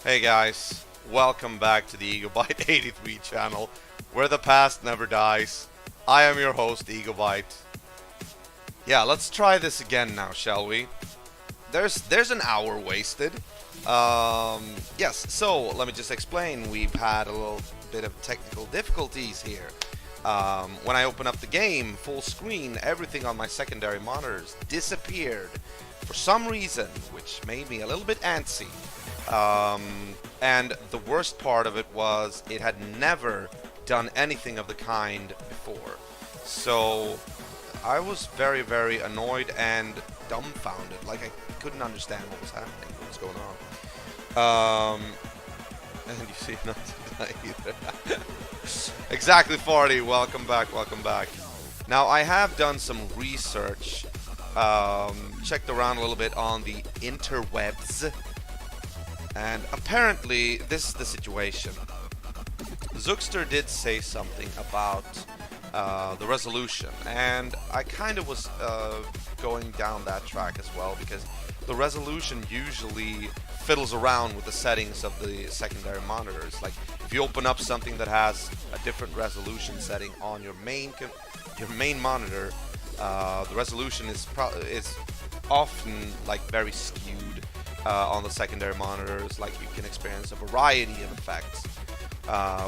Hey guys, welcome back to the EagleBite 83 channel, where the past never dies. I am your host, EagleBite. Yeah, let's try this again now, shall we? There's an hour wasted. Yes, so let me just explain. We've had a little bit of technical difficulties here. When I open up the game, full screen, everything on my secondary monitors disappeared for some reason, which made me a little bit antsy. And the worst part of it was it had never done anything of the kind before. So I was very, very annoyed and dumbfounded. Like, I couldn't understand what was happening, what was going on. And you see, not tonight either. Exactly, 40. Welcome back, welcome back. Now, I have done some research, checked around a little bit on the interwebs, and apparently this is the situation. Zookster did say something about the resolution, and I kind of was going down that track as well, because the resolution usually fiddles around with the settings of the secondary monitors. Like, if you open up something that has a different resolution setting on your main monitor, the resolution is often like very skewed on the secondary monitors. Like, you can experience a variety of effects,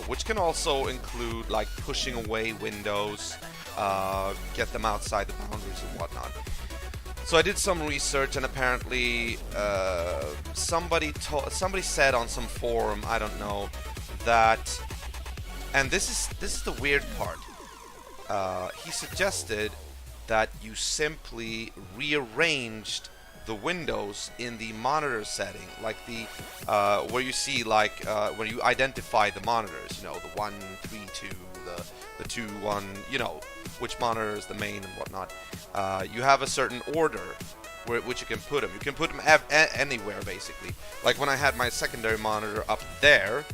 which can also include like pushing away windows, get them outside the boundaries and whatnot. So I did some research, and apparently somebody said on some forum, I don't know, that, and this is the weird part. He suggested that you simply rearranged the windows in the monitor setting, like the where you see, like when you identify the monitors, you know, the 1, 3, 2, the 2, 1, you know, which monitor is the main and whatnot. You have a certain order which you can put them. You can put them anywhere, basically. Like, when I had my secondary monitor up there,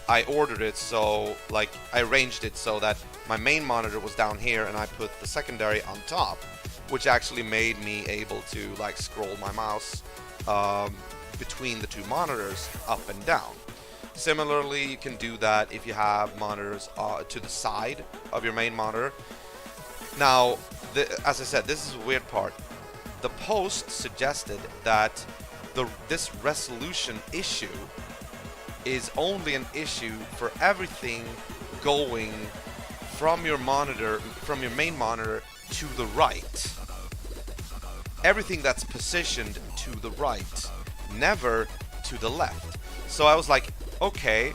I ordered it so, like, I arranged it so that my main monitor was down here and I put the secondary on top, which actually made me able to, like, scroll my mouse between the two monitors up and down. Similarly, you can do that if you have monitors to the side of your main monitor. Now, as I said, this is a weird part. The post suggested that this resolution issue is only an issue for everything going from your monitor, from your main monitor, to the right. Everything that's positioned to the right, never to the left. So I was like, okay,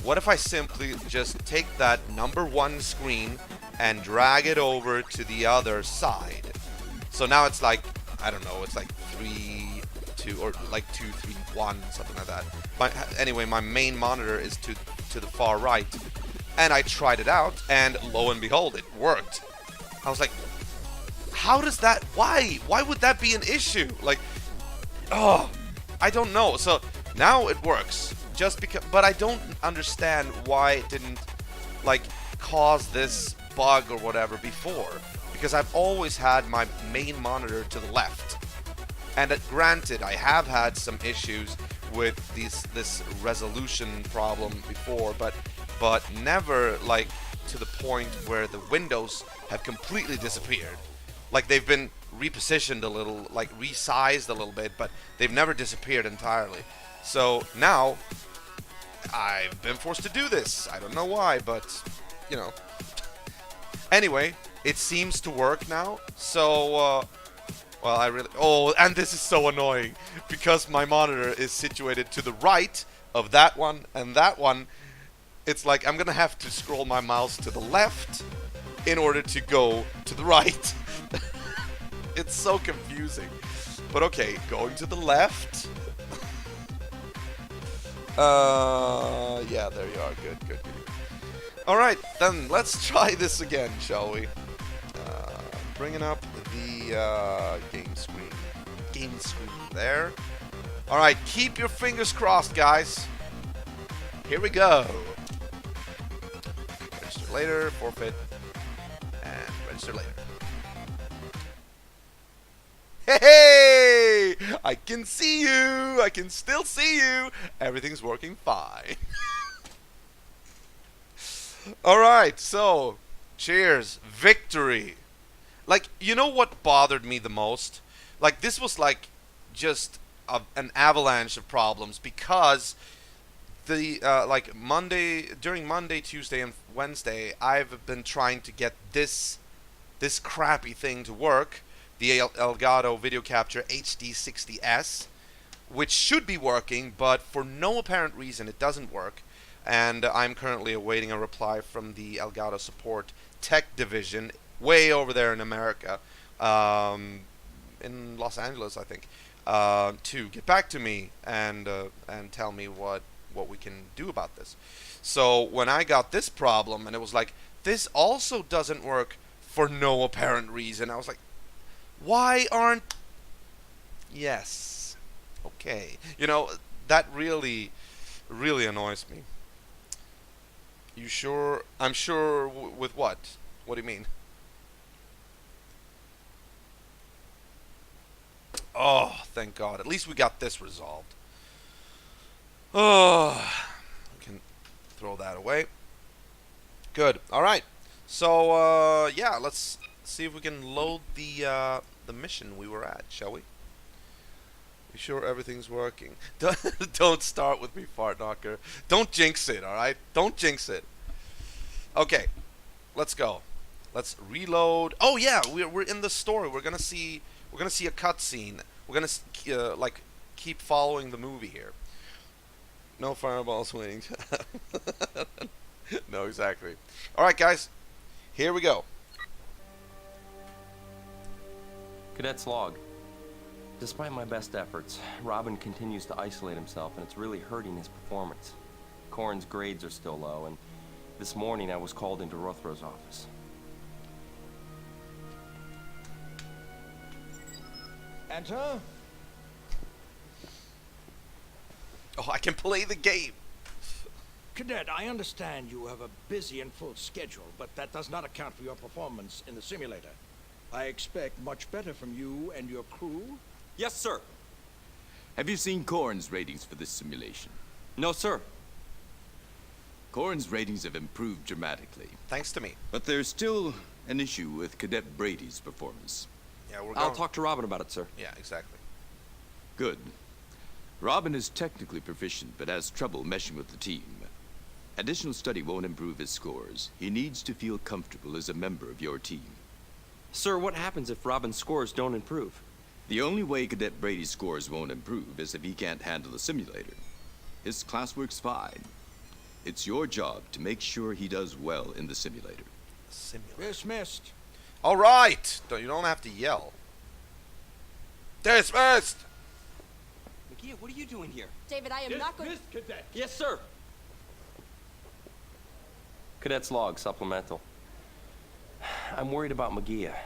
what if I simply just take that number 1 screen and drag it over to the other side? So now it's like, I don't know, it's like 3, 2, or like 2, 3, 1, something like that. Anyway, my main monitor is to the far right, and I tried it out, and lo and behold, it worked. I was like, how does that, why would that be an issue? Like, oh, I don't know. So now it works, just because, but I don't understand why it didn't, like, cause this bug or whatever before, because I've always had my main monitor to the left. And granted, I have had some issues with this resolution problem before, but never like to the point where the windows have completely disappeared. Like, they've been repositioned a little, like resized a little bit, but they've never disappeared entirely. So now I've been forced to do this. I don't know why, but you know. Anyway, it seems to work now. So well, oh, and this is so annoying, because my monitor is situated to the right of that one and that one. It's like I'm gonna have to scroll my mouse to the left in order to go to the right. It's so confusing. But okay, going to the left. Yeah, there you are. Good, good, good. Alright, then let's try this again, shall we? Bringing up the game screen. Game screen there. Alright, keep your fingers crossed, guys. Here we go. Register later, forfeit, and register later. Hey! I can see you! I can still see you! Everything's working fine. Alright, so, cheers. Victory. Like, you know what bothered me the most? Like, this was like just an avalanche of problems because the during Monday, Tuesday, and Wednesday, I've been trying to get this crappy thing to work, the Elgato Video Capture HD60S, which should be working, but for no apparent reason it doesn't work. And I'm currently awaiting a reply from the Elgato support tech division way over there in America, in Los Angeles, I think, to get back to me and tell me what we can do about this. So when I got this problem and it was like, this also doesn't work for no apparent reason, I was like, why aren't... Yes. Okay. You know, that really annoys me. You sure? I'm sure with what? What do you mean? Oh, thank God. At least we got this resolved. Oh, we can throw that away. Good. All right. So, yeah, let's see if we can load the mission we were at, shall we? You sure everything's working? Don't start with me, Fart Knocker. Don't jinx it, all right? Don't jinx it. Okay, let's go. Let's reload. Oh yeah, we're in the story. We're gonna see a cutscene. We're gonna like keep following the movie here. No fireballs waiting. No, exactly. All right, guys, here we go. Cadet's log. Despite my best efforts, Robin continues to isolate himself, and it's really hurting his performance. Corin's grades are still low, and this morning I was called into Rothro's office. Enter. Oh, I can play the game. Cadet, I understand you have a busy and full schedule, but that does not account for your performance in the simulator. I expect much better from you and your crew. Yes, sir. Have you seen Corin's ratings for this simulation? No, sir. Corin's ratings have improved dramatically. Thanks to me. But there's still an issue with Cadet Brady's performance. Yeah, I'll talk to Robin about it, sir. Yeah, exactly. Good. Robin is technically proficient, but has trouble meshing with the team. Additional study won't improve his scores. He needs to feel comfortable as a member of your team. Sir, what happens if Robin's scores don't improve? The only way Cadet Brady's scores won't improve is if he can't handle the simulator. His classwork's fine. It's your job to make sure he does well in the simulator. Dismissed. All right. You don't have to yell. Dismissed. Makia, what are you doing here? David, I am not going to... Cadet. Yes, sir. Cadet's log, supplemental. I'm worried about Magia,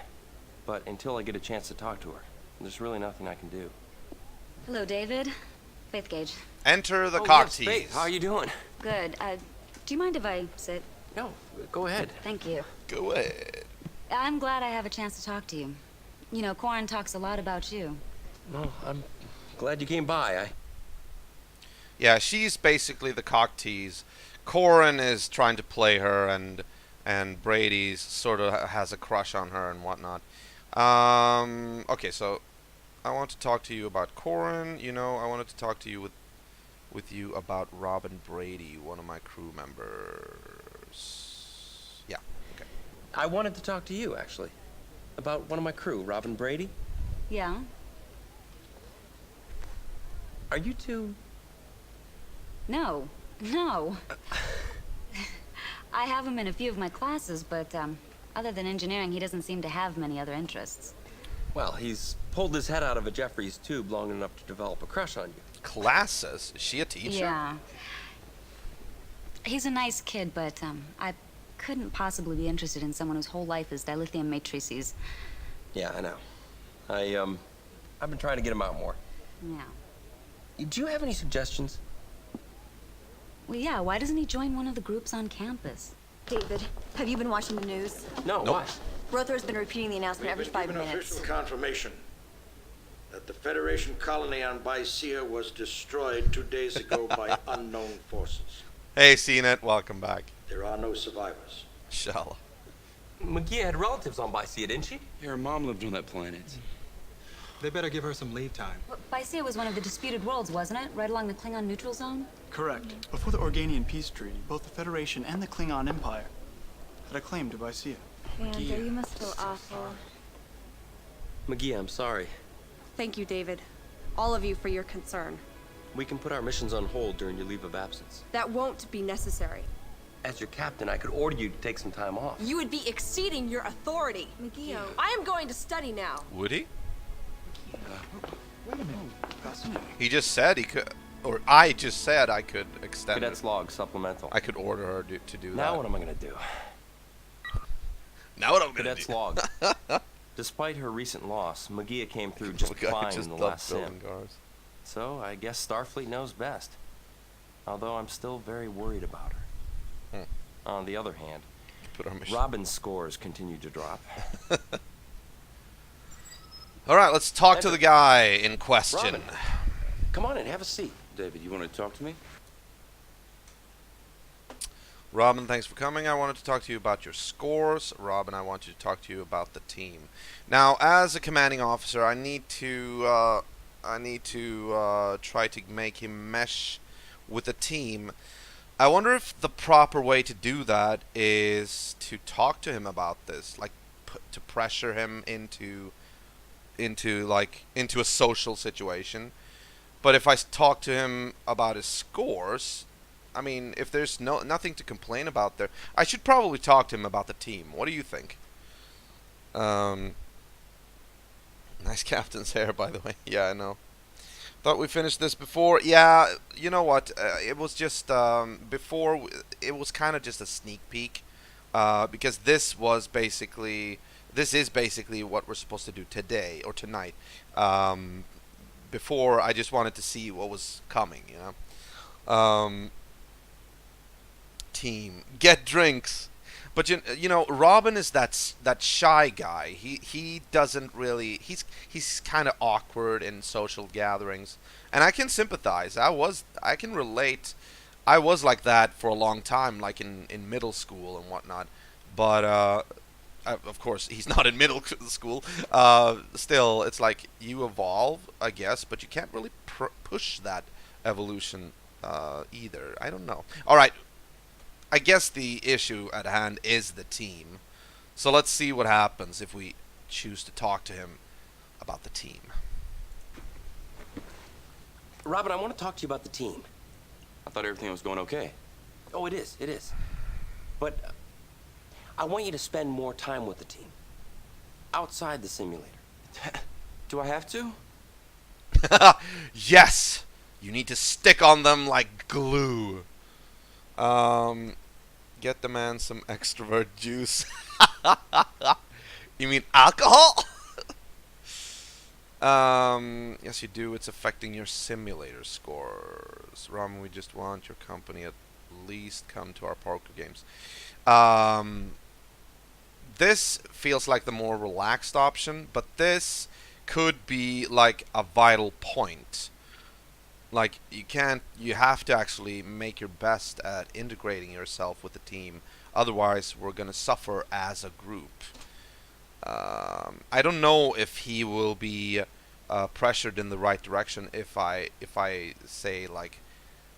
but until I get a chance to talk to her, there's really nothing I can do. Hello, David. Faith Gage. Enter the yes, cocktease. Faith, how are you doing? Good. Do you mind if I sit? No, go ahead. Thank you. Go ahead. I'm glad I have a chance to talk to you. You know, Corin talks a lot about you. Well, I'm glad you came by. Yeah, she's basically the cocktease. Corin is trying to play her, and Brady's sort of has a crush on her and whatnot. Okay, so I want to talk to you about Corin. You know, I wanted to talk to you with you about Robin Brady, one of my crew members. Yeah, okay. I wanted to talk to you, actually, about one of my crew, Robin Brady. Yeah? Are you two... No. No. I have him in a few of my classes, but other than engineering, he doesn't seem to have many other interests. Well, he's pulled his head out of a Jeffries tube long enough to develop a crush on you. Classes? Is she a teacher? Yeah. He's a nice kid, but I couldn't possibly be interested in someone whose whole life is dilithium matrices. Yeah, I know. I've been trying to get him out more. Yeah. Do you have any suggestions? Well, yeah, why doesn't he join one of the groups on campus? David, have you been watching the news? No, Nope. why? Rothro's been repeating the announcement every 5 minutes. Official confirmation. that the Federation colony on Bicea was destroyed 2 days ago by unknown forces. Hey, CNET, welcome back. There are no survivors. Inshallah. McGee had relatives on Bicea, didn't she? Yeah, her mom lived on that planet. They better give her some leave time. Well, Bicea was one of the disputed worlds, wasn't it? Right along the Klingon neutral zone? Correct. Before the Organian peace treaty, both the Federation and the Klingon Empire had a claim to Bicea. Xander, you must feel awful. McGee, I'm sorry. Thank you, David. All of you for your concern. We can put our missions on hold during your leave of absence. That won't be necessary. As your captain, I could order you to take some time off. You would be exceeding your authority. McGee. I am going to study now. Would he? Wait a minute. Fascinating. He just said he could, or I just said I could extend Cadet's it. log, supplemental. I could order her to do that. Now what am I gonna do? Now what I'm gonna Cadet's do? log. Despite her recent loss, Magia came through The just guy fine just in the loved last sim. building cars. So I guess Starfleet knows best. Although I'm still very worried about her. On the other hand, Put our mission. Robin's scores continue to drop. All right, let's talk to the guy in question. Robin, come on in, have a seat. David, you want to talk to me? Robin, thanks for coming. I wanted to talk to you about your scores. Robin, I want you to talk to you about the team. Now, as a commanding officer, I need to try to make him mesh with the team. I wonder if the proper way to do that is to talk to him about this, like to pressure him into a social situation. But if I talk to him about his scores, I mean, if there's nothing to complain about there, I should probably talk to him about the team. What do you think? Nice captain's hair, by the way. Yeah, I know. Thought we finished this before. Yeah, you know what? It was just before. It was kind of just a sneak peek, because this is basically what we're supposed to do today or tonight. Before, I just wanted to see what was coming. You know. Team, get drinks. But you know, Robin is that shy guy. He doesn't really. He's kind of awkward in social gatherings, and I can sympathize. I can relate. I was like that for a long time, like in middle school and whatnot. But of course, he's not in middle school. Still, it's like you evolve, I guess, but you can't really push that evolution either. I don't know. All right. I guess the issue at hand is the team. So let's see what happens if we choose to talk to him about the team. Robin, I want to talk to you about the team. I thought everything was going okay. Oh, it is. But I want you to spend more time with the team. Outside the simulator. Do I have to? Yes! You need to stick on them like glue. Get the man some extrovert juice. You mean alcohol? Yes you do. It's affecting your simulator scores. Ramen, we just want your company at least come to our poker games. This feels like the more relaxed option, but this could be like a vital point. Like, you have to actually make your best at integrating yourself with the team. Otherwise, we're going to suffer as a group. I don't know if he will be pressured in the right direction if I say, like,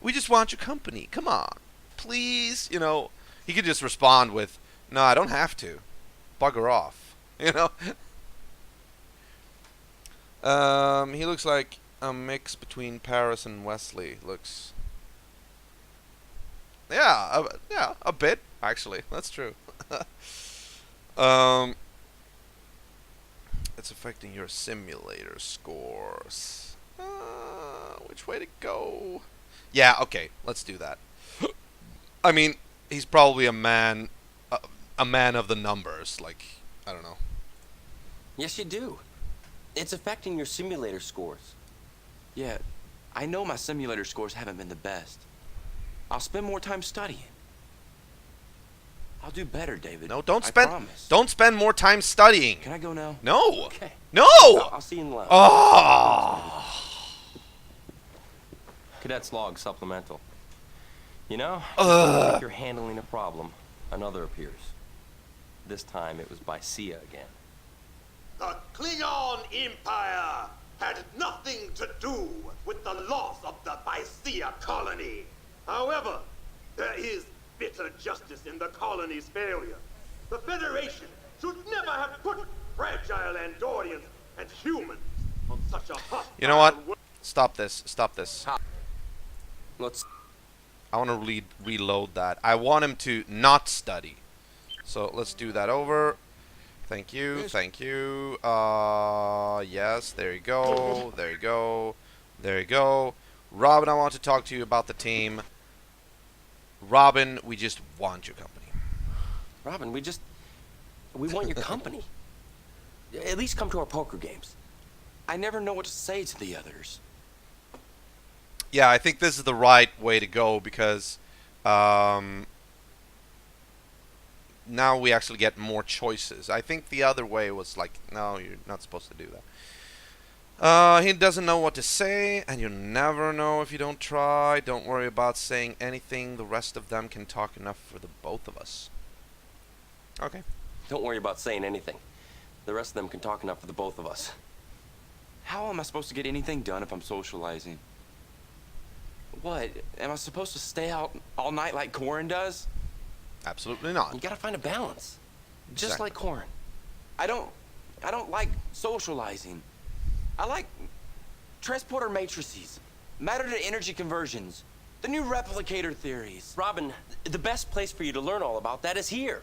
we just want your company. Come on. Please. You know, he could just respond with, no, I don't have to. Bugger off. You know? He looks like a mix between Paris and Wesley. Looks, yeah, a bit actually. That's true. It's affecting your simulator scores. Which way to go? Yeah, okay, let's do that. I mean, he's probably a man of the numbers. Like, I don't know. Yes, you do. It's affecting your simulator scores. Yeah, I know my simulator scores haven't been the best. I'll spend more time studying. I'll do better, David. No, don't I spend promise. don't spend more time studying. Can I go now? No. Okay. No. I'll see you in the lounge. Oh. Cadet's log supplemental. You know, just when you think you're handling a problem, another appears. This time it was by Sia again. The Klingon Empire had nothing to do with the loss of the Bicea colony. However, there is bitter justice in the colony's failure. The Federation should never have put fragile Andorians and humans on such a hostile You know what? world. Stop this. Stop this. Let's... I want to reload that. I want him to not study. So let's do that over. Thank you. Thank you. Yes. There you go. There you go. There you go. Robin, I want to talk to you about the team. Robin, we just want your company. Robin, we want your company. At least come to our poker games. I never know what to say to the others. Yeah, I think this is the right way to go because now we actually get more choices. I think the other way was like, no, you're not supposed to do that. He doesn't know what to say, and you never know if you don't try. Don't worry about saying anything. The rest of them can talk enough for the both of us. Okay. Don't worry about saying anything. The rest of them can talk enough for the both of us. How am I supposed to get anything done if I'm socializing? What? Am I supposed to stay out all night like Corin does? Absolutely You not. gotta find a balance. Just Exactly. like Corin. I don't like socializing. I like transporter matrices, matter-to-energy conversions, the new replicator theories. Robin, the best place for you to learn all about that is here.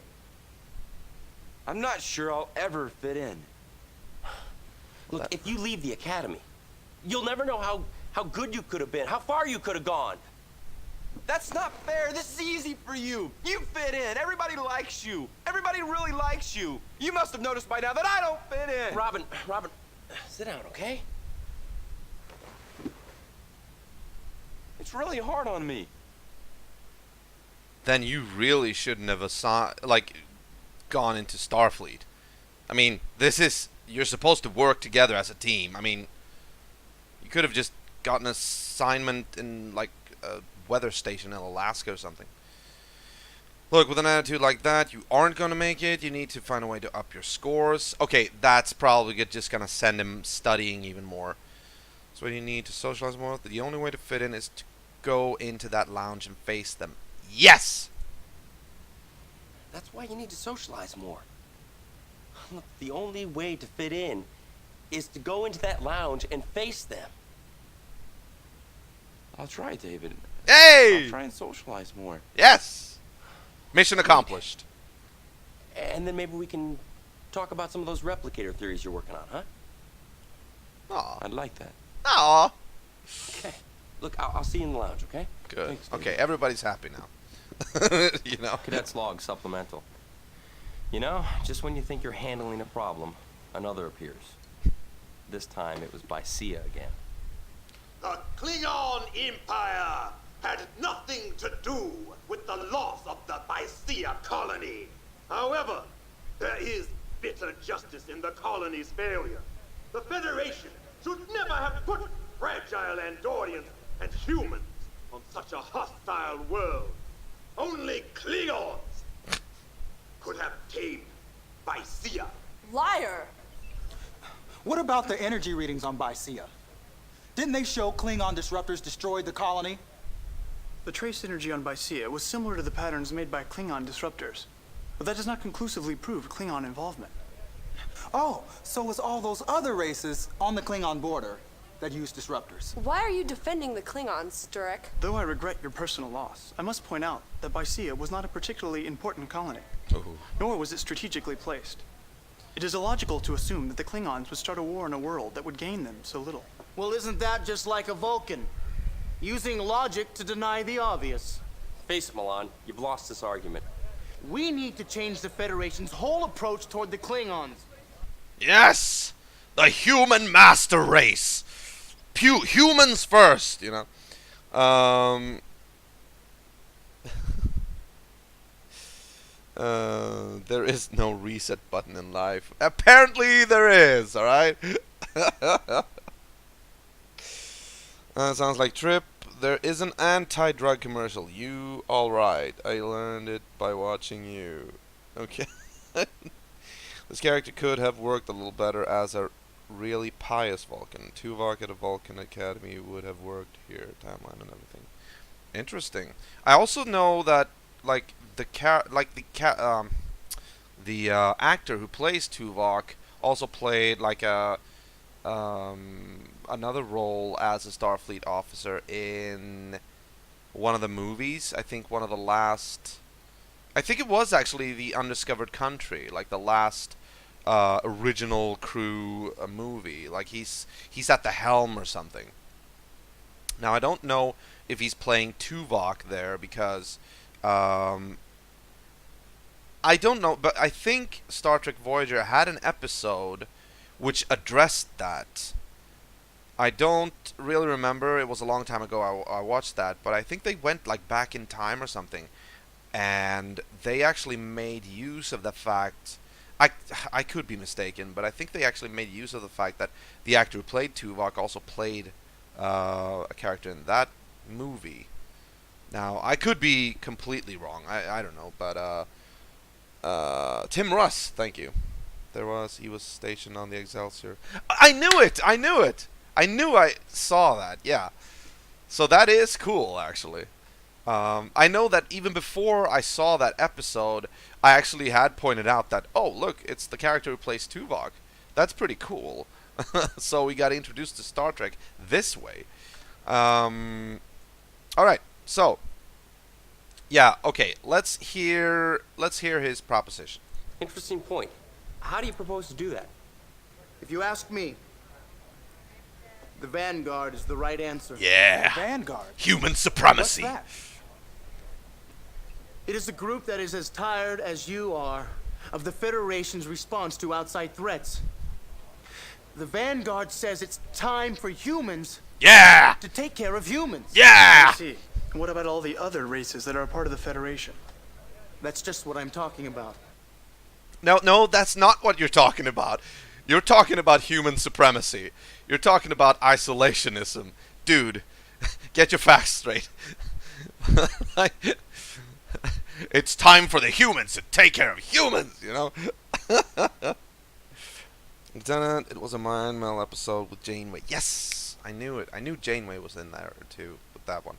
I'm not sure I'll ever fit in. Look, if you leave the academy, you'll never know how good you could have been, how far you could have gone. That's not fair. This is easy for you. You fit in. Everybody likes you. Everybody really likes you. You must have noticed by now that I don't fit in. Robin, sit down, okay? It's really hard on me. Then you really shouldn't have gone into Starfleet. I mean, you're supposed to work together as a team. I mean, you could have just gotten an assignment in like a weather station in Alaska or something. Look, with an attitude like that, you aren't going to make it. You need to find a way to up your scores. Okay, that's probably just going to send him studying even more. So you need to socialize more. The only way to fit in is to go into that lounge and face them. Yes! That's why you need to socialize more. Look, the only way to fit in is to go into that lounge and face them. I'll try, David. Hey! I'll try and socialize more. Yes! Mission accomplished. And then maybe we can talk about some of those replicator theories you're working on, huh? Aw. I'd like that. Aw. Okay. Look, I'll see you in the lounge, okay? Good. Thanks, David. Okay, everybody's happy now. You know? Cadet's log supplemental. You know, just when you think you're handling a problem, another appears. This time it was by Sia again. The Klingon Empire had nothing to do with the loss of the Bicea colony. However, there is bitter justice in the colony's failure. The Federation should never have put fragile Andorians and humans on such a hostile world. Only Klingons could have tamed Bicea. Liar! What about the energy readings on Bicea? Didn't they show Klingon disruptors destroyed the colony? The trace energy on Bicea was similar to the patterns made by Klingon disruptors, but that does not conclusively prove Klingon involvement. Oh, so was all those other races on the Klingon border that used disruptors. Why are you defending the Klingons, Sturek? Though I regret your personal loss, I must point out that Bicea was not a particularly important colony, nor was it strategically placed. It is illogical to assume that the Klingons would start a war in a world that would gain them so little. Well, isn't that just like a Vulcan? Using logic to deny the obvious. Face it, Milan, you've lost this argument. We need to change the Federation's whole approach toward the Klingons. Yes! The human master race! Humans first, you know. There is no reset button in life. Apparently there is, alright? Sounds like Trip. There is an anti-drug commercial. You alright. I learned it by watching you. Okay. This character could have worked a little better as a really pious Vulcan. Tuvok at a Vulcan Academy would have worked here. Timeline and everything. Interesting. I also know that like the actor who plays Tuvok also played like a another role as a Starfleet officer in one of the movies. I think one of the last. I think it was actually the Undiscovered Country, like the last original crew movie. Like he's at the helm or something. Now I don't know if he's playing Tuvok there because I don't know, but I think Star Trek Voyager had an episode which addressed that. I don't really remember. It was a long time ago I watched that, but I think they went like back in time or something. And they actually made use of the fact, I could be mistaken, but I think they actually made use of the fact that the actor who played Tuvok also played a character in that movie. Now, I could be completely wrong. I don't know, but Tim Russ, thank you. He was stationed on the Excelsior. I knew it! I knew I saw that, yeah. So that is cool, actually. I know that even before I saw that episode, I actually had pointed out that, oh, look, it's the character who plays Tuvok. That's pretty cool. So we got introduced to Star Trek this way. Alright, so. Yeah, okay, let's hear his proposition. Interesting point. How do you propose to do that? If you ask me, the Vanguard is the right answer. Yeah. The Vanguard? Human supremacy. What's that? It is a group that is as tired as you are of the Federation's response to outside threats. The Vanguard says it's time for humans to take care of humans. I see. And what about all the other races that are a part of the Federation? That's just what I'm talking about. No, that's not what you're talking about. You're talking about human supremacy. You're talking about isolationism. Dude, get your facts straight. It's time for the humans to take care of humans, you know? Lieutenant, it was a mind meld episode with Janeway. Yes! I knew it. I knew Janeway was in there, too, with that one.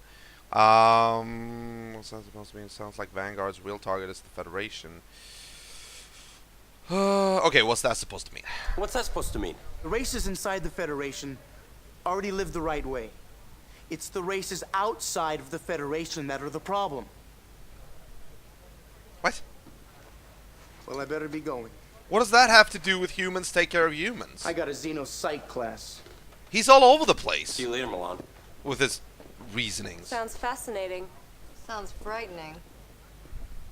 What's that supposed to mean? It sounds like Vanguard's real target is the Federation. Okay, what's that supposed to mean? What's that supposed to mean? The races inside the Federation already live the right way. It's the races outside of the Federation that are the problem. What? Well, I better be going. What does that have to do with humans take care of humans? I got a Xeno Psych class. He's all over the place. See you later, Milan. With his reasonings. Sounds fascinating. Sounds frightening.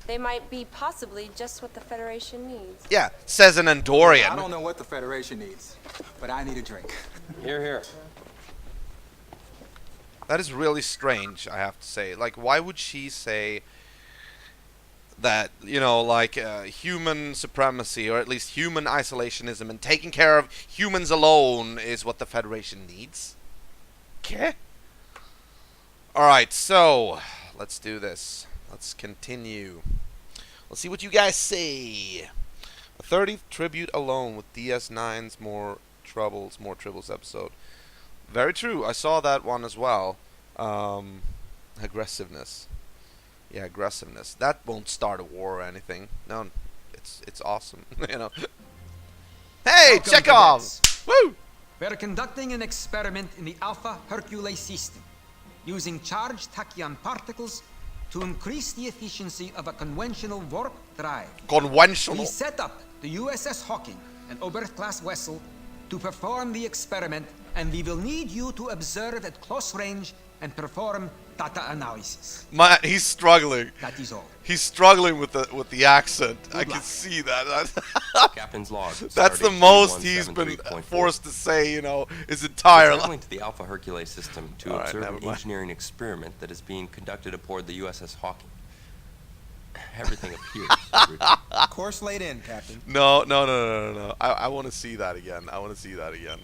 They might be possibly just what the Federation needs. Yeah, says an Andorian. I don't know what the Federation needs, but I need a drink. Here, here. That is really strange, I have to say. Like, why would she say that, you know, like, human supremacy, or at least human isolationism, and taking care of humans alone is what the Federation needs? Okay. Alright, so, let's do this. Let's continue. Let's see what you guys say. A 30th tribute alone with DS9's More Troubles episode. Very true. I saw that one as well. Aggressiveness. Yeah, aggressiveness. That won't start a war or anything. No, it's awesome. You know. Hey, Chekhov! Woo! We're conducting an experiment in the Alpha Hercules system, using charged tachyon particles to increase the efficiency of a conventional warp drive. Conventional. We set up the USS Hawking, an Oberth-class vessel, to perform the experiment, and we will need you to observe at close range and perform data analysis. Man, he's struggling. That is all. He's struggling with the accent. I can see that. Captain's log. That's the most he's been forced to say, you know, his entire life. Traveling to the Alpha Hercules system to observe an engineering experiment that is being conducted aboard the USS Hawking. Everything appears. Course laid in, Captain. No. I want to see that again. I want to see that again.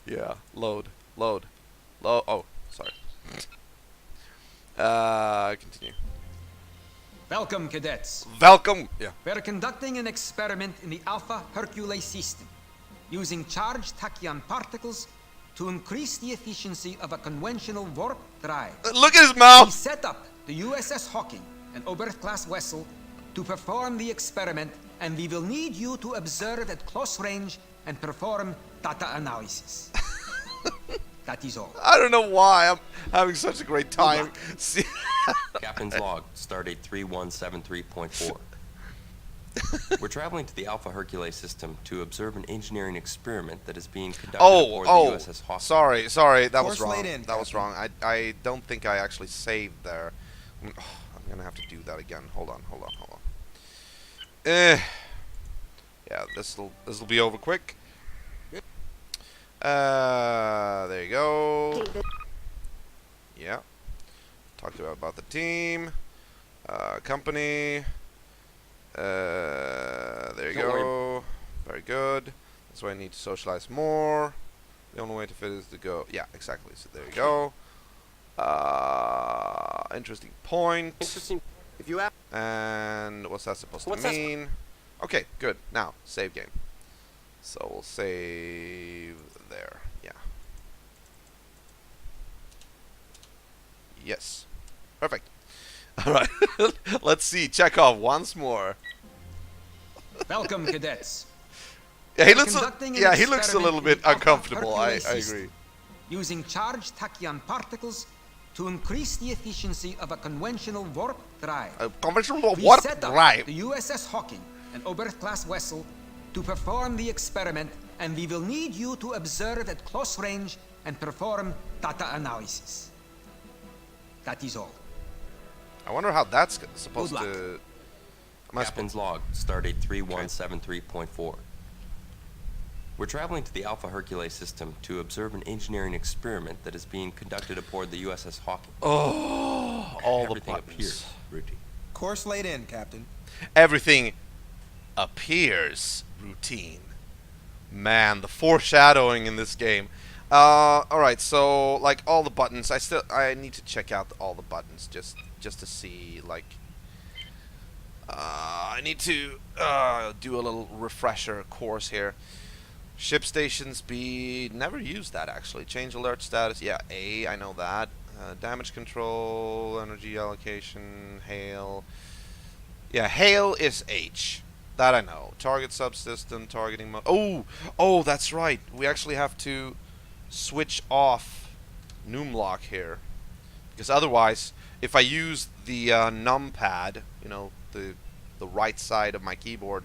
Yeah. Load. Oh, sorry. Continue. Welcome, cadets. Welcome. Yeah. We're conducting an experiment in the Alpha Hercules system, using charged tachyon particles to increase the efficiency of a conventional warp drive. Look at his mouth! We set up the USS Hawking, an Oberth-class vessel, to perform the experiment, and we will need you to observe at close range and perform data analysis. That is all. I don't know why I'm having such a great time. Captain's log, stardate 3173.4. We're traveling to the Alpha Hercules system to observe an engineering experiment that is being conducted aboard the USS Hawking. Sorry, that was wrong. That was wrong. I don't think I actually saved there. I'm gonna have to do that again. Hold on. Yeah, this'll be over quick. There you go. Yeah. Talked about the team, company. There you go. Very good. That's why I need to socialize more. The only way to fit is to go. Yeah, exactly. So there you go. Interesting point. Interesting. If you have. And what's that supposed to mean? Okay, good. Now save game. So we'll save there. Yeah. Yes. Perfect. All right. Let's see. Chekhov once more. Welcome, cadets. Yeah, he looks. He looks a little bit uncomfortable. I agree. Using charged tachyon particles to increase the efficiency of a conventional warp drive. A conventional warp drive. The USS Hawking, an Oberth-class vessel, to perform the experiment, and we will need you to observe at close range and perform data analysis. That is all. I wonder how that's supposed to... Captain's log, stardate 3173.4. We're traveling to the Alpha Hercules system to observe an engineering experiment that is being conducted aboard the USS Hawking. Oh, all Everything the buttons. appears routine. Course laid in, Captain. Everything appears routine. Man, the foreshadowing in this game. Alright, so like all the buttons, I need to check out all the buttons just to see, like, I need to do a little refresher course here. Ship station speed, never used that actually. Change alert status, yeah, A, I know that. Damage control, energy allocation, hail. Yeah, hail is H. That I know. Target subsystem, targeting mode. Oh, that's right. We actually have to switch off numlock here, because otherwise, if I use the numpad, you know, the right side of my keyboard,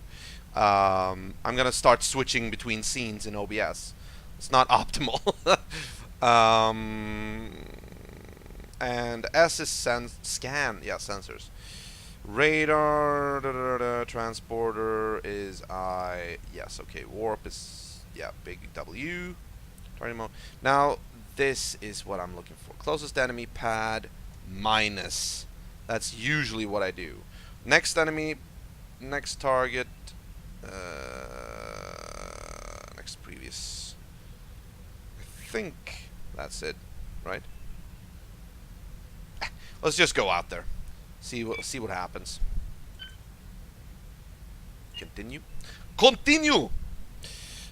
I'm gonna start switching between scenes in OBS. It's not optimal. And S is scan. Yeah, sensors. Radar, transporter is I. Yes, okay. Warp is, yeah, big W. Target mode. Now, this is what I'm looking for. Closest enemy pad minus. That's usually what I do. Next enemy, next target, next previous. I think that's it, right? Let's just go out there. See what happens. Continue.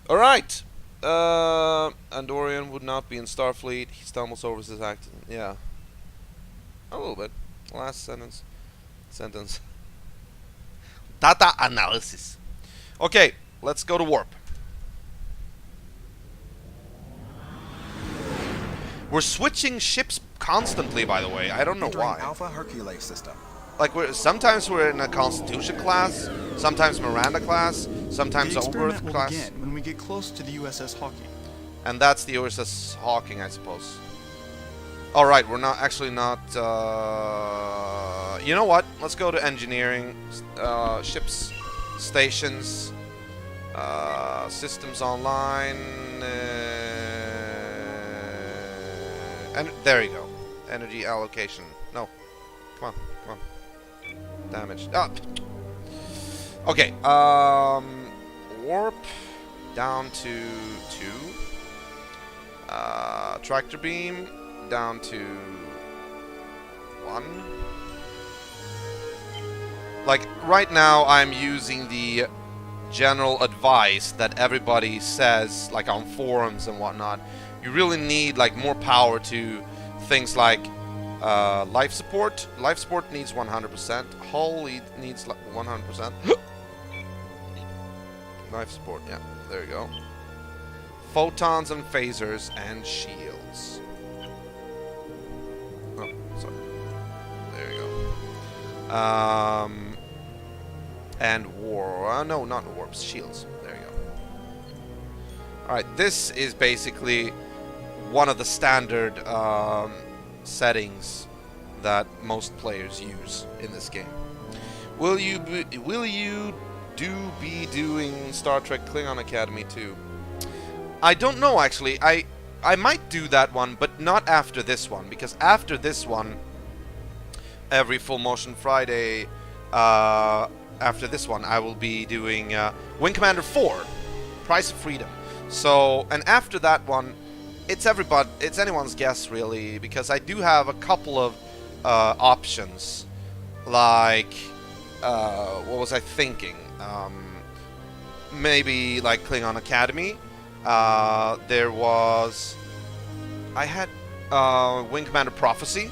All right. Andorian would not be in Starfleet. He stumbles over his accident. Yeah. A little bit. Last sentence. Data analysis. Okay, let's go to warp. We're switching ships constantly, by the way. I don't know why. Alpha Hercules system. Like sometimes we're in a Constitution class, sometimes Miranda class, sometimes Oberth class. Begin when we get close to the USS Hawking. And that's the USS Hawking, I suppose. All right, we're not actually not. You know what? Let's go to engineering, ships, stations, systems online. And there you go. Energy allocation. No. Come on. Come on. Damage. Ah. Okay. Warp down to 2. Tractor beam down to 1. Like, right now I'm using the general advice that everybody says, like on forums and whatnot. You really need like more power to things like life support. Life support needs 100%. Hull needs 100%. Life support, yeah, there you go. Photons and phasers and shields. Oh, sorry. There you go. And no, not warps, shields. There you go. Alright, this is basically one of the standard settings that most players use in this game. Will you be doing Star Trek Klingon Academy 2? I don't know, actually. I might do that one, but not after this one, because after this one, every Full Motion Friday, after this one, I will be doing Wing Commander 4, Price of Freedom. So, and after that one, it's anyone's guess, really, because I do have a couple of options, like, what was I thinking? Maybe like Klingon Academy. There was, I had Wing Commander Prophecy.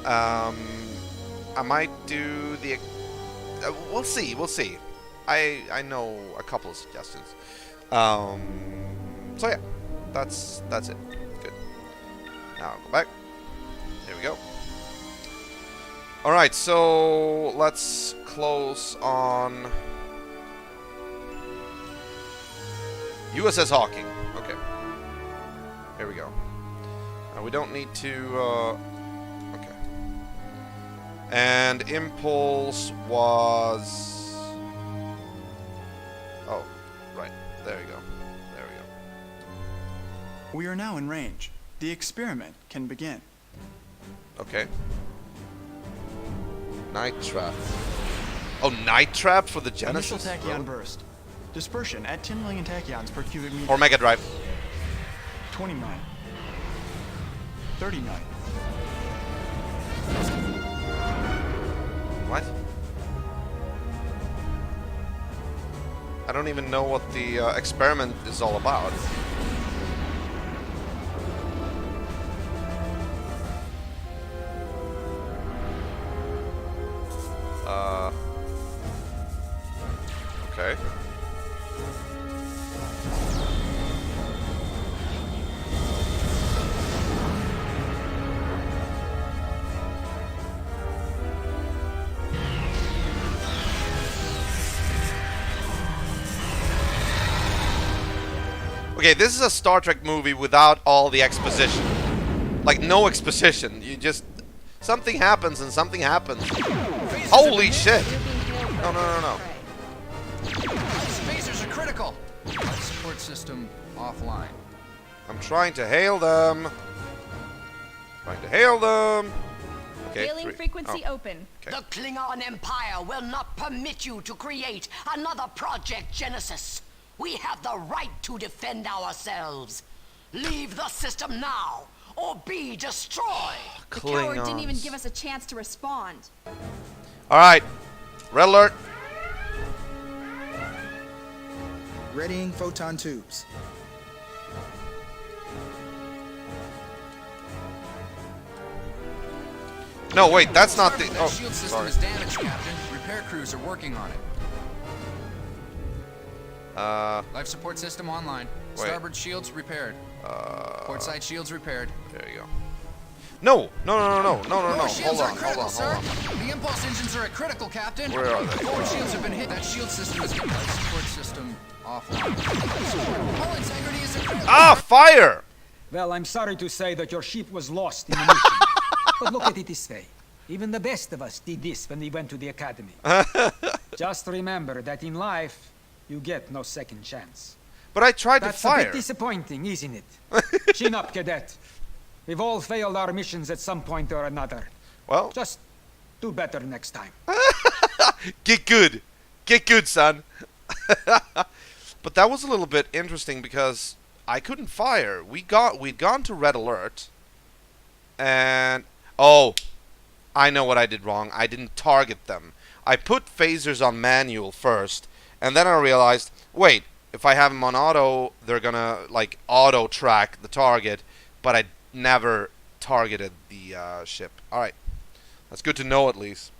I might do the. We'll see. I know a couple of suggestions. So yeah, that's it. Good. Now go back. There we go. All right, so let's close on USS Hawking. Okay. Here we go. We don't need to. Okay. And Impulse was. Oh, right. There you go. There we go. We are now in range. The experiment can begin. Okay. Night Trap. Oh, Night Trap for the Genesis? Initial tachyon burst. Dispersion at 10 million tachyons per cubic meter. Or Mega Drive. 29. 39. What? I don't even know what the experiment is all about. Okay. Okay, this is a Star Trek movie without all the exposition. Like, no exposition. You just... Something happens and something happens. Holy shit! No. Phasers are critical. Life support system offline. I'm trying to hail them. Okay, Hailing frequency open. Okay. The Klingon Empire will not permit you to create another Project Genesis. We have the right to defend ourselves. Leave the system now, or be destroyed. The coward didn't even give us a chance to respond. Alright. Red alert. Readying photon tubes. No, wait, that's not the... That shield system sorry. is damaged, Captain. Repair crews are working on it. Life support system online. Wait. Starboard shields repaired. Port side shields repaired. There you go. No. Forward shields are Hold critical, on. sir. The impulse engines are at critical, Captain. Where are they? Forward shields have been hit. That shield system is life support system offline. Hull integrity is at critical. Ah, fire! Well, I'm sorry to say that your ship was lost in the mission. But look at it this way. Even the best of us did this when we went to the academy. Just remember that in life, you get no second chance. But I tried to That's fire. a bit disappointing, isn't it? Chin up, cadet. We've all failed our missions at some point or another. Well, just do better next time. Get good. Get good, son. But that was a little bit interesting because I couldn't fire. We'd gone to red alert. And oh, I know what I did wrong. I didn't target them. I put phasers on manual first, and then I realized, wait, if I have them on auto, they're gonna like auto track the target, but I never targeted the ship. Alright. That's good to know at least.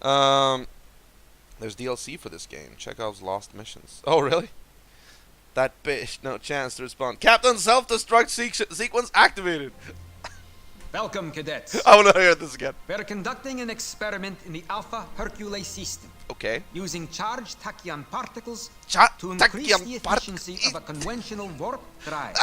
There's DLC for this game. Chekhov's Lost Missions. Oh, really? That bitch, no chance to respond. Captain self-destruct sequence activated. Welcome, cadets. I want to hear this again. We're conducting an experiment in the Alpha Hercules system. Okay. Using charged tachyon particles to increase tachyon the efficiency of a conventional warp drive.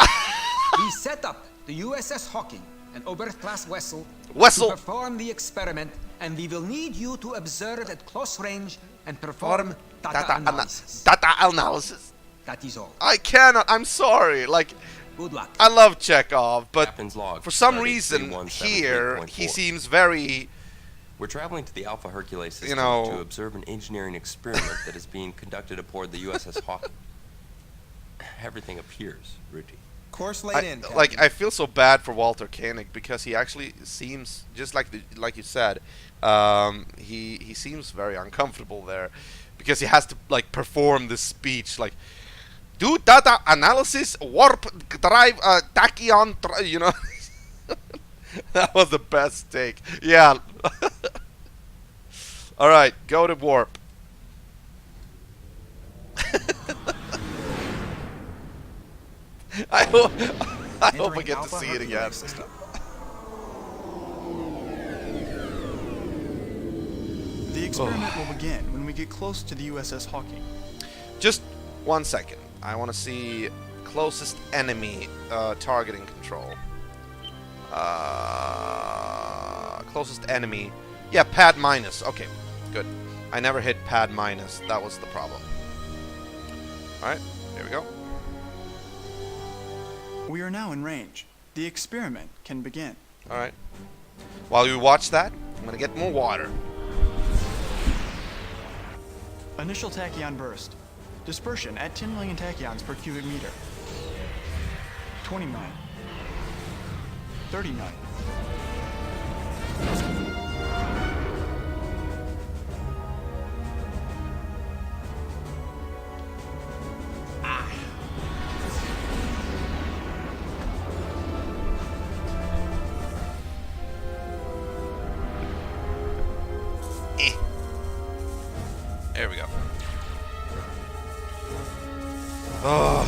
We set up the USS Hawking, an Oberth-class vessel, to perform the experiment, and we will need you to observe at close range and perform data analysis. Data analysis. That is all. I cannot. I'm sorry. Like, good luck. I love Chekhov, but log, for some reason here he seems very. We're traveling to the Alpha Hercules system to observe an engineering experiment that is being conducted aboard the USS Hawking. Everything appears routine. Course laid in. Like, I feel so bad for Walter Koenig because he actually seems just like you said. He seems very uncomfortable there because he has to like perform this speech like. Do data analysis, warp drive, tachyon, you know. That was the best take. Yeah. All right, go to warp. I hope I get to see it again. The experiment will begin when we get close to the USS Hawking. Just 1 second. I want to see closest enemy targeting control. Closest enemy. Yeah, pad minus. Okay, good. I never hit pad minus. That was the problem. Alright, here we go. We are now in range. The experiment can begin. Alright. While you watch that, I'm going to get more water. Initial tachyon burst. Dispersion at 10 million tachyons per cubic meter. 29. 39. There we go. Oh,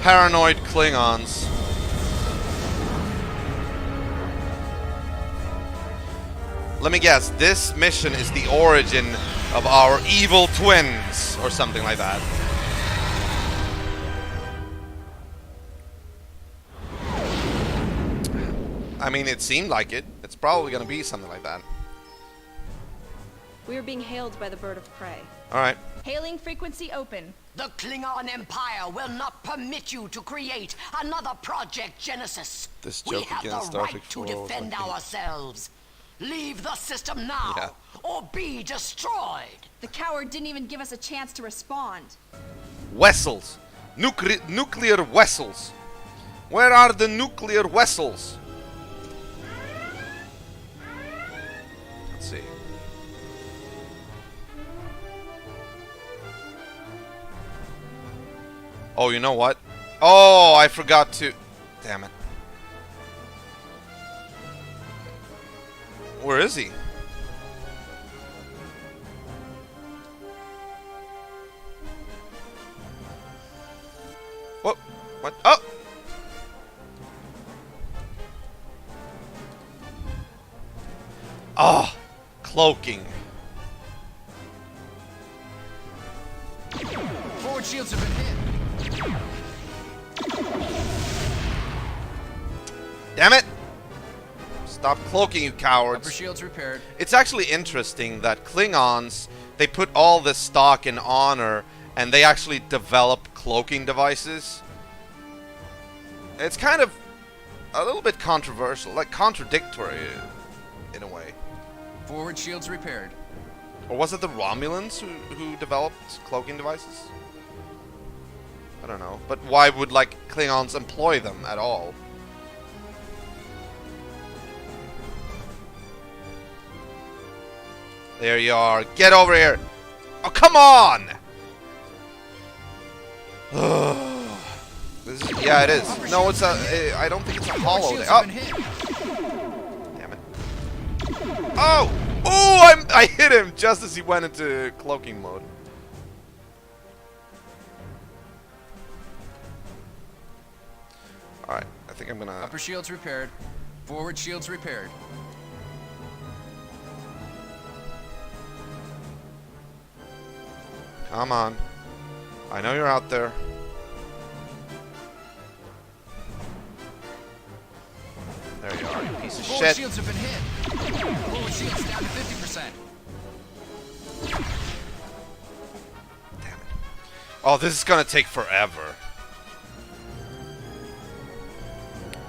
paranoid Klingons. Let me guess, this mission is the origin of our evil twins, or something like that. I mean, it seemed like it. It's probably going to be something like that. We are being hailed by the bird of prey. Alright. Hailing frequency open. The Klingon Empire will not permit you to create another Project Genesis. This we joke have against the Starfleet right to 4 defend ourselves. Leave the system now, or be destroyed. The coward didn't even give us a chance to respond. Vessels. Nuclear vessels. Where are the nuclear vessels? Let's see. Oh, you know what? Oh, I forgot to... Damn it. Where is he? What? What? Oh! Oh! Cloaking. Forward shields have been hit. Damn it! Stop cloaking, you cowards. Upper shields repaired. It's actually interesting that Klingons, they put all this stock in honor, and they actually develop cloaking devices. It's kind of a little bit controversial, like contradictory in a way. Forward shields repaired. Or was it the Romulans who developed cloaking devices? I don't know. But why would, like, Klingons employ them at all? There you are. Get over here. Oh, come on! This is, yeah, it is. No, it's a... I don't think it's a hollow. Oh! Damn it. Oh! Oh! I hit him just as he went into cloaking mode. Alright, I think I'm gonna... Upper shields repaired. Forward shields repaired. Come on. I know you're out there. There you are, you piece of Forward shit. shields have been hit. Forward shields down to 50%. Damn it. Oh, this is gonna take forever.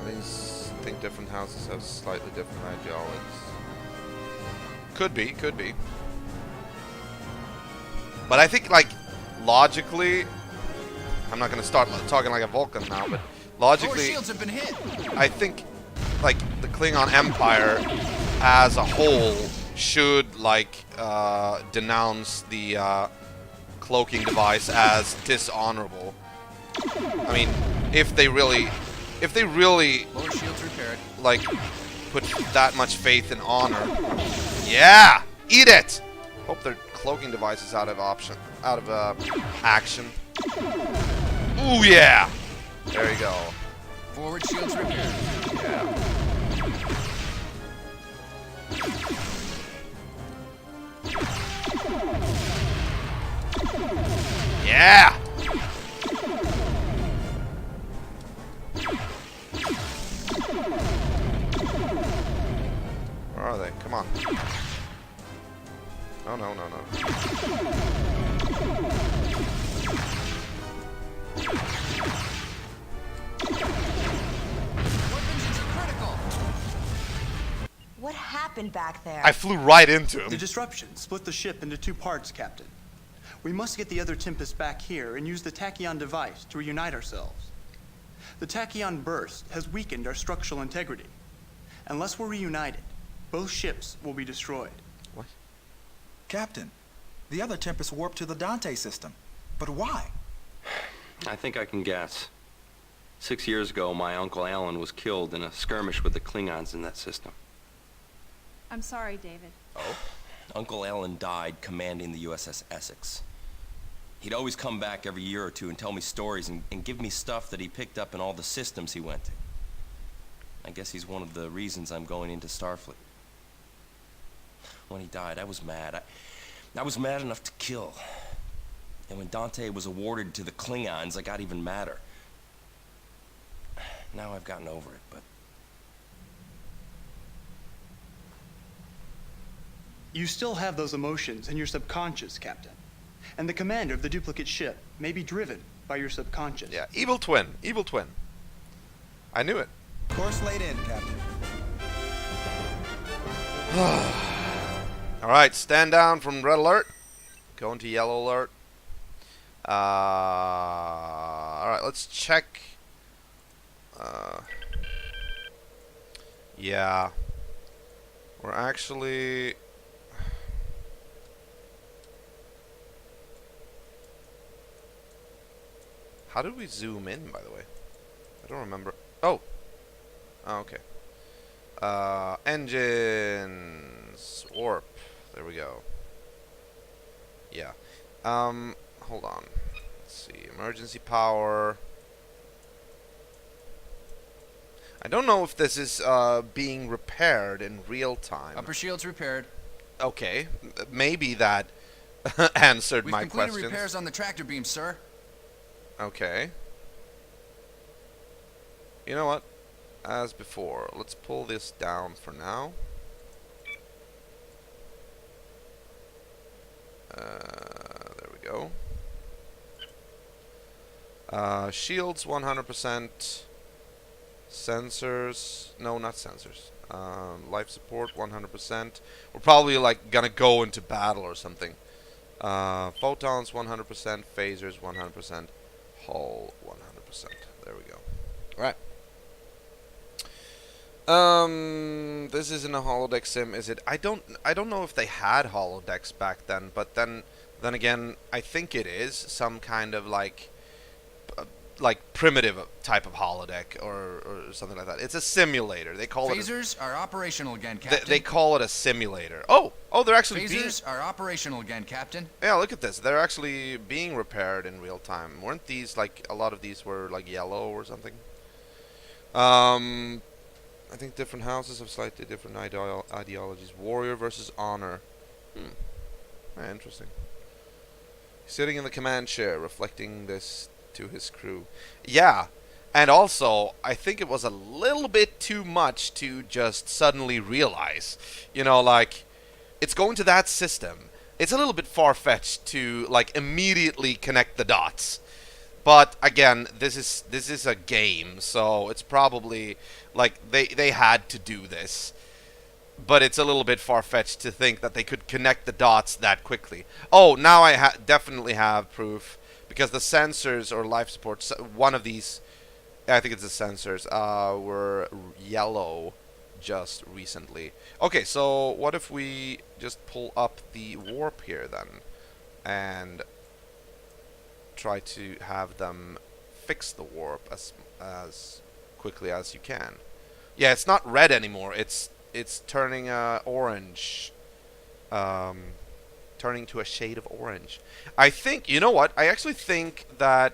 I think different houses have slightly different ideologies. Could be, could be. But I think, like, logically, I'm not gonna start talking like a Vulcan now, but logically, shields have been hit. I think, like, the Klingon Empire as a whole should, like, denounce the cloaking device as dishonorable. I mean, if they really, Lower shields repaired. like, put that much faith in honor. Yeah! Eat it! Hope their cloaking device is out of action. Ooh, yeah! There you go. Forward shields repaired. Yeah! Yeah! Where are they? Come on. No, no, no, no. What happened back there? I flew right into him. The disruption split the ship into two parts, Captain. We must get the other Tempest back here and use the tachyon device to reunite ourselves. The tachyon burst has weakened our structural integrity. Unless we're reunited, both ships will be destroyed. What? Captain, the other Tempest warped to the Dante system. But why? I think I can guess. 6 years ago, my Uncle Alan was killed in a skirmish with the Klingons in that system. I'm sorry, David. Oh? Uncle Alan died commanding the USS Essex. He'd always come back every year or two and tell me stories and give me stuff that he picked up in all the systems he went to. I guess he's one of the reasons I'm going into Starfleet. When he died, I was mad. I was mad enough to kill. And when Dante was awarded to the Klingons, I got even madder. Now I've gotten over it, but... You still have those emotions in your subconscious, Captain. And the commander of the duplicate ship may be driven by your subconscious. Yeah, evil twin. Evil twin. I knew it. Course laid in, Captain. Alright, stand down from red alert. Go into yellow alert. Alright, let's check. Yeah. We're actually... How did we zoom in, by the way? I don't remember. Oh! Oh, okay. Engines. Warp. There we go. Yeah. Hold on. Let's see. Emergency power. I don't know if this is being repaired in real time. Upper shields repaired. Okay. Maybe that answered my We've questions. completed repairs on the tractor beam, sir. Okay. You know what? As before, let's pull this down for now. There we go. Shields 100%. Sensors, no, not sensors. Life support 100%. We're probably like gonna go into battle or something. Photons 100%, phasers 100%, hull 100%. There we go. All right. This isn't a holodeck sim, is it? I don't know if they had holodecks back then, but then again, I think it is some kind of like primitive type of holodeck or something like that. It's a simulator. They call Phasers are operational again, Captain. They call it a simulator. Oh, they're actually Phasers are operational again, Captain. Yeah, look at this. They're actually being repaired in real time. Weren't these like a lot of these were like yellow or something? I think different houses have slightly different ideologies. Warrior versus honor. Very interesting. Sitting in the command chair, reflecting this to his crew. Yeah, and also, I think it was a little bit too much to just suddenly realize. You know, like, it's going to that system. It's a little bit far-fetched to, like, immediately connect the dots. But, again, this is a game, so it's probably, like, they had to do this. But it's a little bit far-fetched to think that they could connect the dots that quickly. Oh, now I definitely have proof. Because the sensors or life support, one of these, I think it's the sensors, were yellow just recently. Okay, so what if we just pull up the warp here then? And try to have them fix the warp as quickly as you can. Yeah, it's not red anymore. It's turning orange. Turning to a shade of orange. I think, you know what? I actually think that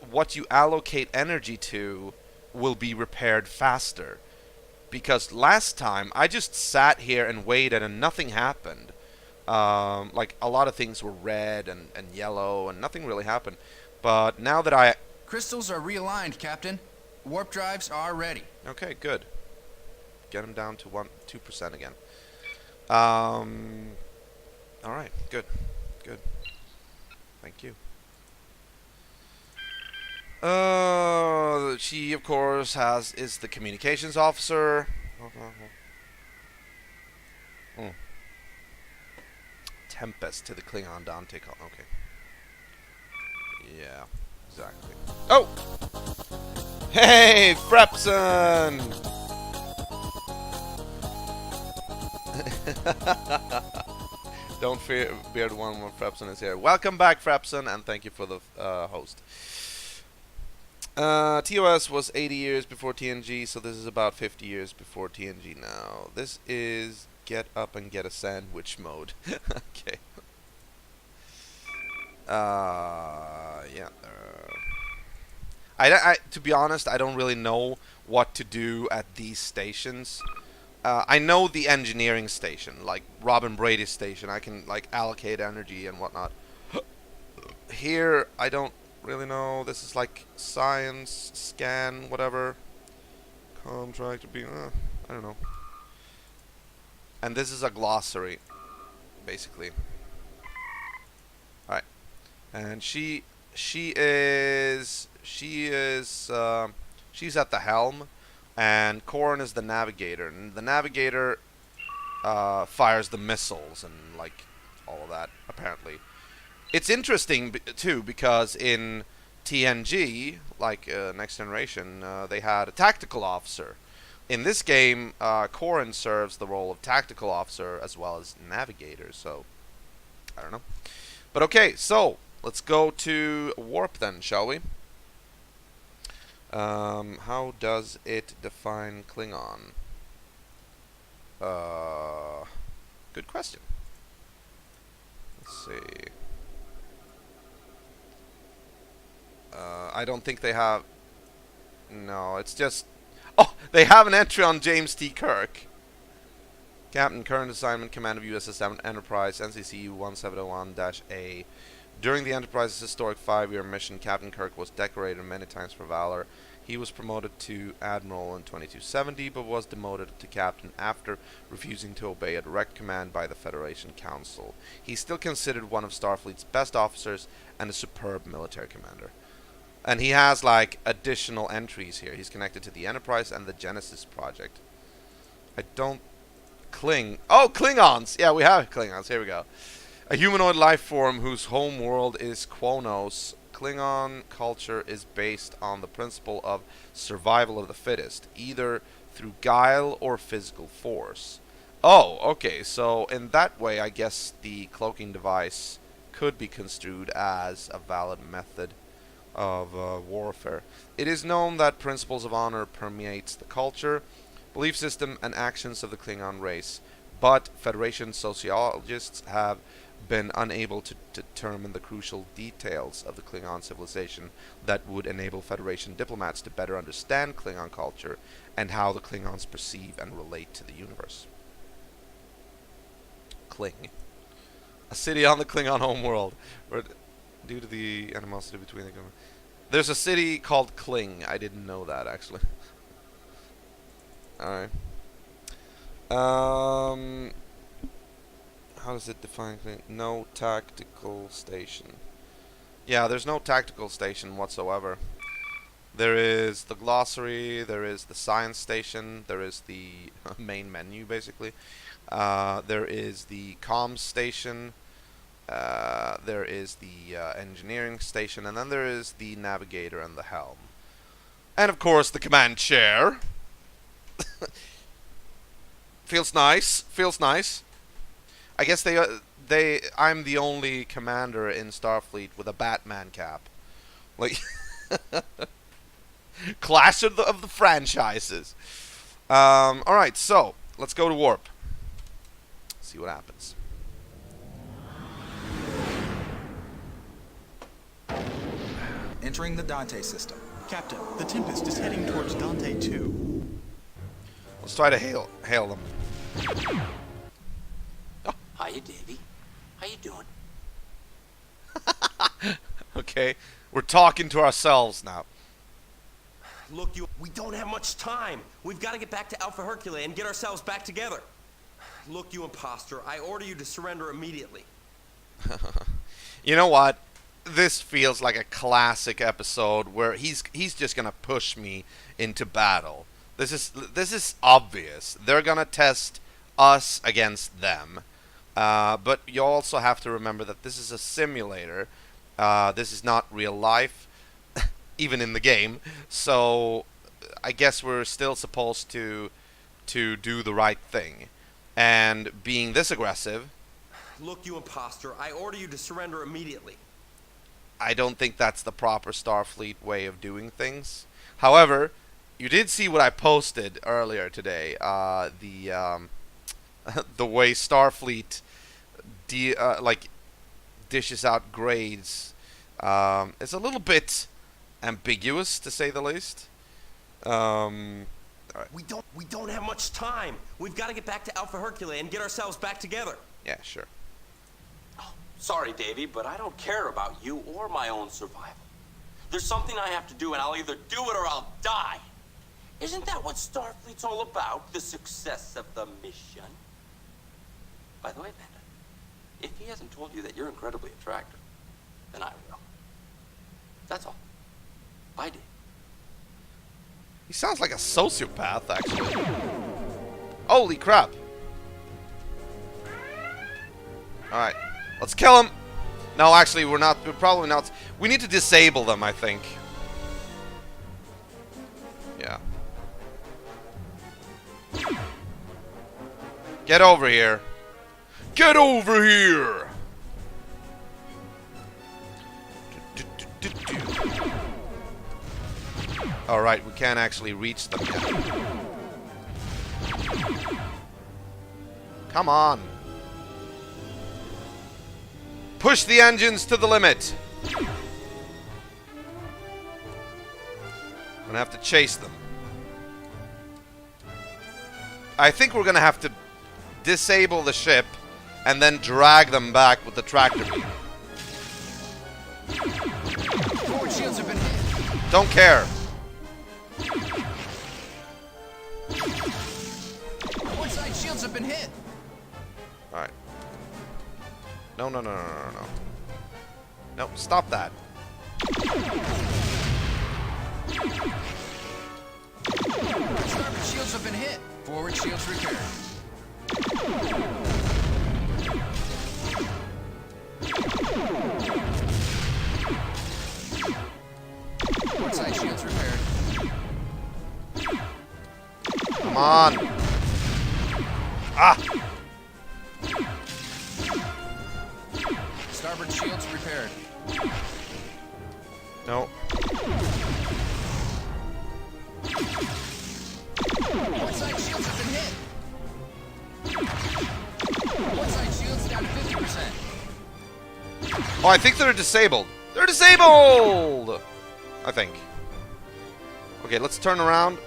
what you allocate energy to will be repaired faster. Because last time, I just sat here and waited and nothing happened. Like, a lot of things were red and yellow and nothing really happened. But now that Crystals are realigned, Captain. Warp drives are ready. Okay, good. Get them down to 2% again. Alright, good. Good. Thank you. She, of course, is the communications officer. Tempest to the Klingon Dante call. Okay. Yeah, exactly. Oh! Hey, Frepson! Don't fear, Beard One when Frepson is here. Welcome back, Frepson, and thank you for the host. TOS was 80 years before TNG, so this is about 50 years before TNG now. This is get up and get a sandwich mode. Okay. Yeah. To be honest, I don't really know what to do at these stations. I know the engineering station, like Robin Brady's station. I can like allocate energy and whatnot. Here, I don't really know. This is like science, scan, whatever. Contract to be, I don't know. And this is a glossary, basically. All right, and she's at the helm. And Corrin is the navigator, and the navigator fires the missiles and like all of that. Apparently, it's interesting too because in TNG, like Next Generation, they had a tactical officer. In this game, Corrin serves the role of tactical officer as well as navigator. So I don't know, but okay. So let's go to warp then, shall we? How does it define Klingon? Good question. Let's see. I don't think they have... No, it's just... Oh, they have an entry on James T. Kirk. Captain, current assignment, command of USS Enterprise, NCC 1701-A. During the Enterprise's historic 5-year mission, Captain Kirk was decorated many times for valor. He was promoted to Admiral in 2270, but was demoted to Captain after refusing to obey a direct command by the Federation Council. He's still considered one of Starfleet's best officers and a superb military commander. And he has like additional entries here. He's connected to the Enterprise and the Genesis project. I don't... Oh, Klingons! Yeah, we have Klingons. Here we go. A humanoid life form whose home world is Quonos. Klingon culture is based on the principle of survival of the fittest, either through guile or physical force. Oh, okay, so in that way, I guess the cloaking device could be construed as a valid method of warfare. It is known that principles of honor permeates the culture, belief system, and actions of the Klingon race, but Federation sociologists have been unable to determine the crucial details of the Klingon civilization that would enable Federation diplomats to better understand Klingon culture and how the Klingons perceive and relate to the universe. Kling. A city on the Klingon homeworld, where, due to the animosity between the... There's a city called Kling. I didn't know that, actually. Alright. How does it define Kling? No tactical station. Yeah, there's no tactical station whatsoever. There is the glossary, there is the science station, there is the main menu, basically. There is the comms station, there is the engineering station, and then there is the navigator and the helm. And of course the command chair. Feels nice, feels nice. I guess I'm the only commander in Starfleet with a Batman cap. Like, Clash of the franchises. Alright, so, let's go to warp. See what happens. Entering the Dante system. Captain, the Tempest is heading towards Dante 2. Let's try to hail them. Oh, hiya, Davy. How you doing? Okay, we're talking to ourselves now. Look, we don't have much time. We've got to get back to Alpha Hercule and get ourselves back together. Look, you imposter, I order you to surrender immediately. You know what? This feels like a classic episode where he's just gonna push me into battle. This is obvious. They're gonna test us against them. But you also have to remember that this is a simulator. This is not real life, even in the game. So I guess we're still supposed to do the right thing. And being this aggressive... Look, you imposter, I order you to surrender immediately. I don't think that's the proper Starfleet way of doing things. However, you did see what I posted earlier today. The way Starfleet dishes out grades. It's a little bit ambiguous, to say the least. Right. We don't have much time. We've got to get back to Alpha Hercule and get ourselves back together. Yeah, sure. Oh, sorry, Davy, but I don't care about you or my own survival. There's something I have to do, and I'll either do it or I'll die. Isn't that what Starfleet's all about? The success of the mission? By the way, Panda, if he hasn't told you that you're incredibly attractive, then I will. That's all. Bye, Davy. He sounds like a sociopath, actually. Holy crap. Alright. Let's kill him. No, actually, we're probably not. We need to disable them, I think. Yeah. Get over here. Get over here! Alright, we can't actually reach them yet. Come on. Push the engines to the limit. I'm gonna have to chase them. I think we're gonna have to disable the ship and then drag them back with the tractor beam. Forward shields have been hit. Don't care. One side shields have been hit. Alright. No. No, stop that. Starboard shields have been hit. Forward shields repaired. Port side shields repaired. Come on. Ah! Starboard shields repaired. No. Port side shields have been hit. Port side shields down to 50%. Oh, I think they're disabled. They're disabled! I think. Okay, let's turn around.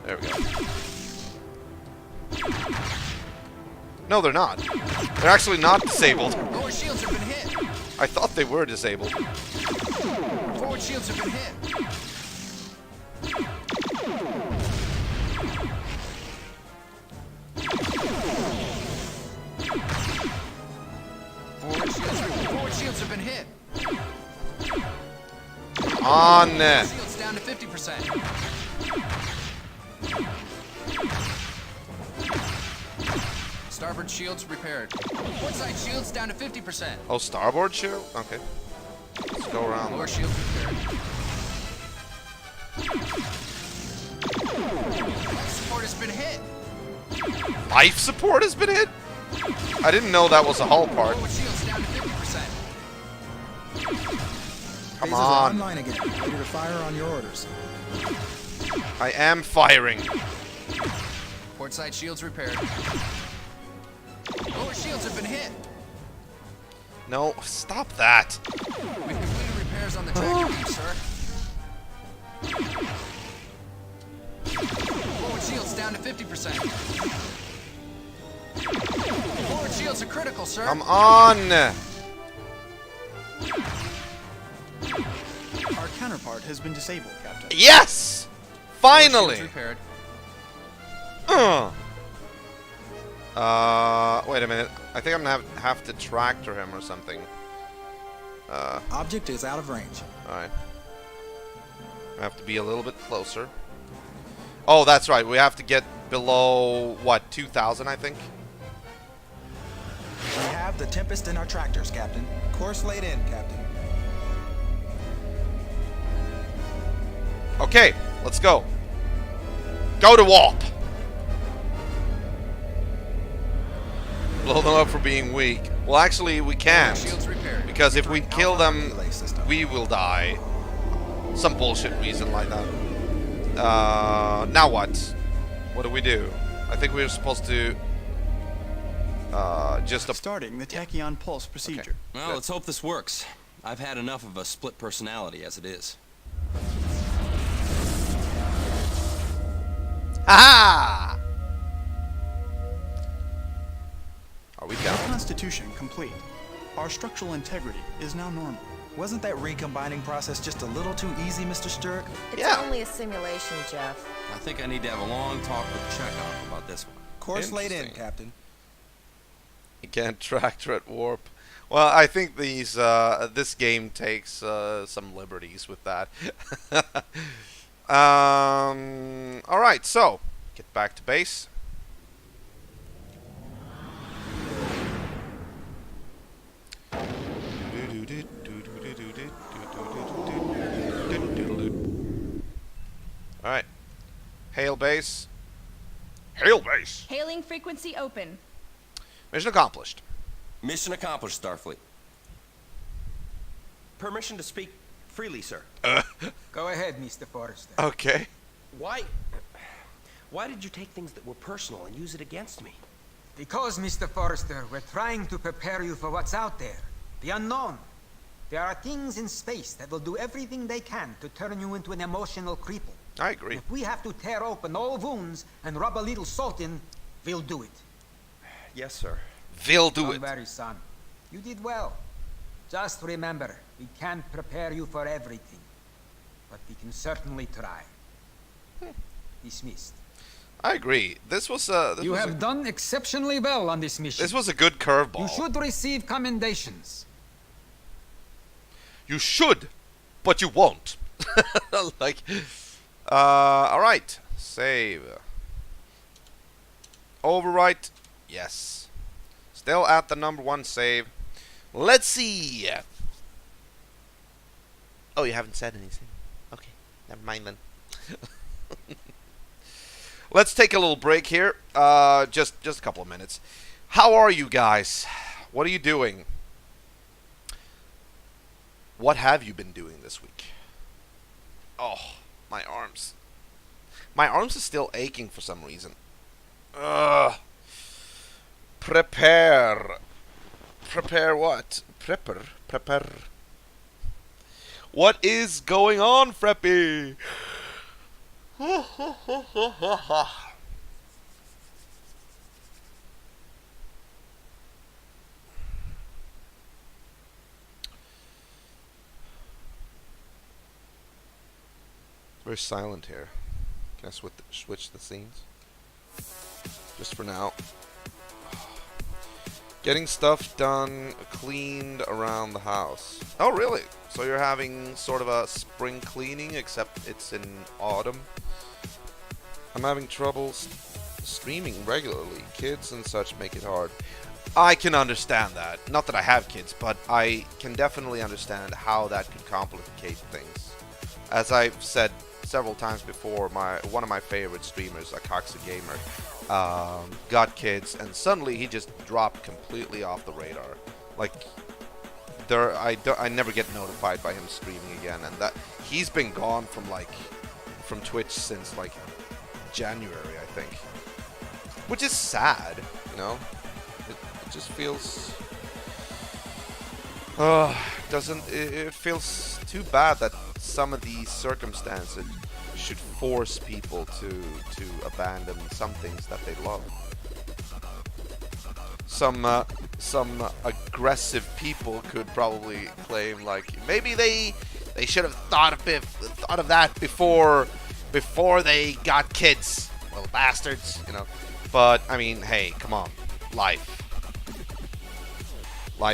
There we go. No, they're not. They're actually not disabled. Lower shields have been hit. I thought they were disabled. Forward shields have been hit. Forward shields have been hit. On. Shields down to 50%. Starboard shields repaired. Port side shields down to 50%. Oh, starboard shield? Okay. Let's go around. Lower shields repaired. Life support has been hit. Life support has been hit? I didn't know that was a hull part. Forward shields down to 50%. Come Phasers are on. online again, ready to fire on your orders. I am firing. Port side shields repaired. Lower shields have been hit. No, stop that. We've completed repairs on the tractor beam, sir. Forward shields down to 50%. Forward shields are critical, sir. Come on. Our counterpart has been disabled, Captain. Yes! Finally! Shields repaired. Wait a minute. I think I'm gonna have to tractor him or something. Object is out of range. Alright. I have to be a little bit closer. Oh, that's right. We have to get below, what, 2,000, I think? We have the Tempest in our tractors, Captain. Course laid in, Captain. Okay, let's go. Go to warp. Blow them up for being weak. Well, actually, we can't. Because if we kill them, we will die. Some bullshit reason like that. Now what? What do we do? I think we were supposed to just starting the tachyon pulse procedure. Okay. Well, let's hope this works. I've had enough of a split personality as it is. Aha! Are we down? Constitution complete. Our structural integrity is now normal. Wasn't that recombining process just a little too easy, Mr. Sturck? It's only a simulation, Jeff. I think I need to have a long talk with Chekhov about this one. Course laid in, Captain. You can't tractor at warp. Well, I think these this game takes some liberties with that. All right, so get back to base. All right, hail base. Hail base. Hailing frequency open. Mission accomplished. Mission accomplished, Starfleet. Permission to speak freely, sir. Go ahead, Mr. Forrester. Okay. Why did you take things that were personal and use it against me? Because, Mr. Forrester, we're trying to prepare you for what's out there. The unknown. There are things in space that will do everything they can to turn you into an emotional cripple. I agree. If we have to tear open all wounds and rub a little salt in, we'll do it. Yes, sir. We'll do Don't it. worry, son. You did well. Just remember, we can't prepare you for everything. But we can certainly try. Dismissed. I agree. This was You have done exceptionally well on this mission. This was a good curveball. You should receive commendations. You should but you won't. Like, all right, save. Overwrite, yes. Still at the number 1 save. Let's see. Oh, you haven't said anything. Okay, never mind then. Let's take a little break here. Just a couple of minutes. How are you guys? What are you doing? What have you been doing this week? Oh, my arms. My arms are still aching for some reason. Ugh. Prepare. Prepare what? Prepare. What is going on, Freppy? Very silent here. Can I switch the scenes? Just for now. Getting stuff done, cleaned around the house. Oh, really? So you're having sort of a spring cleaning, except it's in autumn? I'm having trouble streaming regularly. Kids and such make it hard. I can understand that. Not that I have kids, but I can definitely understand how that could complicate things. As I've said several times before, one of my favorite streamers, Akaxa Gamer, got kids, and suddenly he just dropped completely off the radar. Like, I never get notified by him streaming again, and that he's been gone from Twitch since like January, I think, which is sad, you know. It just feels it feels too bad that some of these circumstances should force people to abandon some things that they love. Some aggressive people could probably claim like maybe they should have thought of that before they got kids. Well, bastards, you know. But I mean, hey, come on, life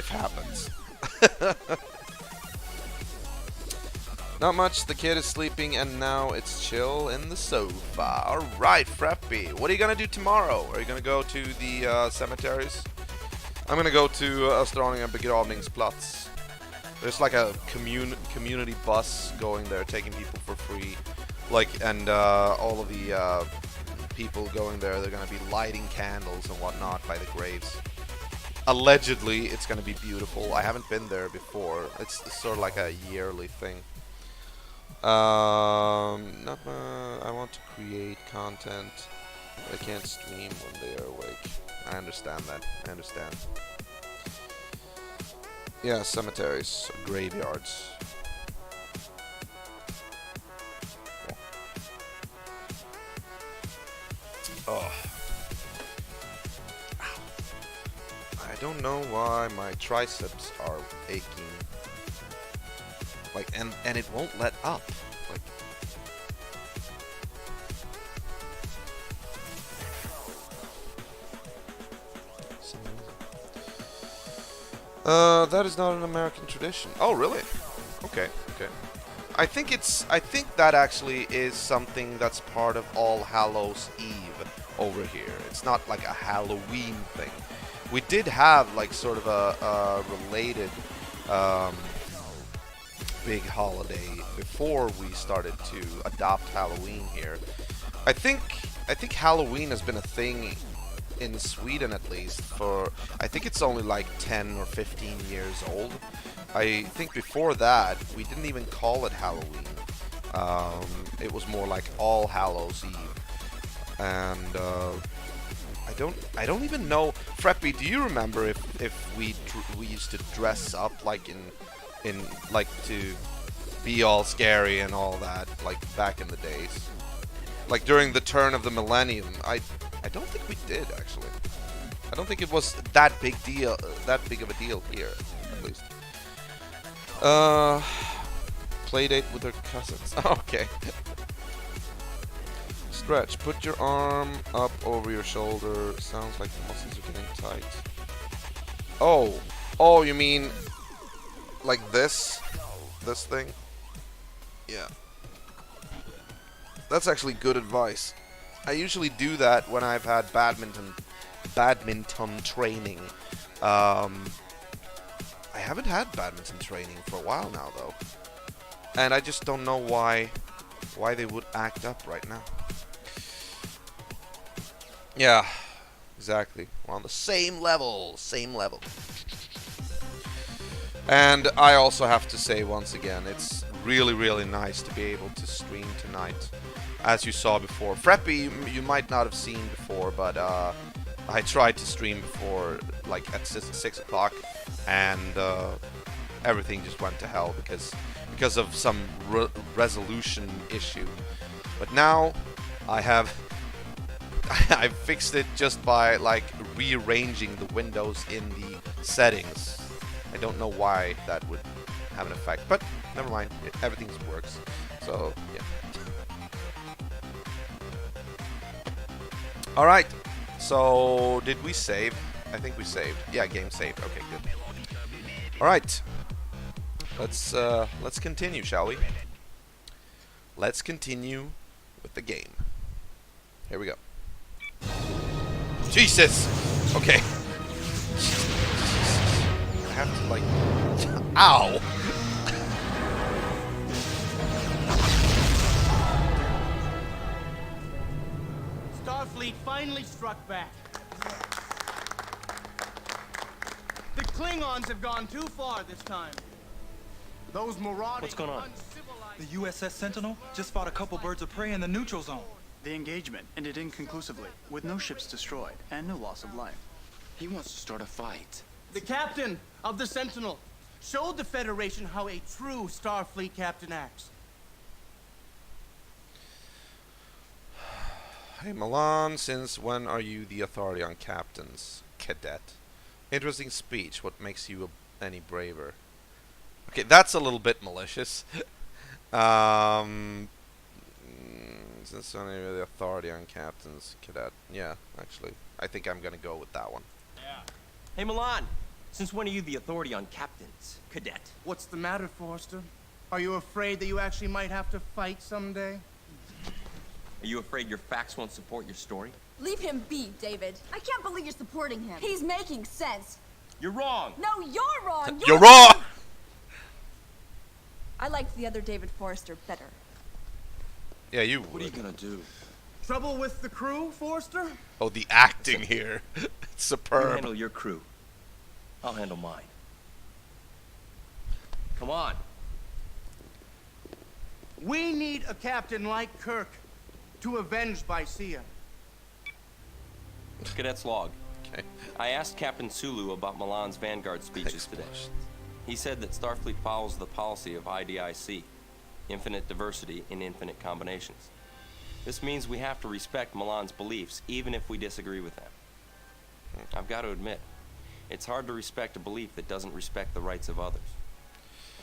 happens. Not much, the kid is sleeping and now it's chill in the sofa. Alright, Freppy, what are you gonna do tomorrow? Are you gonna go to the cemeteries? I'm gonna go to Australian Begravningsplats. There's like a community bus going there, taking people for free. Like, and all of the people going there, they're gonna be lighting candles and whatnot by the graves. Allegedly, it's gonna be beautiful. I haven't been there before. It's sort of like a yearly thing. I want to create content, but I can't stream when they are awake. I understand that. I understand. Yeah, cemeteries, graveyards. Oh. Ow. I don't know why my triceps are aching. Like, and it won't let up. Like, that is not an American tradition. Oh, really? Okay, okay. I think that actually is something that's part of All Hallows Eve over here. It's not like a Halloween thing. We did have like sort of a related big holiday before we started to adopt Halloween here. I think Halloween has been a thing in Sweden at least for, I think it's only like 10 or 15 years old. I think before that we didn't even call it Halloween. It was more like All Hallows Eve, and I don't even know. Freppy, do you remember if we used to dress up like in like to be all scary and all that, like back in the days, like during the turn of the millennium? I don't think we did, actually. I don't think it was that big of a deal here, at least. Playdate with her cousins. Okay. Stretch. Put your arm up over your shoulder. Sounds like the muscles are getting tight. Oh, you mean like this thing? Yeah. That's actually good advice. I usually do that when I've had badminton training. I haven't had badminton training for a while now, though. And I just don't know why they would act up right now. Yeah, exactly. We're on the same level. And I also have to say once again, it's really, really nice to be able to stream tonight. As you saw before. Freppy, you might not have seen before, but I tried to stream before, like at 6 o'clock, and everything just went to hell because of some resolution issue. But now I fixed it just by like rearranging the windows in the settings. I don't know why that would have an effect, but never mind. Everything works. So yeah. All right. So did we save? I think we saved. Yeah, game saved. Okay, good. All right. Let's continue, shall we? Let's continue with the game. Here we go. Jesus. Okay. I have to like. Ow. Starfleet finally struck back. The Klingons have gone too far this time. Those marauding... What's going on? The USS Sentinel just fought a couple birds of prey in the neutral zone. The engagement ended inconclusively, with no ships destroyed and no loss of life. He wants to start a fight. The captain of the Sentinel showed the Federation how a true Starfleet captain acts. Hey Milan, since when are you the authority on captains, cadet? Interesting speech. What makes you any braver? Okay, that's a little bit malicious. Since when are you the authority on captains, cadet? Yeah, actually, I think I'm gonna go with that one. Yeah. Hey Milan, since when are you the authority on captains, cadet? What's the matter, Forrester? Are you afraid that you actually might have to fight someday? Are you afraid your facts won't support your story? Leave him be, David. I can't believe you're supporting him. He's making sense. You're wrong. No, you're wrong. You're wrong! I liked the other David Forrester better. Yeah, you would. What are you gonna do? Trouble with the crew, Forrester? Oh, the acting here. It's You superb. handle your crew. I'll handle mine. Come on. We need a captain like Kirk to avenge Bicea. Cadet's log. Okay. I asked Captain Sulu about Milan's Vanguard speeches today. He said that Starfleet follows the policy of IDIC, infinite diversity in infinite combinations. This means we have to respect Milan's beliefs, even if we disagree with them. I've got to admit, it's hard to respect a belief that doesn't respect the rights of others.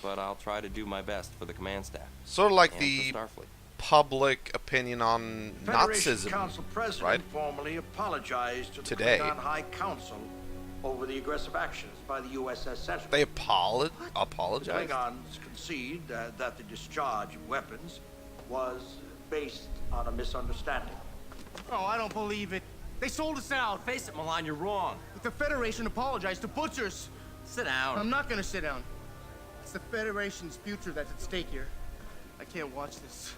But I'll try to do my best for the command staff. Sort of like and the for Starfleet. public opinion on Federation Nazism, Council President right? formally apologized to Today. the Klingon High Council over the aggressive actions by the USS Sentinel. They apologized? The Klingons concede that the discharge of weapons was based on a misunderstanding. Oh, I don't believe it. They sold us out. Face it, Milan, you're wrong. But the Federation apologized to butchers. Sit down. I'm not gonna sit down. It's the Federation's future that's at stake here. I can't watch this.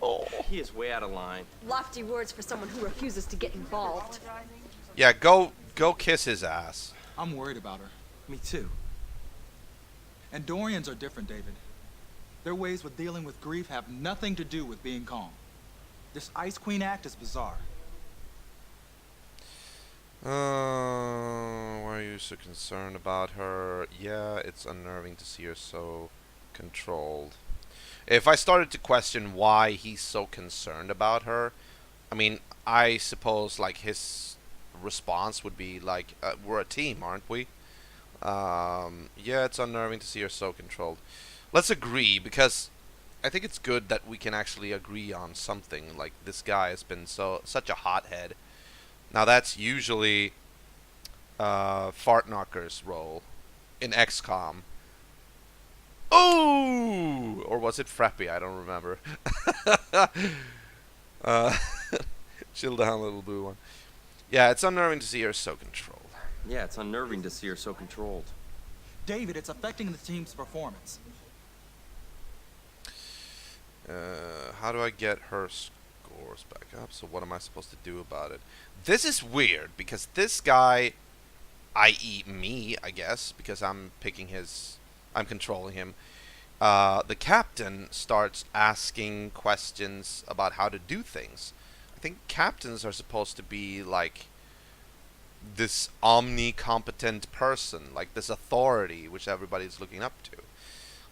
Oh. He is way out of line. Lofty words for someone who refuses to get involved. Yeah, go kiss his ass. I'm worried about her. Me too. Andorians are different, David. Their ways with dealing with grief have nothing to do with being calm. This Ice Queen act is bizarre. Why are you so concerned about her? Yeah, it's unnerving to see her so controlled. If I started to question why he's so concerned about her, I mean, I suppose like his response would be like, we're a team, aren't we? Yeah, it's unnerving to see her so controlled. Let's agree, because I think it's good that we can actually agree on something. Like, this guy has been such a hothead. Now that's usually Fartknocker's role in XCOM. Oh! Or was it Frappy? I don't remember. Chill down, little blue one. Yeah, it's unnerving to see her so controlled. Yeah, it's unnerving to see her so controlled. David, it's affecting the team's performance. How do I get her scores back up? So what am I supposed to do about it? This is weird, because this guy, i.e. me, I guess, because I'm controlling him. The captain starts asking questions about how to do things. I think captains are supposed to be like this omnicompetent person, like this authority which everybody's looking up to.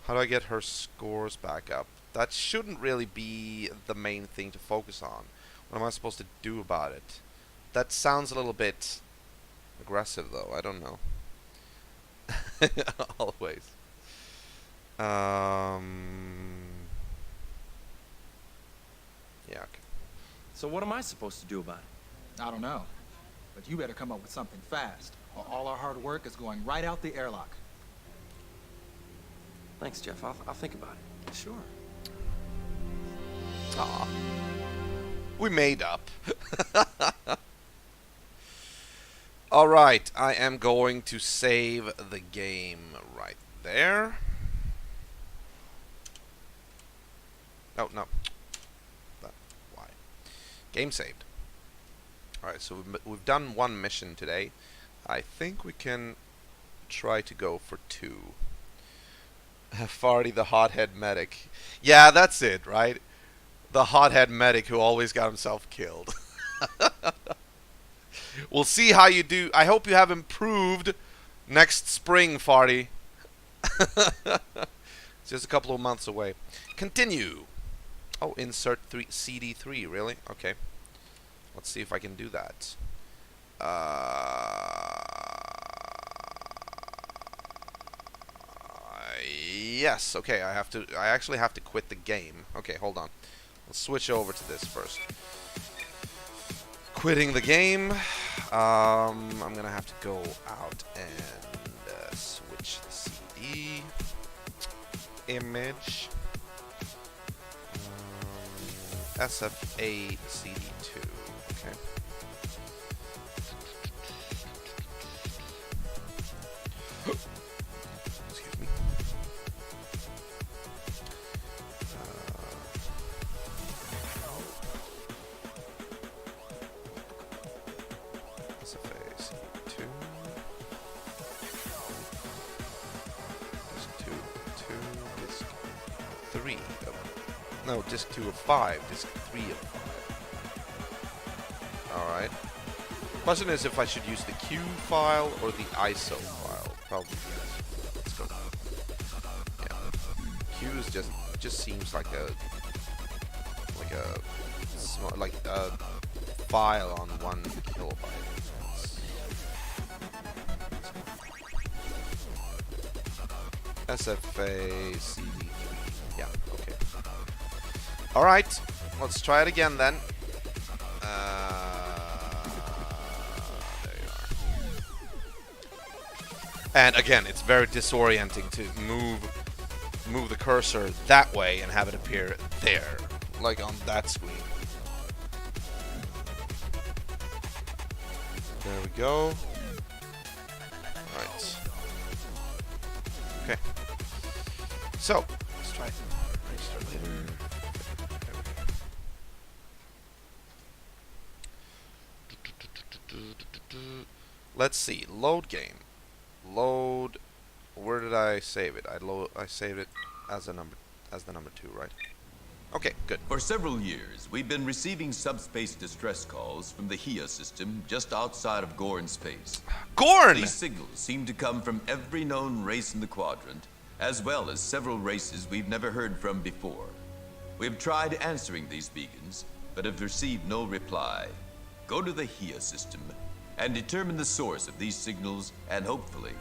How do I get her scores back up? That shouldn't really be the main thing to focus on. What am I supposed to do about it? That sounds a little bit aggressive, though. I don't know. Always. Yeah, okay. So what am I supposed to do about it? I don't know. But you better come up with something fast, or all our hard work is going right out the airlock. Thanks, Jeff. I'll think about it. Sure. Aw. We made up. Alright, I am going to save the game right there. Oh, no. Why? Game saved. Alright, so we've done one mission today. I think we can try to go for 2. Farty the hothead medic. Yeah, that's it, right? The hothead medic who always got himself killed. We'll see how you do. I hope you have improved next spring, Farty. It's just a couple of months away. Continue. Oh, insert CD3, really? Okay. Let's see if I can do that. Yes, okay, I actually have to quit the game. Okay, hold on. Let's switch over to this first. Quitting the game. I'm gonna have to go out and switch the CD. Image. SFA CD2. Okay. Excuse me. SFA CD2. Disk 2 of 2. Disk 3 of... No, disk 2 of 5. Disk 3 of 5. Alright. Question is if I should use the Q file or the ISO file. Probably yes. Let's go. Yeah. Q is just seems like a file on 1 kilobyte. SFA CD3. Yeah, okay. Alright, let's try it again then. There you are. And again, it's very disorienting to move the cursor that way and have it appear there, like on that screen. There we go. Alright. Okay. So, let's try it. Register later. Let's see. Load game. Load. Where did I save it? I saved it as the number 2, right? Okay, good. For several years, we've been receiving subspace distress calls from the HIA system just outside of Gorn space. Gorn! These signals seem to come from every known race in the quadrant, as well as several races we've never heard from before. We've tried answering these beacons, but have received no reply. Go to the HIA system and determine the source of these signals and hopefully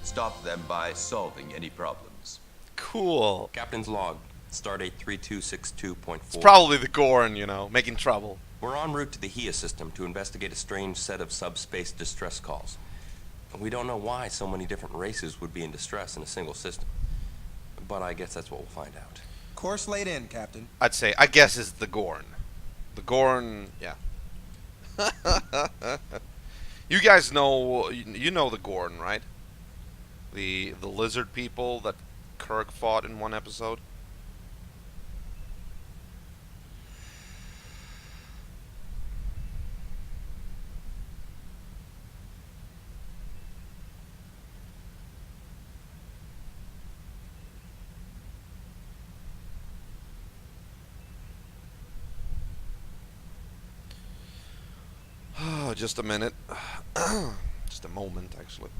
stop them by solving any problems. Cool. Captain's log. Stardate 3262.4. It's probably the Gorn, you know, making trouble. We're en route to the HIA system to investigate a strange set of subspace distress calls. We don't know why so many different races would be in distress in a single system. but I guess that's what we'll find out. Course laid in, Captain. I'd say, I guess it's the Gorn. The Gorn, yeah. You guys know, you know the Gorn, right? The lizard people that Kirk fought in one episode. Just a minute. Just a moment, actually.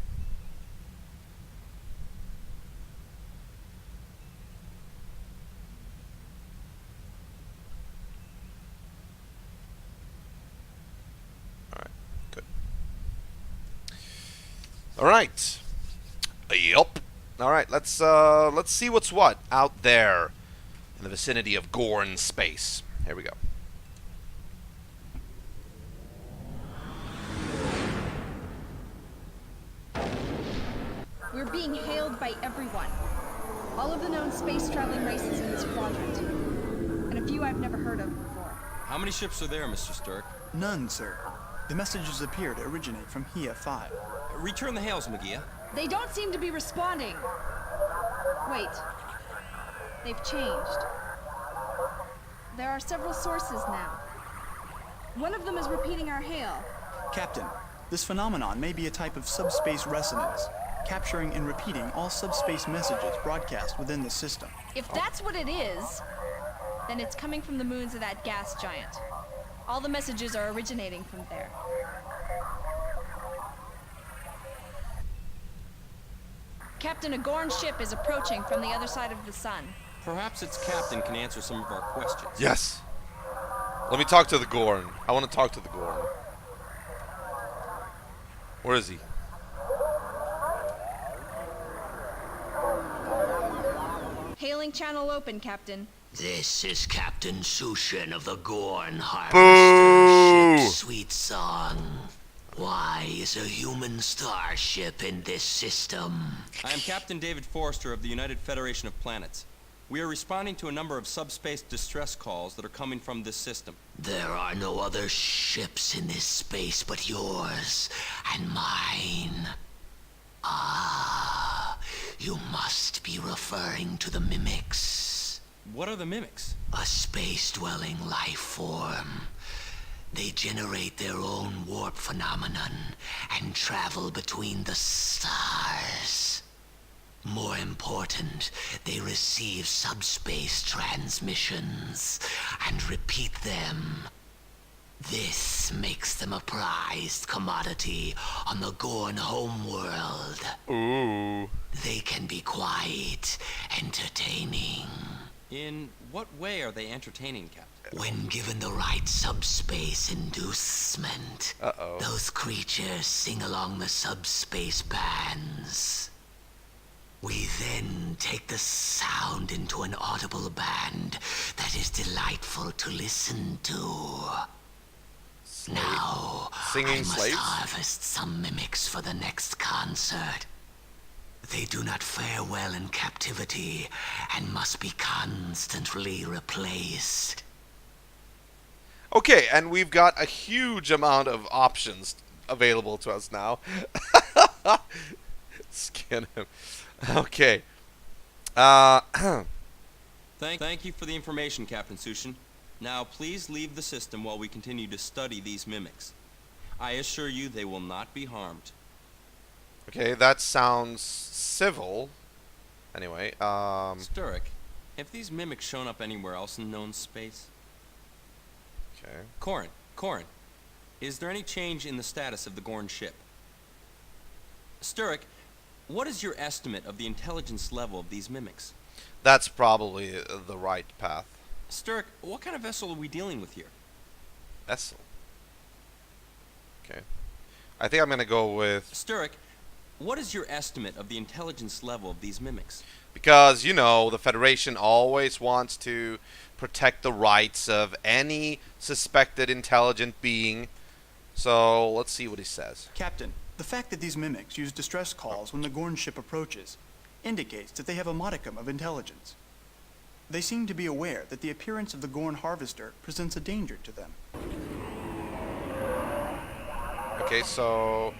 Alright, good. Alright. Yup. Alright, let's see what's what out there in the vicinity of Gorn space. Here we go. We're being hailed by everyone. All of the known space-traveling races in this quadrant. And a few I've never heard of before. How many ships are there, Mr. Sturck? None, sir. The messages appear to originate from HIA 5. Return the hails, McGee. They don't seem to be responding. Wait. They've changed. There are several sources now. One of them is repeating our hail. Captain, this phenomenon may be a type of subspace resonance, capturing and repeating all subspace messages broadcast within the system. If that's what it is, then it's coming from the moons of that gas giant. All the messages are originating from there. Captain, a Gorn ship is approaching from the other side of the sun. Perhaps its captain can answer some of our questions. Yes. Let me talk to the Gorn. I want to talk to the Gorn. Where is he? Hailing channel open, Captain. This is Captain Sushin of the Gorn Boo! Harvester ship, Sweet Song. Why is a human starship in this system? I am Captain David Forrester of the United Federation of Planets. We are responding to a number of subspace distress calls that are coming from this system. There are no other ships in this space but yours and mine. Ah, you must be referring to the mimics. What are the mimics? A space-dwelling life form. They generate their own warp phenomenon and travel between the stars. More important, they receive subspace transmissions and repeat them. This makes them a prized commodity on the Gorn homeworld. Ooh. They can be quite entertaining. In what way are they entertaining, Captain? When given the right subspace inducement, those creatures sing along the subspace bands. We then take the sound into an audible band that is delightful to listen to. Now, Singing I must slaves? harvest some mimics for the next concert. They do not fare well in captivity and must be constantly replaced. Okay, and we've got a huge amount of options available to us now. Skin him. Okay. Thank you for the information, Captain Sushin. Now, please leave the system while we continue to study these mimics. I assure you they will not be harmed. Okay, that sounds civil. Anyway, Sturrock, have these mimics shown up anywhere else in known space? Okay. Corin, is there any change in the status of the Gorn ship? Sturrock, what is your estimate of the intelligence level of these mimics? That's probably the right path. Sturrock, what kind of vessel are we dealing with here? Vessel. Okay. I think I'm gonna go with... Sturrock, what is your estimate of the intelligence level of these mimics? Because, you know, the Federation always wants to protect the rights of any suspected intelligent being. So, let's see what he says. Captain, the fact that these mimics use distress calls when the Gorn ship approaches indicates that they have a modicum of intelligence. They seem to be aware that the appearance of the Gorn harvester presents a danger to them. Okay, so...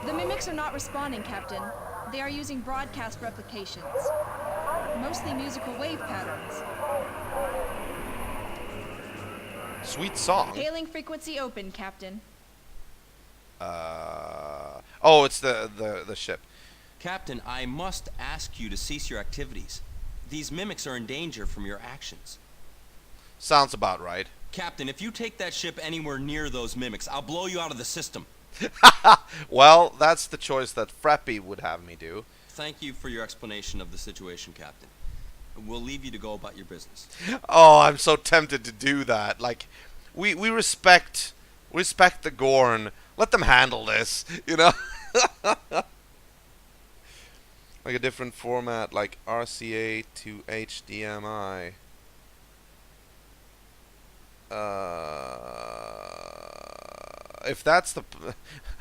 The mimics are not responding, Captain. They are using broadcast replications. Mostly musical wave patterns. Sweet song. Hailing frequency open, Captain. Oh, it's the ship. Captain, I must ask you to cease your activities. These mimics are in danger from your actions. Sounds about right. Captain, if you take that ship anywhere near those mimics, I'll blow you out of the system. Well, that's the choice that Frappy would have me do. Thank you for your explanation of the situation, Captain. We'll leave you to go about your business. Oh, I'm so tempted to do that. Like, we respect the Gorn. Let them handle this, you know? Like a different format, like RCA to HDMI. If that's the...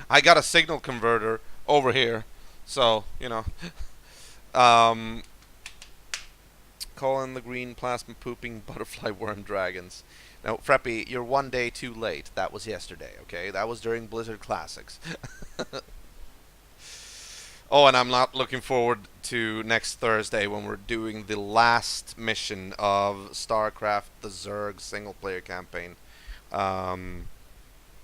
I got a signal converter over here. So, you know. Calling the green plasma pooping butterfly worm dragons. Now, Freppy, you're one day too late. That was yesterday, okay? That was during Blizzard Classics. Oh, and I'm not looking forward to next Thursday when we're doing the last mission of StarCraft the Zerg single-player campaign.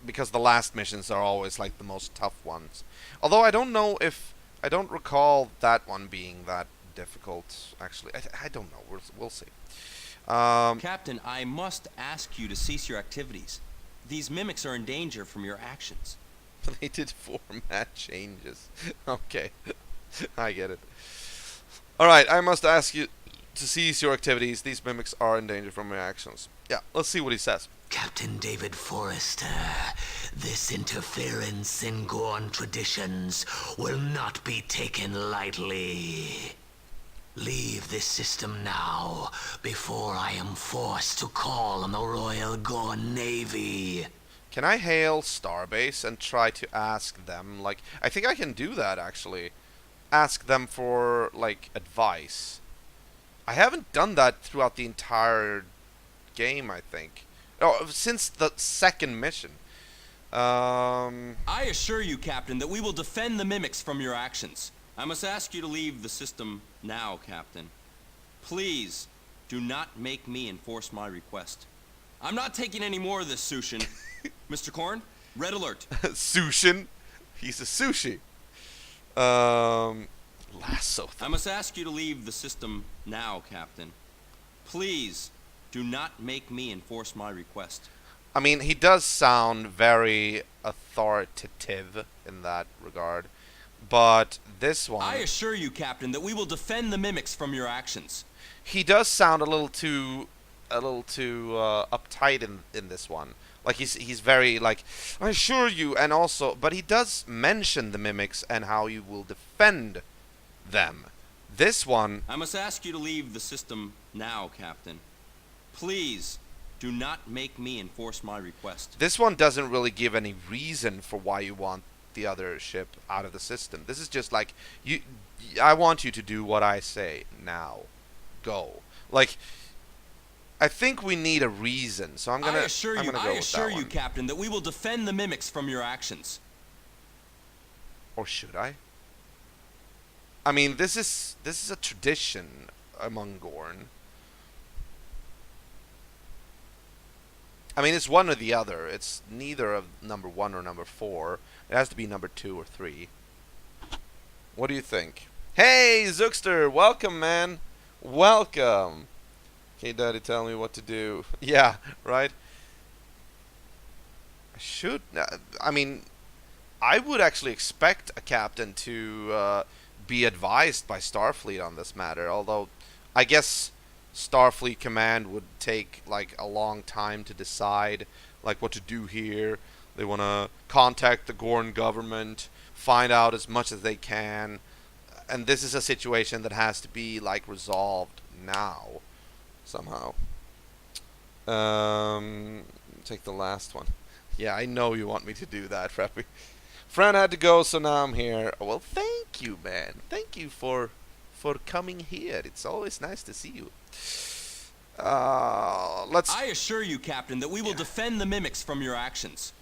Because the last missions are always like the most tough ones. Although I don't know if... I don't recall that one being that difficult, actually. I don't know. We'll see. Captain, I must ask you to cease your activities. These mimics are in danger from your actions. They did format changes. Okay. I get it. Alright, I must ask you to cease your activities. These mimics are in danger from your actions. Yeah, let's see what he says. Captain David Forrester, this interference in Gorn traditions will not be taken lightly. Leave this system now, before I am forced to call on the Royal Gorn Navy. Can I hail Starbase and try to ask them, like... I think I can do that, actually. Ask them for, like, advice. I haven't done that throughout the entire game, I think. Oh, since the second mission. I assure you, Captain, that we will defend the mimics from your actions. I must ask you to leave the system now, Captain. Please, do not make me enforce my request. I'm not taking any more of this, Sushin. Mr. Korn, red alert. Sushin? He's a sushi. Lasso. I must ask you to leave the system now, Captain. Please, do not make me enforce my request. I mean, he does sound very authoritative in that regard. But this one... I assure you, Captain, that we will defend the mimics from your actions. He does sound a little too uptight in this one. Like he's very like, I assure you, and also, but he does mention the mimics and how you will defend them. This one... I must ask you to leave the system now, Captain. Please, do not make me enforce my request. This one doesn't really give any reason for why you want the other ship out of the system. This is just like, I want you to do what I say now. Go. Like, I think we need a reason, so I'm gonna go with that one. I assure you, Captain, that we will defend the mimics from your actions. Or should I? I mean, this is a tradition among Gorn. I mean, it's one or the other. It's neither of number 1 or number 4. It has to be number 2 or 3. What do you think? Hey, Zookster! Welcome, man! Welcome! Okay, Daddy, tell me what to do. Yeah, right? I should... I mean, I would actually expect a captain to be advised by Starfleet on this matter. Although, I guess... Starfleet Command would take like a long time to decide like what to do here. They want to contact the Gorn government, find out as much as they can, and this is a situation that has to be like resolved now somehow. Take the last one. Yeah, I know you want me to do that, Freppy. Friend had to go, so now I'm here. Well, thank you, man. Thank you for coming here. It's always nice to see you. I assure you, Captain, that we will defend the mimics from your actions.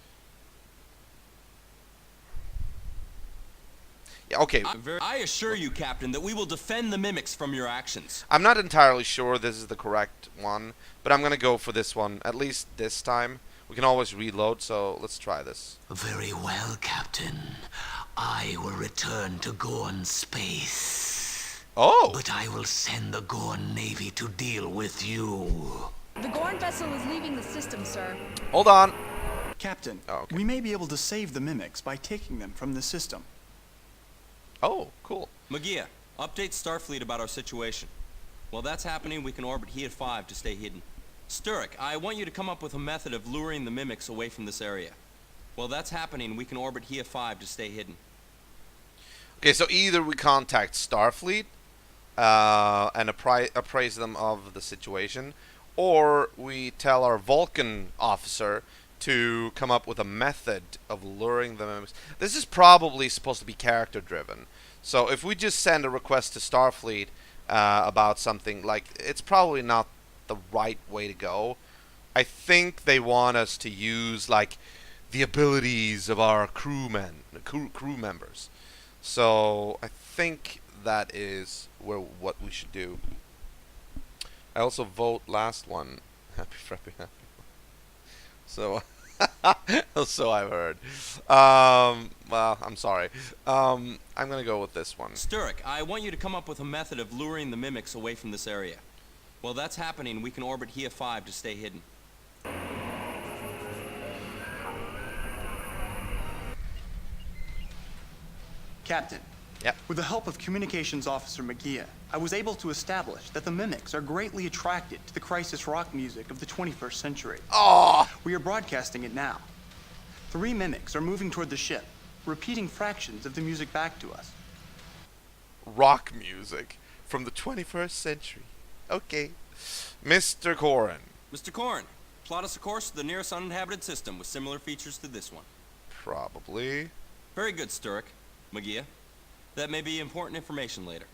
Yeah, okay. I assure you, Captain, that we will defend the mimics from your actions. I'm not entirely sure this is the correct one, but I'm gonna go for this one, at least this time. We can always reload, so let's try this. Very well, Captain. I will return to Gorn space. Oh! But I will send the Gorn Navy to deal with you. The Gorn vessel is leaving the system, sir. Hold on. Captain, Oh, okay. we may be able to save the mimics by taking them from the system. Oh, cool. Magia, update Starfleet about our situation. While that's happening, we can orbit Hea 5 to stay hidden. Sturek, I want you to come up with a method of luring the mimics away from this area. While that's happening, we can orbit Hea 5 to stay hidden. Okay, so either we contact Starfleet and appraise them of the situation, or we tell our Vulcan officer to come up with a method of luring the mimics. This is probably supposed to be character driven. So if we just send a request to Starfleet about something, like, it's probably not the right way to go. I think they want us to use, like, the abilities of our crew members. So I think that is what we should do. I also vote last one. Happy Frappy Happy. So, so I've heard. Well, I'm sorry. I'm gonna go with this one. Sturek, I want you to come up with a method of luring the mimics away from this area. While that's happening, we can orbit Hea 5 to stay hidden. Captain. Yep. With the help of Communications Officer Magia, I was able to establish that the mimics are greatly attracted to the crisis rock music of the 21st century. Oh! We are broadcasting it now. 3 mimics are moving toward the ship, repeating fractions of the music back to us. Rock music from the 21st century. Okay. Mr. Corrin. Mr. Corrin, plot us a course to the nearest uninhabited system with similar features to this one. Probably. Very good, Sturek. Magia. That may be important information later.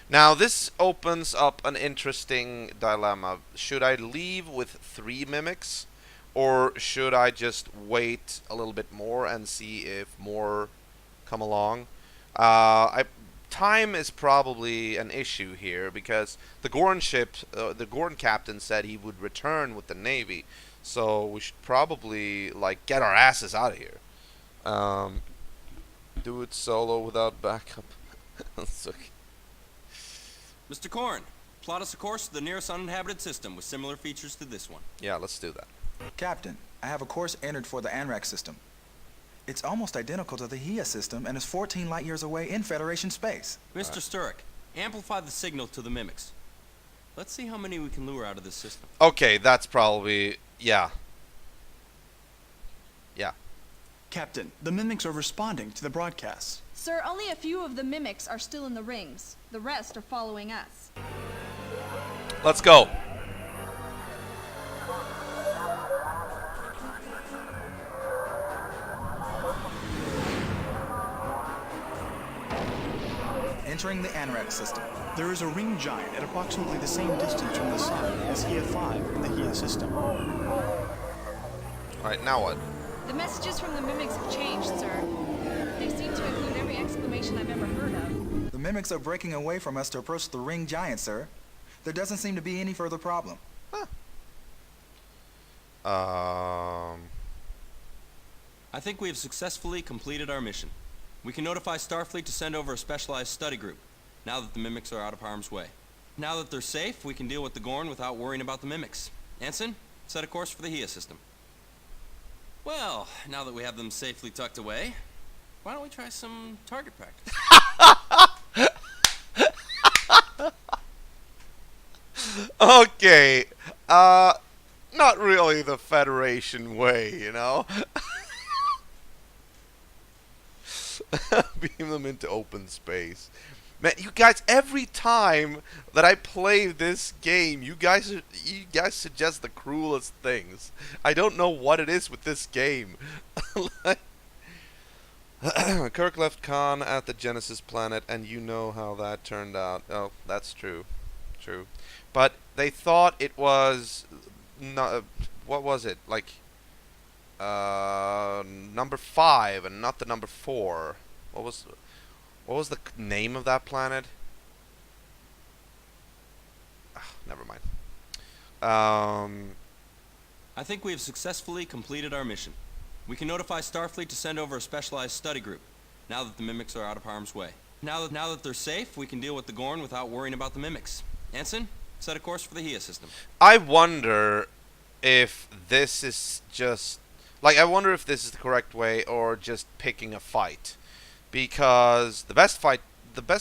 Now, this opens up an interesting dilemma. Should I leave with 3 mimics? Or should I just wait a little bit more and see if more come along? Time is probably an issue here, because the Gorn ship, the Gorn captain said he would return with the Navy. So we should probably, like, get our asses out of here. Do it solo without backup. Okay. Mr. Corrin, plot us a course to the nearest uninhabited system with similar features to this one. Yeah, let's do that. Captain, I have a course entered for the Anrak system. It's almost identical to the Hea system and is 14 light years away in Federation space. Mr. Sturek, amplify the signal to the mimics. Let's see how many we can lure out of this system. Okay, that's probably... yeah. Yeah. Captain, the mimics are responding to the broadcasts. Sir, only a few of the mimics are still in the rings. The rest are following us. Let's go. Entering the Anrak system. There is a ring giant at approximately the same distance from the sun as Hea 5 in the Hea system. Alright, now what? The messages from the mimics have changed, sir. They seem to include every exclamation I've ever heard of. The mimics are breaking away from us to approach the ring giant, sir. There doesn't seem to be any further problem. I think we have successfully completed our mission. We can notify Starfleet to send over a specialized study group, now that the mimics are out of harm's way. Now that they're safe, we can deal with the Gorn without worrying about the mimics. Anson, set a course for the Hea system. Well, now that we have them safely tucked away, why don't we try some target practice? Okay. Not really the Federation way, you know? Beam them into open space. Man, you guys, every time that I play this game, you guys suggest the cruelest things. I don't know what it is with this game. Kirk left Khan at the Genesis planet, and you know how that turned out. Oh, that's true. True. But they thought it was... what was it? Like... number 5, and not the number 4. What was the name of that planet? Never mind. I think we have successfully completed our mission. We can notify Starfleet to send over a specialized study group, now that the mimics are out of harm's way. Now that they're safe, we can deal with the Gorn without worrying about the mimics. Anson, set a course for the HIA system. I wonder if this is just... Like, I wonder if this is the correct way, or just picking a fight. Because the best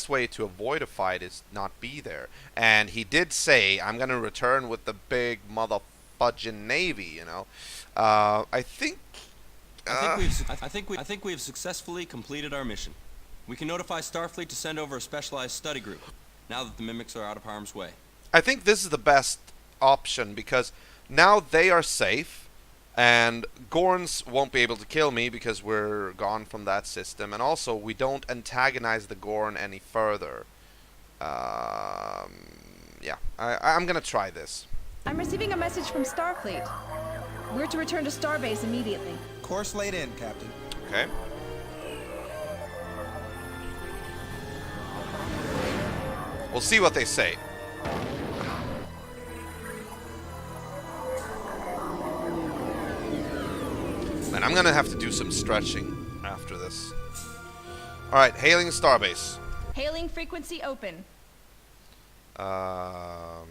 way to avoid a fight is not be there. And he did say, I'm gonna return with the big motherfudging navy, you know. I think we have successfully completed our mission. We can notify Starfleet to send over a specialized study group, now that the mimics are out of harm's way. I think this is the best option, because now they are safe. And Gorns won't be able to kill me because we're gone from that system. And also, we don't antagonize the Gorn any further. Yeah, I'm gonna try this. I'm receiving a message from Starfleet. We're to return to Starbase immediately. Course laid in, Captain. Okay. We'll see what they say. Man, I'm gonna have to do some stretching after this. Alright, hailing Starbase. Hailing frequency open. Yeah,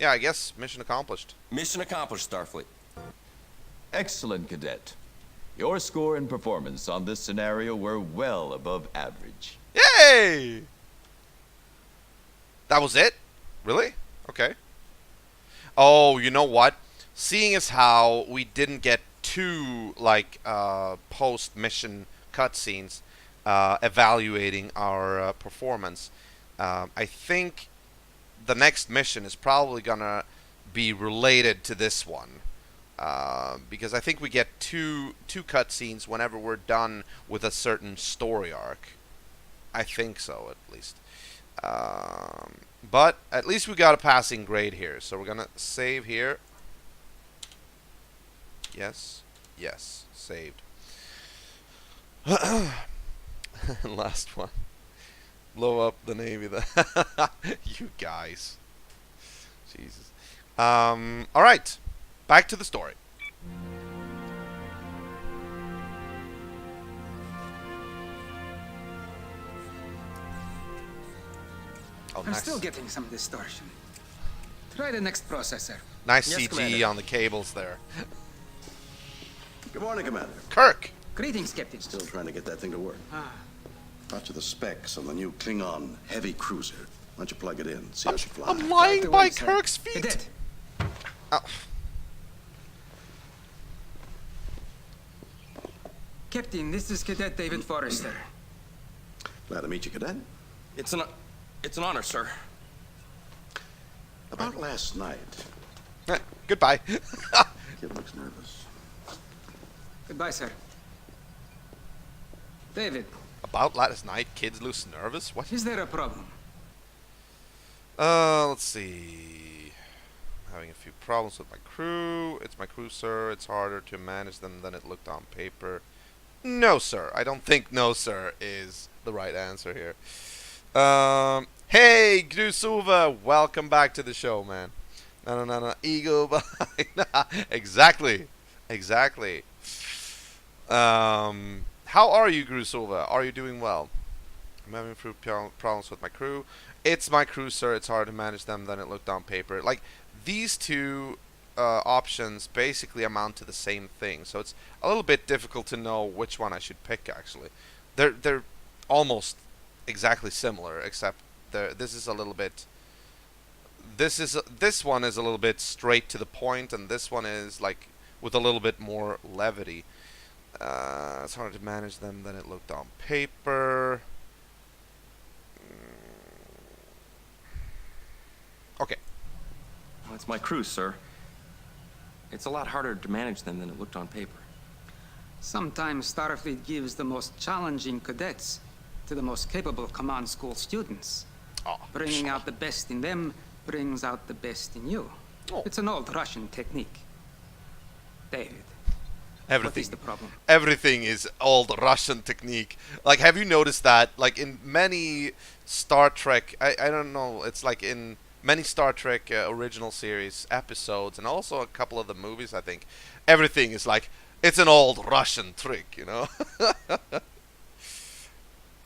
I guess mission accomplished. Mission accomplished, Starfleet. Excellent, Cadet. Your score and performance on this scenario were well above average. Yay! That was it? Really? Okay. Oh, you know what? Seeing as how we didn't get 2 like post-mission cutscenes evaluating our performance, I think the next mission is probably gonna be related to this one, because I think we get two cutscenes whenever we're done with a certain story arc. I think so, at least. But at least we got a passing grade here, so we're gonna save here. Yes. Yes. Saved. Last one. Blow up the Navy. You guys. Jesus. Alright. Back to the story. Oh, I'm nice. still getting some distortion. Try the next processor. Nice Yes, CG Commander. on the cables there. Good morning, Commander. Kirk! Greetings, Captain. Still trying to get that thing to work. Got you the specs on the new Klingon heavy cruiser. Why don't you plug it in, see how she flies? I'm lying by Kirk's feet! Cadet. Oh. Captain, this is Cadet David Forrester. Glad to meet you, Cadet. It's an honor, sir. About last night. Goodbye. Kid looks nervous. Goodbye, sir. David. About last night, kids look nervous? What? Is there a problem? Let's see. Having a few problems with my crew. It's my crew, sir. It's harder to manage them than it looked on paper. No, sir. I don't think no, sir is the right answer here. Hey, Grusova. Welcome back to the show, man. No. Ego. Exactly. Exactly. How are you, Grusova? Are you doing well? I'm having a few problems with my crew. It's my crew, sir. It's harder to manage them than it looked on paper. Like, these two options basically amount to the same thing. So it's a little bit difficult to know which one I should pick, actually. They're almost exactly similar, except this is a little bit... This one is a little bit straight to the point, and this one is, like, with a little bit more levity. It's harder to manage them than it looked on paper. Okay. Well, it's my crew, sir. It's a lot harder to manage them than it looked on paper. Sometimes Starfleet gives the most challenging cadets to the most capable command school students. Oh, Bringing out the best in them brings out the best in you. Oh. It's an old Russian technique. David, Everything. what is the problem? Everything is old Russian technique. Like, have you noticed that? Like, in many Star Trek, I don't know, it's like in many Star Trek original series episodes, and also a couple of the movies, I think, everything is like, it's an old Russian trick, you know?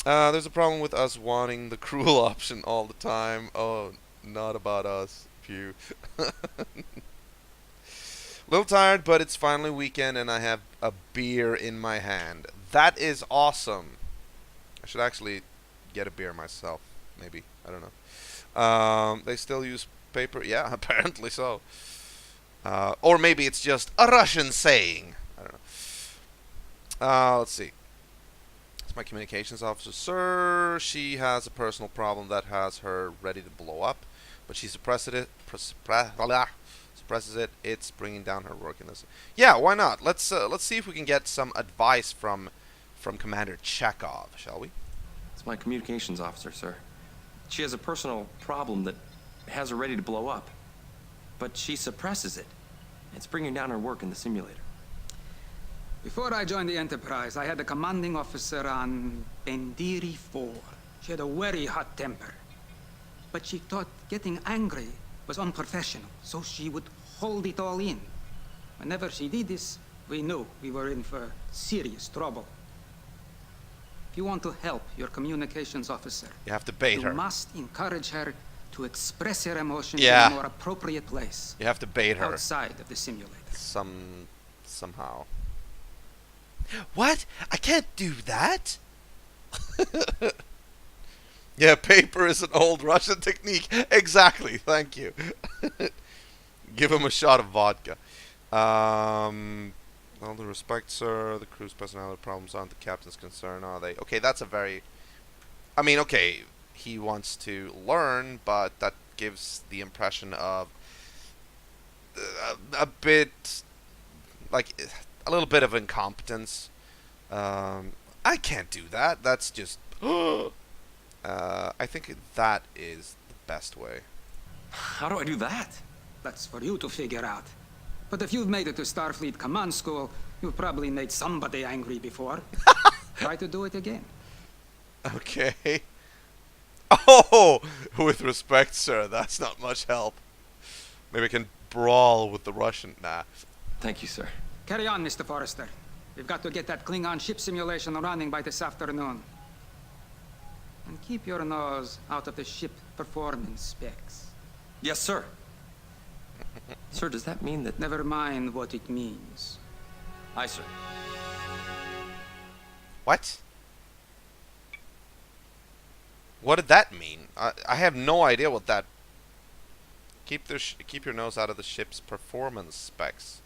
There's a problem with us wanting the cruel option all the time. Oh, not about us. Phew. Little tired, but it's finally weekend and I have a beer in my hand. That is awesome. I should actually get a beer myself. Maybe. I don't know. They still use paper? Yeah, apparently so. Or maybe it's just a Russian saying. I don't know. Let's see. It's my communications officer. Sir, she has a personal problem that has her ready to blow up, but she suppresses it. Suppresses it. It's bringing down her work in this. Yeah, why not? Let's see if we can get some advice from Commander Chekhov, shall we? It's my communications officer, sir. She has a personal problem that has her ready to blow up, but she suppresses it. It's bringing down her work in the simulator. Before I joined the Enterprise, I had a commanding officer on Bendiri 4. She had a very hot temper. But she thought getting angry was unprofessional, so she would hold it all in. Whenever she did this, we knew we were in for serious trouble. If you want to help your communications officer, you have to bait her. You must encourage her to express her emotions in a more appropriate place. You have to bait her. Outside of the simulator. Somehow. What? I can't do that? Yeah, paper is an old Russian technique. Exactly, thank you. Give him a shot of vodka. All due respect, sir, the crew's personality problems aren't the captain's concern, are they? Okay, that's a very... I mean, okay, he wants to learn, but that gives the impression of a bit... like... a little bit of incompetence. I can't do that. That's just... I think that is the best way. How do I do that? That's for you to figure out. But if you've made it to Starfleet Command School, you've probably made somebody angry before. Try to do it again. Okay. Oh! With respect, sir, that's not much help. Maybe I can brawl with the Russian. Nah. Thank you, sir. Carry on, Mr. Forrester. We've got to get that Klingon ship simulation running by this afternoon. And keep your nose out of the ship performance specs. Yes, sir. Sir, does that mean that... Never mind what it means. Aye, sir. What? What did that mean? I have no idea what that... Keep your nose out of the ship's performance specs.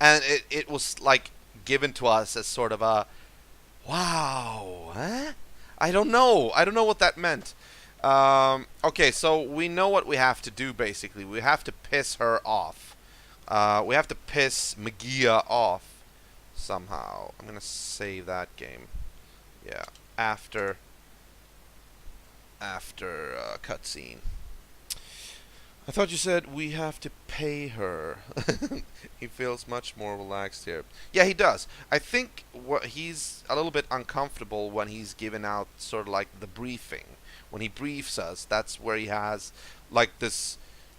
And it was like given to us as sort of a, wow, huh? I don't know what that meant. Okay, so we know what we have to do basically. We have to piss her off. We have to piss Magia off somehow. I'm gonna save that game. Yeah, after cutscene. I thought you said we have to pay her. He feels much more relaxed here. Yeah, he does. I think he's a little bit uncomfortable when he's given out sort of like the briefing. When he briefs us, that's where he has like this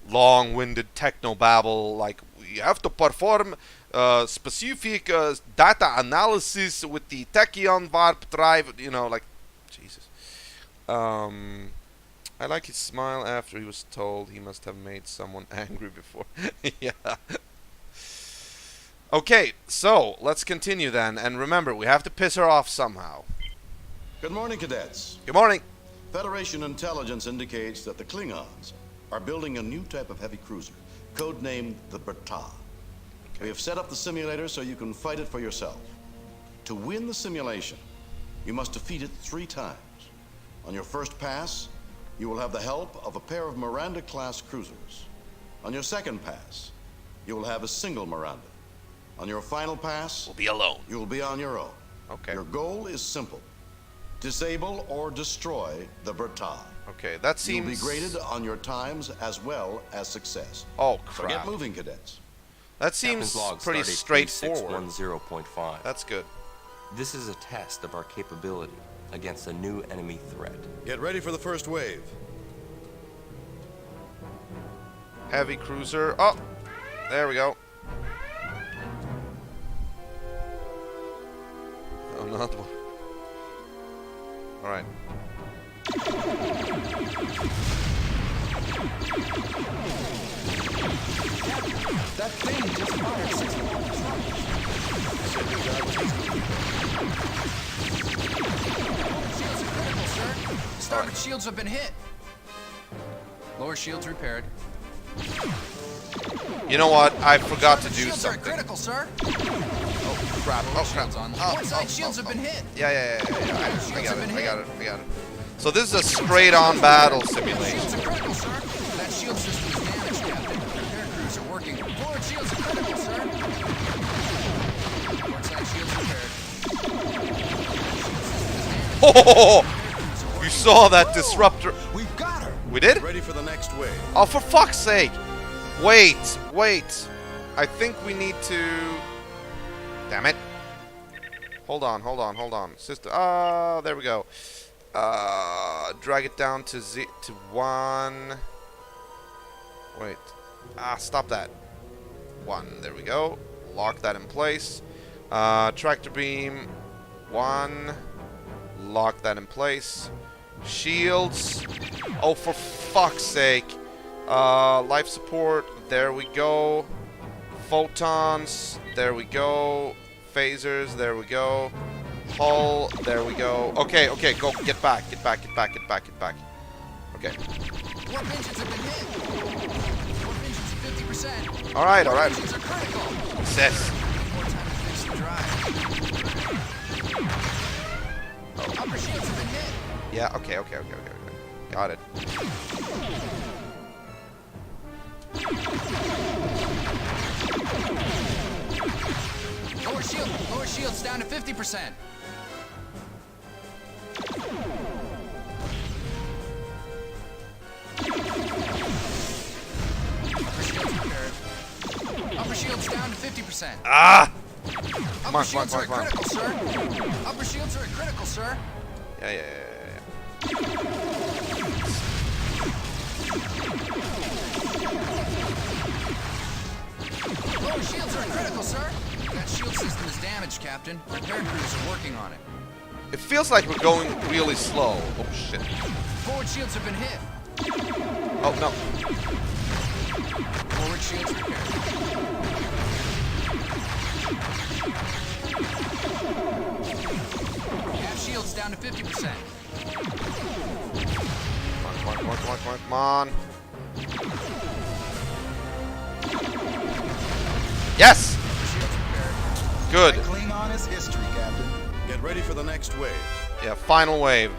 long-winded technobabble, like we have to perform specific data analysis with the tachyon warp drive, you know, like Jesus. I like his smile after he was told he must have made someone angry before. Yeah. Okay, so let's continue then. And remember, we have to piss her off somehow. Good morning, cadets. Good morning. Federation intelligence indicates that the Klingons are building a new type of heavy cruiser, codenamed the Berta. Okay. We have set up the simulator so you can fight it for yourself. To win the simulation, you must defeat it 3 times. On your first pass, you will have the help of a pair of Miranda-class cruisers. On your second pass, you will have a single Miranda. On your final pass, we'll be alone. You will be on your own. Okay. Your goal is simple. Disable or destroy the Bertha. Okay, that seems... You'll be graded on your times as well as success. Oh, crap. Forget moving, cadets. That seems pretty straightforward. 3610.5. That's good. This is a test of our capability against a new enemy threat. Get ready for the first wave. Heavy cruiser. Oh, there we go. Another one. All right. That thing just fired 6 more Shields are critical, sir. Starboard shields have been hit. Lower shields repaired. You know what? I forgot to do Shields are something. critical, sir. Oh crap! Oh crap! Port side shields have been hit. Yeah. I got it. So this is a straight-on battle simulation. Shields are critical, sir. That shield system is damaged, Captain. Repair crews are working. Forward shields are critical, sir. Port side shields repaired. Oh! You saw that disruptor. We got her. We did? Ready for the next wave. Oh, for fuck's sake! Wait. I think we need to... Damn it. Hold on. Sister. There we go. Drag it down to 1. Wait. Stop that. 1. There we go. Lock that in place. Tractor beam. 1. Lock that in place. Shields. Oh, for fuck's sake. Life support. There we go. Photons. There we go. Phasers. There we go. Hull. There we go. Okay. Go. Get back. Okay. Warp engines have been hit. Warp engines at 50%. All right. Warp engines are critical. Sis. More time to fix the drive. Upper shields have been hit. Yeah. Okay. Got it. Lower shields down to 50%. Upper shields down to 50%. Upper shields are critical, sir. Upper shields are critical, sir. Yeah. Lower shields are critical, sir. That shield system is damaged, Captain. Repair crews are working on it. It feels like we're going really slow. Oh shit. Forward shields have been hit. Oh no. Forward shields repaired. Half shields down to 50%. Come on. Yes! Good. Klingon is history, Captain. Get ready for the next wave. Yeah, final wave.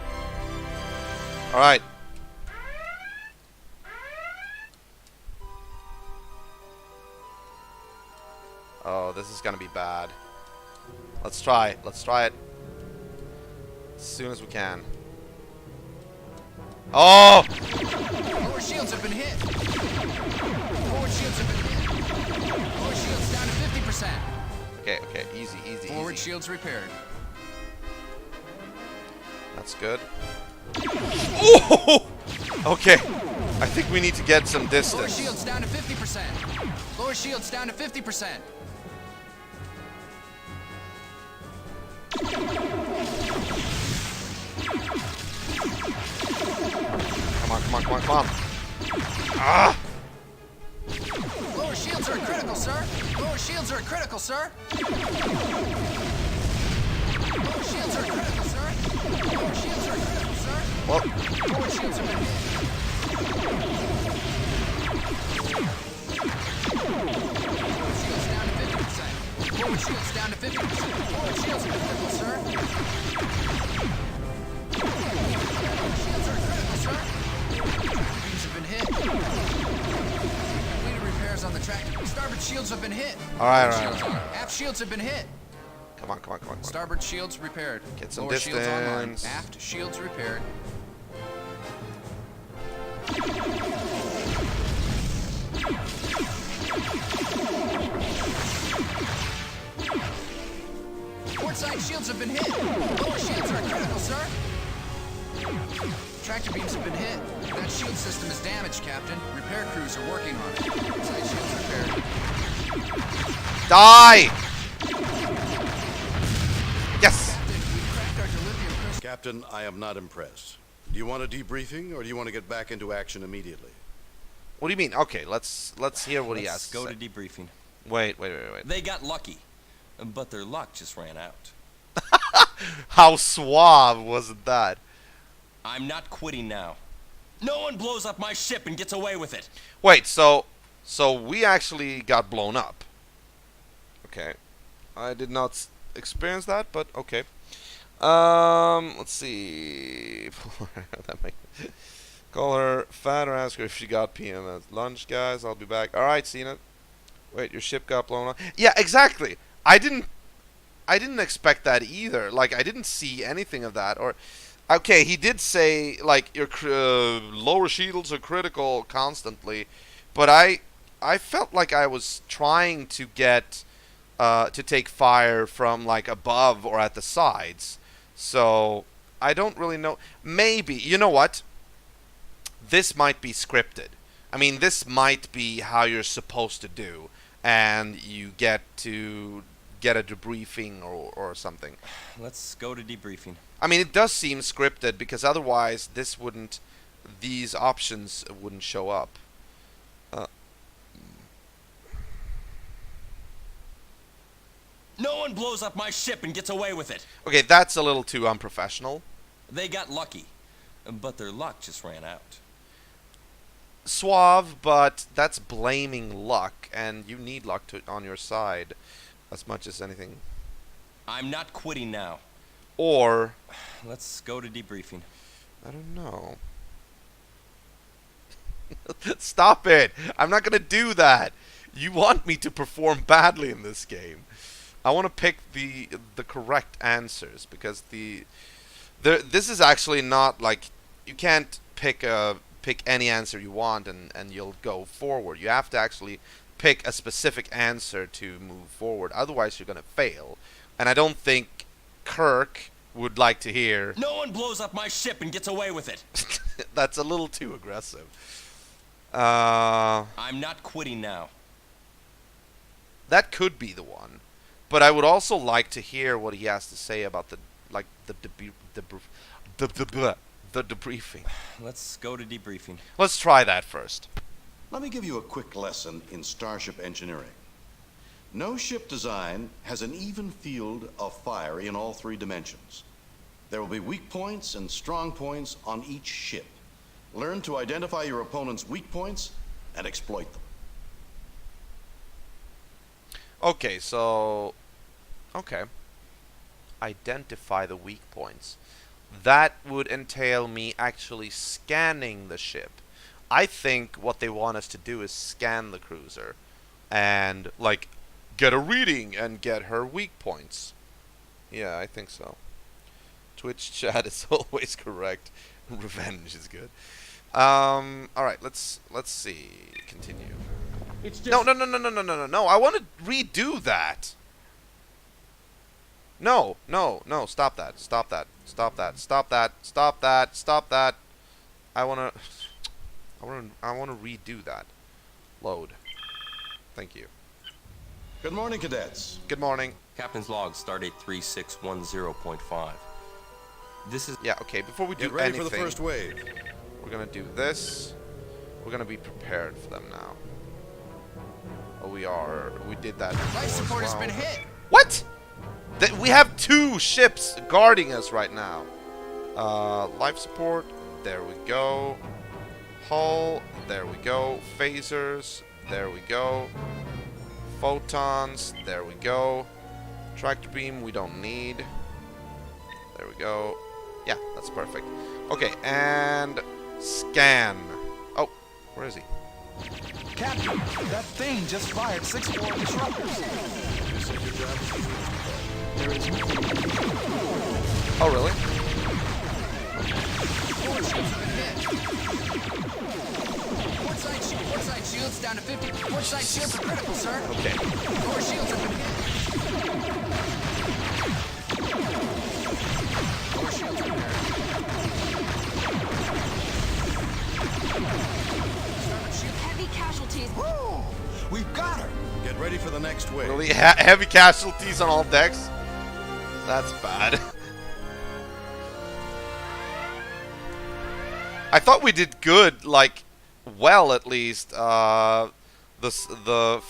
Alright. Oh, this is gonna be bad. Let's try it. As soon as we can. Oh! Lower shields have been hit. Forward shields have been hit. Lower shields down to 50%. Okay, easy. Forward shields repaired. That's good. Oh! Okay. I think we need to get some Lower distance. shields down to 50%. Lower shields down to 50%. Come on. Ah! Lower shields are critical, sir. Lower shields are critical, sir. Lower shields are critical, sir. Lower shields are critical, sir. Well. Forward shields have been hit. Forward shields down to 50%. Forward shields down to 50%. Forward shields are critical, sir. Forward shields are critical, sir. Beams have been hit. Completed repairs on the tractor. Starboard shields have been hit. All right, Aft shields have been hit. Come on, come on, come on. Starboard shields repaired. Get some Lower shields online. distance. Aft shields repaired. Port side shields have been hit. Lower shields are critical, sir. Tractor beams have been hit. That shield system is damaged, Captain. Repair crews are working on it. Port side shields repaired. Die! Yes! Captain, I am not impressed. Do you want a debriefing, or do you want to get back into action immediately? What do you mean? Okay, let's hear what he has Let's to go say. to debriefing. Wait. They got lucky, but their luck just ran out. How suave wasn't that? I'm not quitting now. No one blows up my ship and gets away with it. Wait, so we actually got blown up. Okay. I did not experience that, but okay. Let's see. Call her fat or ask her if she got PM at lunch, guys. I'll be back. All right, seen it. Wait, your ship got blown up. Yeah, exactly. I didn't expect that either. Like, I didn't see anything of that. Or, okay, he did say like your lower shields are critical constantly, but I felt like I was trying to get to take fire from like above or at the sides. So I don't really know. Maybe, you know what? This might be scripted. I mean, this might be how you're supposed to do, and you get to get a debriefing or something. Let's go to debriefing. I mean, it does seem scripted because otherwise these options wouldn't show up. No one blows up my ship and gets away with it. Okay, that's a little too unprofessional. They got lucky, but their luck just ran out. Suave, but that's blaming luck, and you need luck on your side as much as anything. I'm not quitting now. Or let's go to debriefing. I don't know. Stop it! I'm not gonna do that. You want me to perform badly in this game. I want to pick the correct answers because this is actually not like you can't pick any answer you want and you'll go forward. You have to actually pick a specific answer to move forward. Otherwise, you're gonna fail. And I don't think Kirk would like to hear. No one blows up my ship and gets away with it. That's a little too aggressive. I'm not quitting now. That could be the one. But I would also like to hear what he has to say about the debriefing. Let's go to debriefing. Let's try that first. Let me give you a quick lesson in starship engineering. No ship design has an even field of fire in all three dimensions. There will be weak points and strong points on each ship. Learn to identify your opponent's weak points and exploit them. Okay, so okay. Identify the weak points. That would entail me actually scanning the ship. I think what they want us to do is scan the cruiser and like get a reading and get her weak points. Yeah, I think so. Twitch chat is always correct. Revenge is good. All right, let's see. Continue. It's just No. I want to redo that. No. Stop that. I want to redo that. Load. Thank you. Good morning, cadets. Good morning. Captain's log, stardate 3610.5. This is... Yeah, okay, before we do Get ready anything, for the first wave. We're going to do this. We're going to be prepared for them now. Oh, we are. We did that before Life support as has well. been hit. What? We have 2 ships guarding us right now. Life support. There we go. Hull. There we go. Phasers. There we go. Photons. There we go. Tractor beam we don't need. There we go. Yeah, that's perfect. Okay, and Scan. Oh, where is he? Captain, that thing just fired 6 more disruptors. There is Oh, really? Port side shields down to 50. Port side shields are critical, sir. Okay. Core shields have been hit. Core shields repaired. Heavy casualties. Woo! We've got her. Get ready for the next wave. Really? Heavy casualties on all decks? That's bad. I thought we did good, like, well at least, the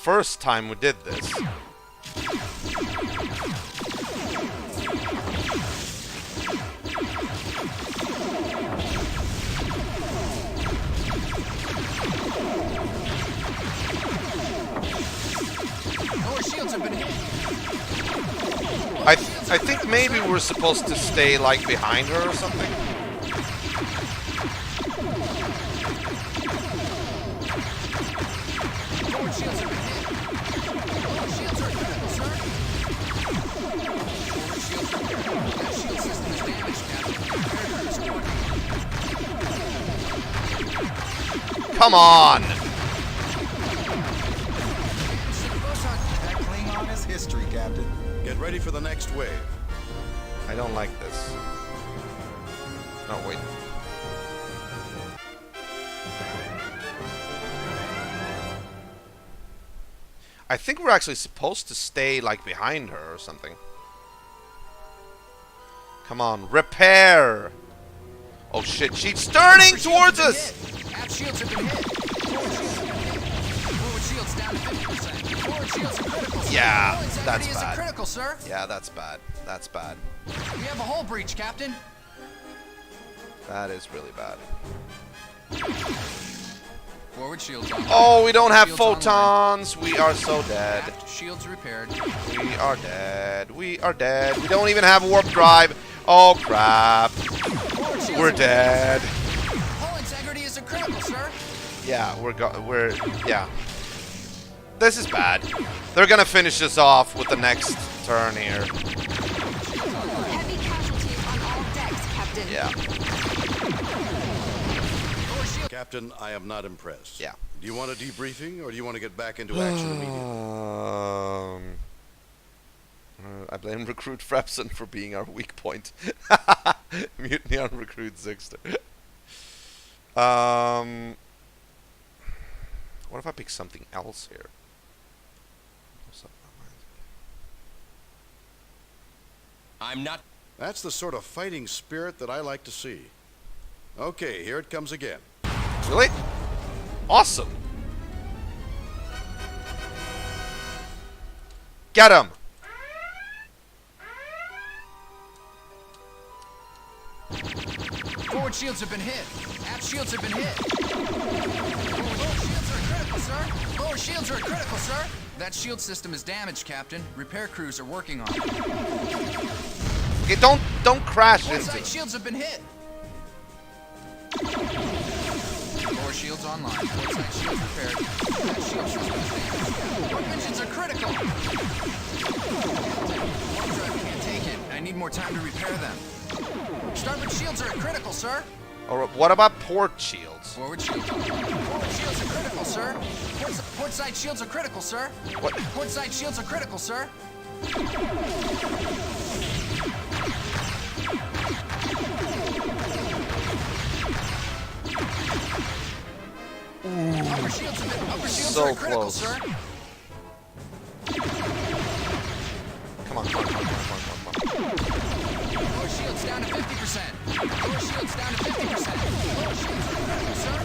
first time we did this. I think maybe we're supposed to stay like behind her or something. Come on! That Klingon is history, Captain. Get ready for the next wave. I don't like this. No, wait. I think we're actually supposed to stay like behind her or something. Come on, repair! Oh shit, she's turning towards us! Aft shields have been hit. Forward shields down to 50%. Forward shields are critical, sir. Yeah, Fuel that's integrity is bad. critical, sir. Yeah, that's bad. That's bad. We have a hull breach, Captain. That is really bad. Forward shields on. Oh, we don't have Shields online. photons! We are so dead. Aft shields repaired. We are dead. We are dead. We don't even have warp drive. Oh crap. We're dead. Hull integrity is a critical, sir. Yeah, yeah. This is bad. They're gonna finish us off with the next turn here. Heavy casualties on all decks, Captain. Yeah. Captain, I am not impressed. Yeah. Do you want a debriefing, or do you want to get back into action immediately? I blame Recruit Frepson for being our weak point. Mutiny on Recruit Zixter. What if I pick something else here? I'm not. That's the sort of fighting spirit that I like to see. Okay, here it comes again. Really? Awesome. Get him. Forward shields have been hit. Aft shields have been hit. Lower shields are critical, sir. Lower shields are critical, sir. That shield system is damaged, Captain. Repair crews are working on it. Okay, don't crash into Side it. shields have been hit. Lower shields online. Port side shields repaired. That shield system is damaged. Warp engines are critical. Warp drive can't take it. I need more time to repair them. Starboard shields are critical, sir. Or what about port shields? Forward shields. Forward shields are critical, sir. Port side shields are critical, sir. What? Port side shields are critical, sir. Upper shields So are critical, close. sir. Come on, come on, come on, come on, come on, come on. Lower shields down to 50%. Lower shields down to 50%. Lower shields are critical, sir.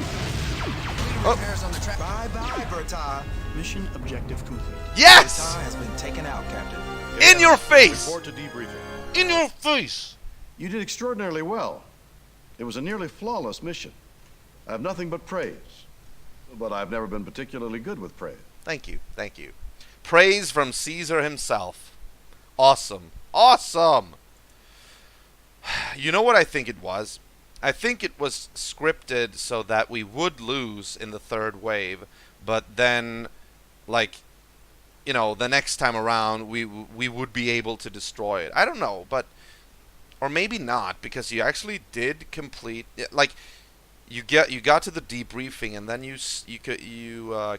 Completing repairs on the track. Bye-bye, Berta. Mission objective complete. Yes! Berta has been taken out, Captain. In your face! Report to debriefing. In your face! You did extraordinarily well. It was a nearly flawless mission. I have nothing but praise. But I've never been particularly good with praise. Thank you, thank you. Praise from Caesar himself. Awesome. Awesome! You know what I think it was? I think it was scripted so that we would lose in the third wave, but then, like, you know, the next time around we would be able to destroy it. I don't know, but or maybe not, because you actually did complete, like, you got to the debriefing and then you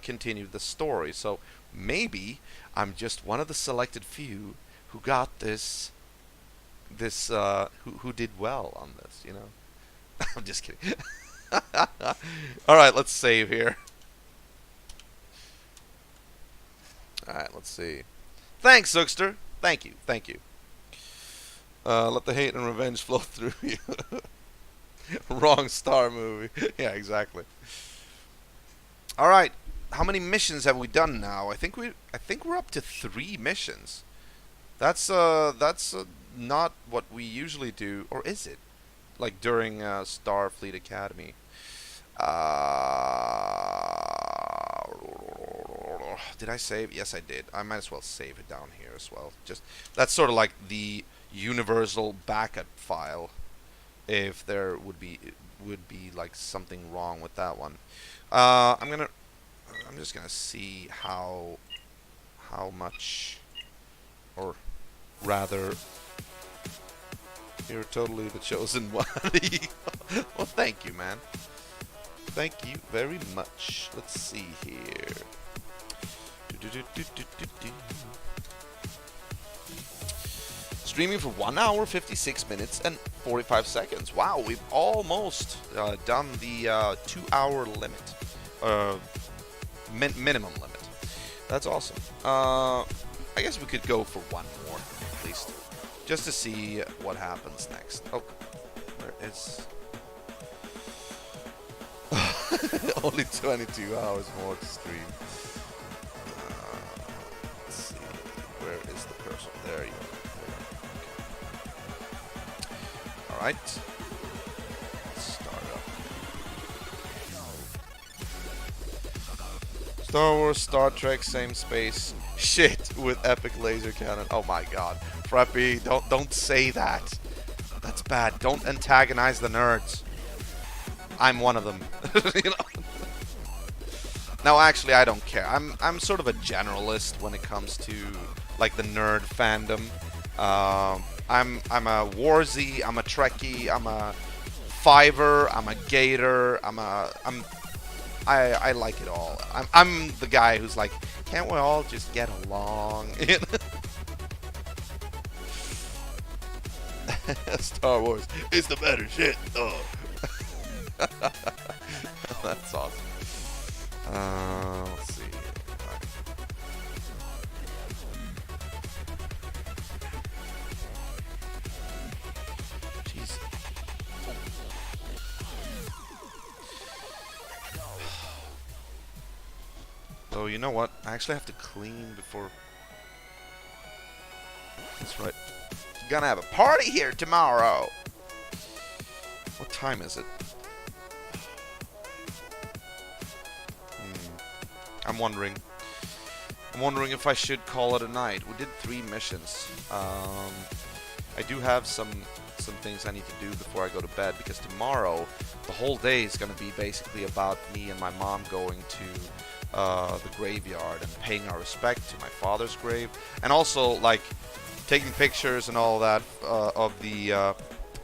continued the story. So maybe I'm just one of the selected few who got this who did well on this, you know. I'm just kidding. All right, let's save here. All right, let's see. Thanks, Zookster. Thank you. Let the hate and revenge flow through you. Wrong Star movie. Yeah, exactly. All right, how many missions have we done now? I think we're up to 3 missions. That's not what we usually do, or is it? Like during Starfleet Academy. Did I save? Yes, I did. I might as well save it down here as well. Just that's sort of like the universal backup file. If there would be like something wrong with that one. I'm just gonna see how much, or rather, you're totally the chosen one. Well, thank you, man. Thank you very much. Let's see here. Streaming for 1 hour, 56 minutes, and 45 seconds. Wow, we've almost done the 2-hour limit. Minimum limit. That's awesome. I guess we could go for one more, at least. Just to see what happens next. Oh, where is... Only 22 hours more to stream. Let's see. Where is the cursor? There you go. Okay. Alright. Let's start up. Star Wars, Star Trek, same space. Shit with epic laser cannon. Oh my god. Preppy, don't say that. That's bad. Don't antagonize the nerds. I'm one of them. You know? No, actually, I don't care. I'm sort of a generalist when it comes to like the nerd fandom. I'm a Warzy. I'm a Trekkie. I'm a Fiver. I'm a Gator. I like it all. I'm the guy who's like, can't we all just get along? Star Wars is the better shit. Oh. That's awesome. Let's see. Right. Jeez. Oh, you know what? I actually have to clean before. That's right. Gonna have a party here tomorrow. What time is it? I'm wondering if I should call it a night. We did 3 missions. I do have some things I need to do before I go to bed, because tomorrow the whole day is going to be basically about me and my mom going to the graveyard and paying our respect to my father's grave, and also like taking pictures and all that of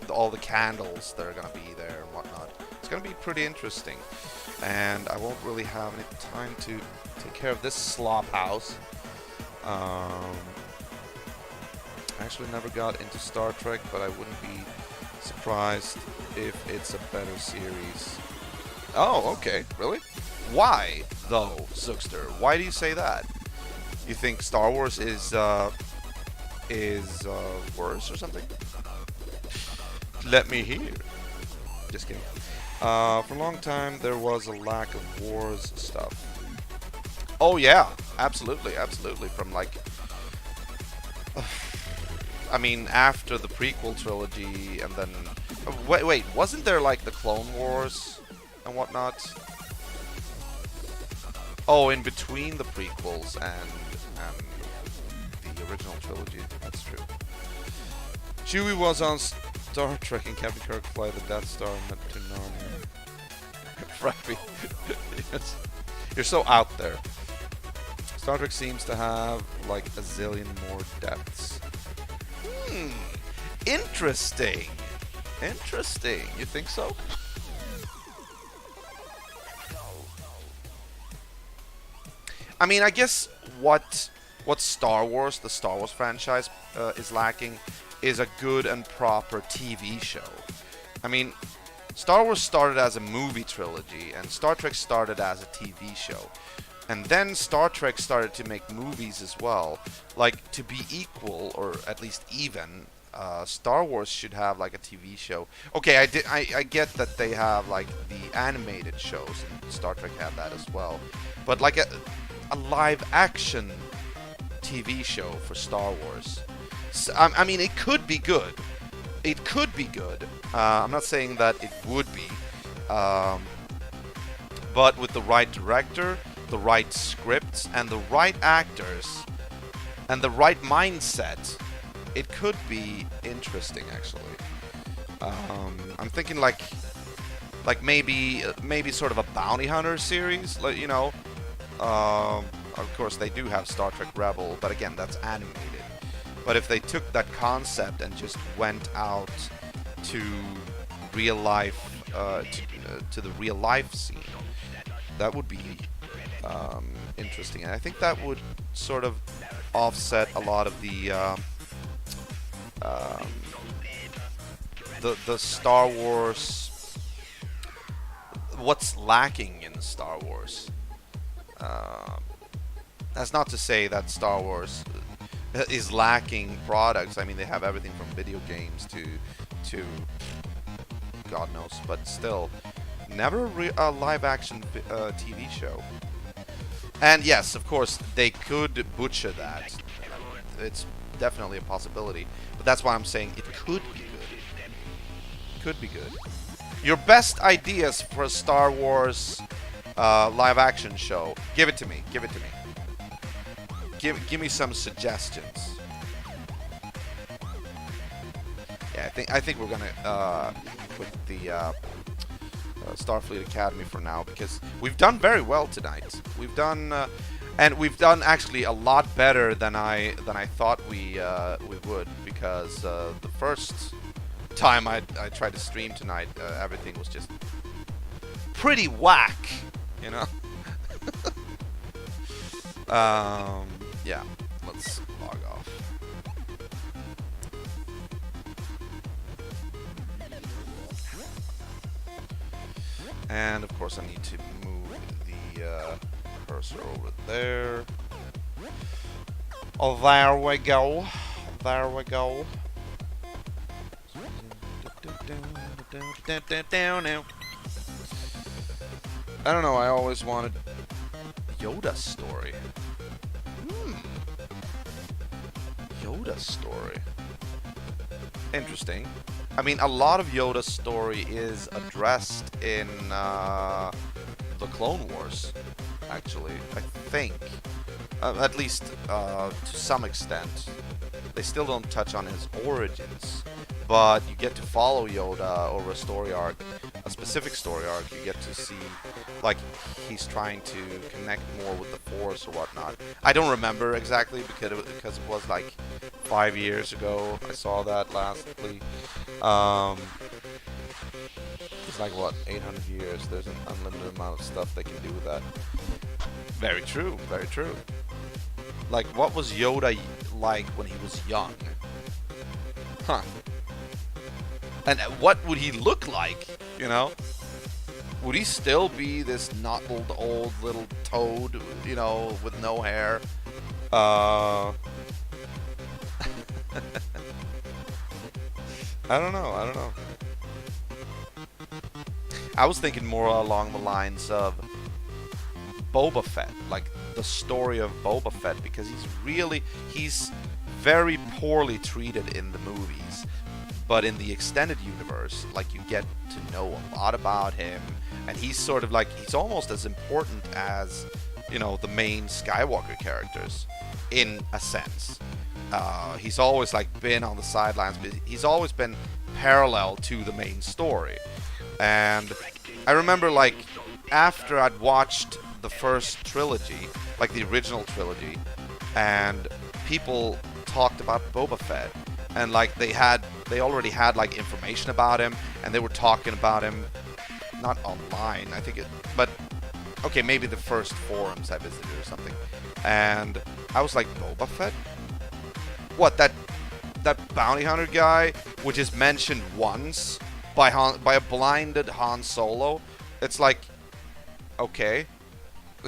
all the candles that are going to be there and whatnot. It's going to be pretty interesting. And I won't really have any time to take care of this slop house. I actually never got into Star Trek, but I wouldn't be surprised if it's a better series. Oh, okay. Really? Why, though, Zookster? Why do you say that? You think Star Wars is worse or something? Let me hear. Just kidding. For a long time, there was a lack of wars stuff. Oh yeah, absolutely. From like, I mean, after the prequel trilogy, and then wait, wasn't there like the Clone Wars and whatnot? Oh, in between the prequels and the original trilogy. That's true. Chewie was on Star Trek and Captain Kirk fly the Death Star to Narnia. Frappy. Yes. You're so out there. Star Trek seems to have like a zillion more depths. Interesting. Interesting. You think so? I mean, I guess what Star Wars, the Star Wars franchise, is lacking is a good and proper TV show. I mean, Star Wars started as a movie trilogy, and Star Trek started as a TV show. And then Star Trek started to make movies as well. Like, to be equal, or at least even, Star Wars should have like a TV show. Okay, I get that they have like the animated shows, and Star Trek had that as well. But like a live action TV show for Star Wars. So, I mean, it could be good. It could be good. I'm not saying that it would be. But with the right director, the right scripts, and the right actors, and the right mindset, it could be interesting, actually. I'm thinking like maybe sort of a bounty hunter series, like, you know. Of course, they do have Star Trek Rebel, but again, that's animated. But if they took that concept and just went out to real life, to the real life scene, that would be interesting. And I think that would sort of offset a lot of the Star Wars. What's lacking in Star Wars? That's not to say that Star Wars is lacking products. I mean, they have everything from video games to God knows, but still, never a live-action TV show. And yes, of course, they could butcher that. It's definitely a possibility. But that's why I'm saying it could be good. Could be good. Your best ideas for a Star Wars live-action show. Give it to me. Give it to me. Give me some suggestions. Yeah, I think we're gonna quit the Starfleet Academy for now, because we've done very well tonight. We've done and we've done actually a lot better than I thought we would, because the first time I tried to stream tonight, everything was just pretty whack, you know. Yeah, let's log off. And of course I need to move the cursor over there. Oh, there we go. There we go. I don't know, I always wanted Yoda's story. Yoda's story. Interesting. I mean, a lot of Yoda's story is addressed in the Clone Wars, actually, I think. At least to some extent. They still don't touch on his origins, but you get to follow Yoda over a story arc, a specific story arc. You get to see, like, he's trying to connect more with the Force or whatnot. I don't remember exactly because it was like 5 years ago I saw that lastly. It's like, what, 800 years? There's an unlimited amount of stuff they can do with that. Very true, very true. Like, what was Yoda like when he was young? Huh. And what would he look like, you know? Would he still be this knotted old little toad, you know, with no hair? I don't know. I was thinking more along the lines of Boba Fett, like the story of Boba Fett, because he's very poorly treated in the movies, but in the extended universe, like, you get to know a lot about him, and he's sort of like, he's almost as important as, you know, the main Skywalker characters, in a sense. He's always like been on the sidelines, but he's always been parallel to the main story. And I remember, like, after I'd watched the first trilogy, like the original trilogy, and people talked about Boba Fett, and like they already had like information about him, and they were talking about him, not online, I think but okay, maybe the first forums I visited or something, and I was like, Boba Fett? What, that bounty hunter guy, which is mentioned once by a blinded Han Solo? It's like, okay,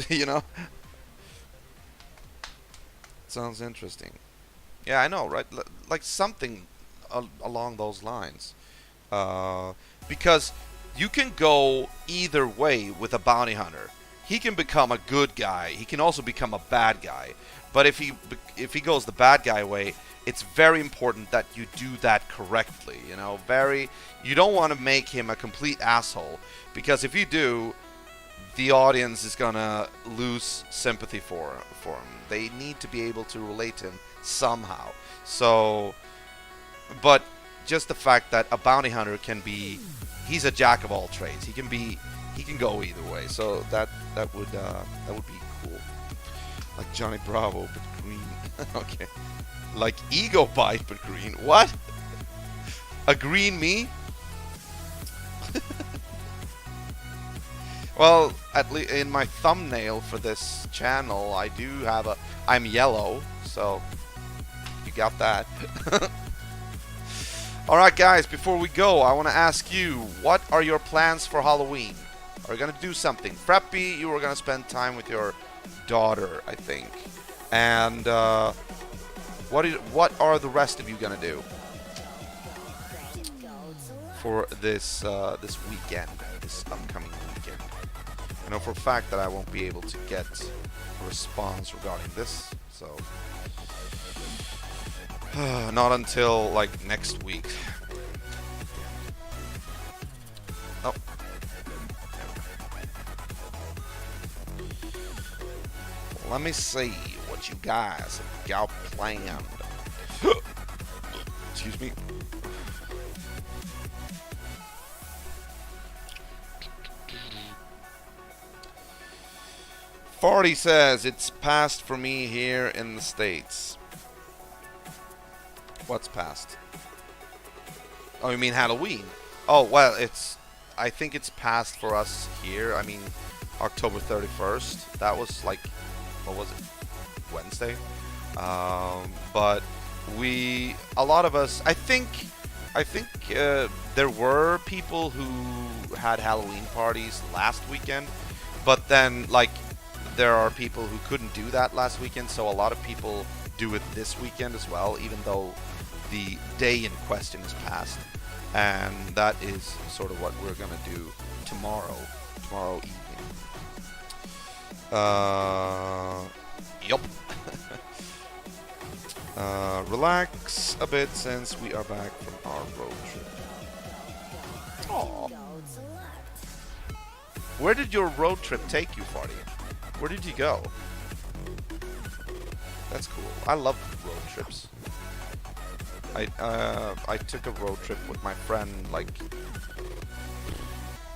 you know? Sounds interesting. Yeah, I know, right? Like something along those lines. Because you can go either way with a bounty hunter. He can become a good guy. He can also become a bad guy. But if he goes the bad guy way, it's very important that you do that correctly. You know, you don't want to make him a complete asshole, because if you do, the audience is gonna lose sympathy for him. They need to be able to relate to him somehow. So, but just the fact that a bounty hunter he's a jack of all trades. He can go either way. So that would be cool. Like Johnny Bravo but green. Okay. Like Ego Bite but green. What? A green me? Well, at least in my thumbnail for this channel, I do have I'm yellow, so you got that. Alright guys, before we go, I want to ask you, what are your plans for Halloween? Are you going to do something? Preppy, you were going to spend time with your daughter, I think. And what are the rest of you going to do for this weekend, this upcoming weekend? I know for a fact that I won't be able to get a response regarding this, so not until like next week. Oh. Let me see what you guys have got planned. Excuse me. Farty says it's past for me here in the States. What's past? Oh, you mean Halloween? Oh, well, I think it's past for us here. I mean, October 31st. That was like, what was it? Wednesday? But a lot of us, I think there were people who had Halloween parties last weekend, but then, like, there are people who couldn't do that last weekend, so a lot of people do it this weekend as well, even though the day in question is past. And that is sort of what we're going to do tomorrow evening. Yup. Relax a bit since we are back from our road trip. Aww. Where did your road trip take you, Farty? Where did you go? That's cool. I love road trips. I took a road trip with my friend like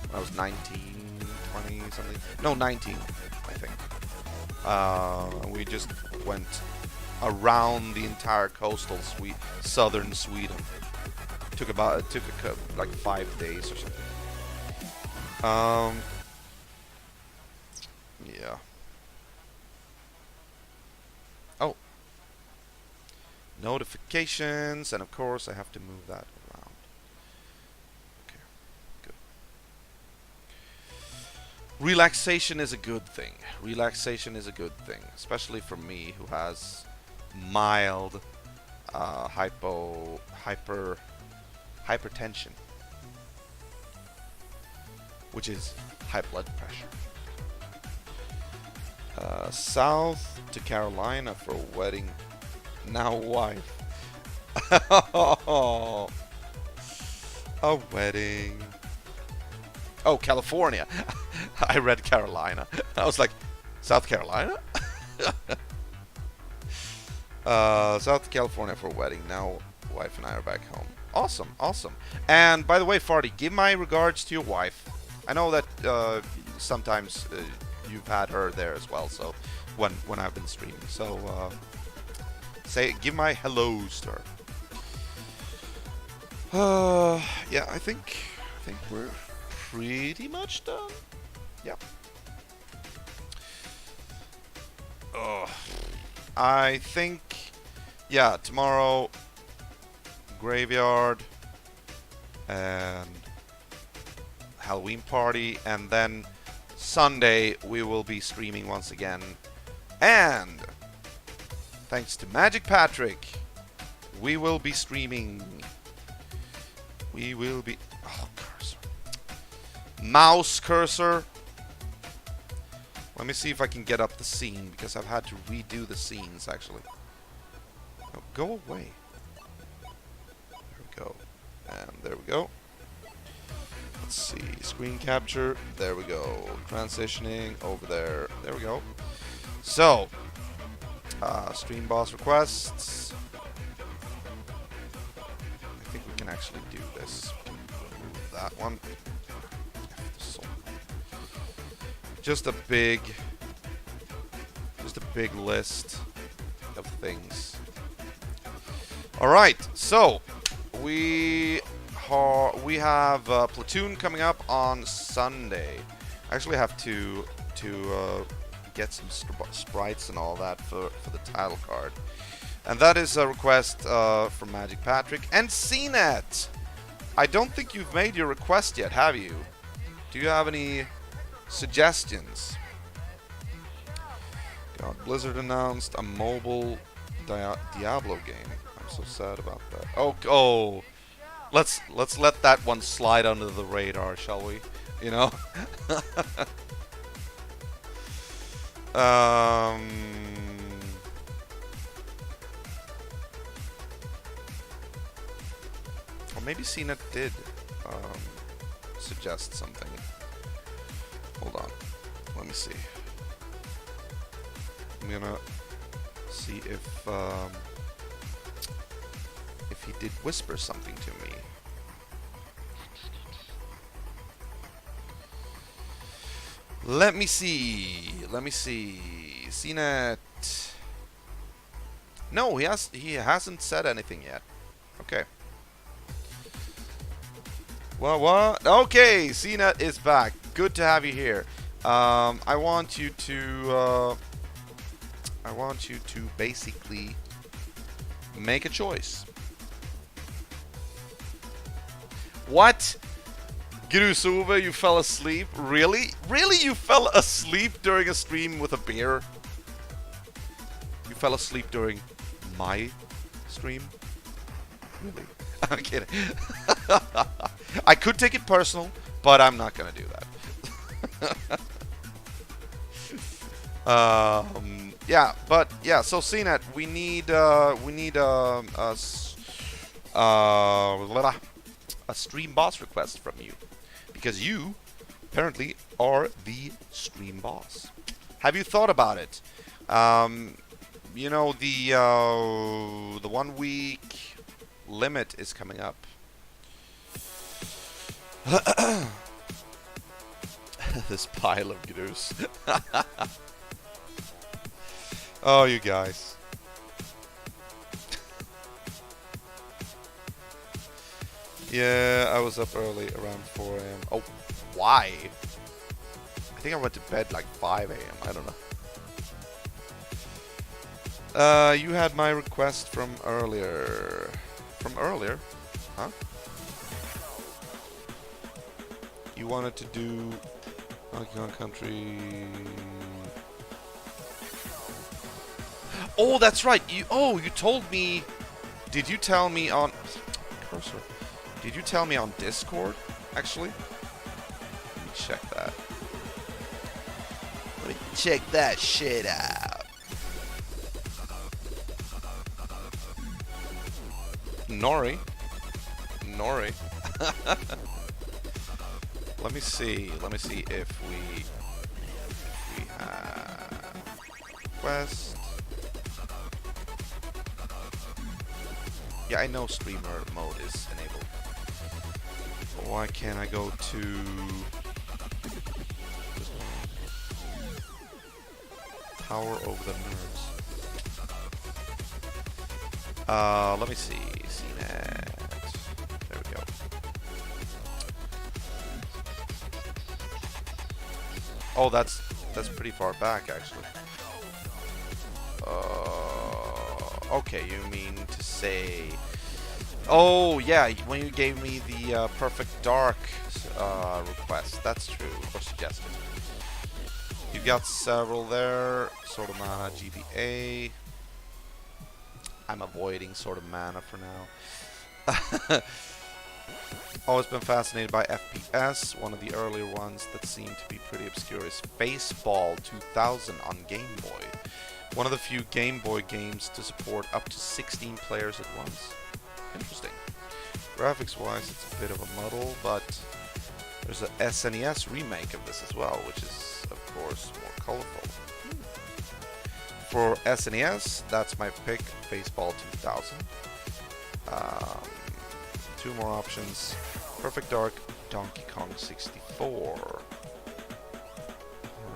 when I was 19, 20 something. No, 19, I think. We just went around the entire coastal southern Sweden. It took like 5 days or something. Yeah. Oh. Notifications, and of course I have to move that around. Okay, good. Relaxation is a good thing. Relaxation is a good thing, especially for me who has mild hypertension, which is high blood pressure. South to Carolina for a wedding. Now wife. Oh, a wedding. Oh, California. I read Carolina. I was like, South Carolina? South California for a wedding. Now wife and I are back home. Awesome, awesome. And by the way, Farty, give my regards to your wife. I know that sometimes you've had her there as well. So when I've been streaming, so give my hellos to her. Yeah, I think we're pretty much done. Yep. I think, yeah, tomorrow graveyard and Halloween party, and then Sunday we will be streaming once again. And thanks to Magic Patrick, we will be streaming. We will be... Oh, cursor. Mouse cursor. Let me see if I can get up the scene, because I've had to redo the scenes, actually. Oh, go away. There we go. And there we go. Let's see. Screen capture. There we go. Transitioning over there. There we go. So, stream boss requests. I think we can actually do this. Move that one. Just a big list of things. All right, so we have Platoon coming up on Sunday. I actually have to get some sprites and all that for the title card, and that is a request from Magic Patrick and CNET. I don't think you've made your request yet, have you? Do you have any suggestions? God, Blizzard announced a mobile Diablo game. I'm so sad about that. Oh, let's let that one slide under the radar, shall we? You know. Or maybe CNET did suggest something. Hold on. Let me see. I'm gonna see if he did whisper something to me. Let me see. CNET. No, he hasn't said anything yet. Okay. Well, what? Okay, CNET is back. Good to have you here. I want you to basically make a choice. What? Grusove, you fell asleep? Really? Really, you fell asleep during a stream with a beer? You fell asleep during my stream? Really? I'm kidding. I could take it personal, but I'm not gonna do that. Yeah, but yeah. So CNET, we need a stream boss request from you, because you apparently are the stream boss. Have you thought about it? You know, the 1 week limit is coming up. This pile of grus. Oh, you guys. Yeah, I was up early, around 4 a.m. Oh, why? I think I went to bed like 5 a.m. I don't know. You had my request from earlier. From earlier? Huh? You wanted to do Donkey Kong Country. Oh, that's right. You told me. Did you tell me on cursor? Did you tell me on Discord? Actually, let me check that. Let me check that shit out. Nori. Let me see if we have quest. Yeah, I know streamer mode is enabled. But why can't I go to... Power over the nerds. Let me see. CNET. There we go. Oh, that's pretty far back, actually. Okay, you mean to say... Oh, yeah, when you gave me the Perfect Dark request. That's true, or suggested. You've got several there. Sword of Mana, GBA. I'm avoiding Sword of Mana for now. Always been fascinated by FPS. One of the earlier ones that seem to be pretty obscure is Baseball 2000 on Game Boy. One of the few Game Boy games to support up to 16 players at once. Interesting. Graphics-wise, it's a bit of a muddle, but there's a SNES remake of this as well, which is, of course, more colorful. For SNES, that's my pick, Baseball 2000. Two more options, Perfect Dark, Donkey Kong 64.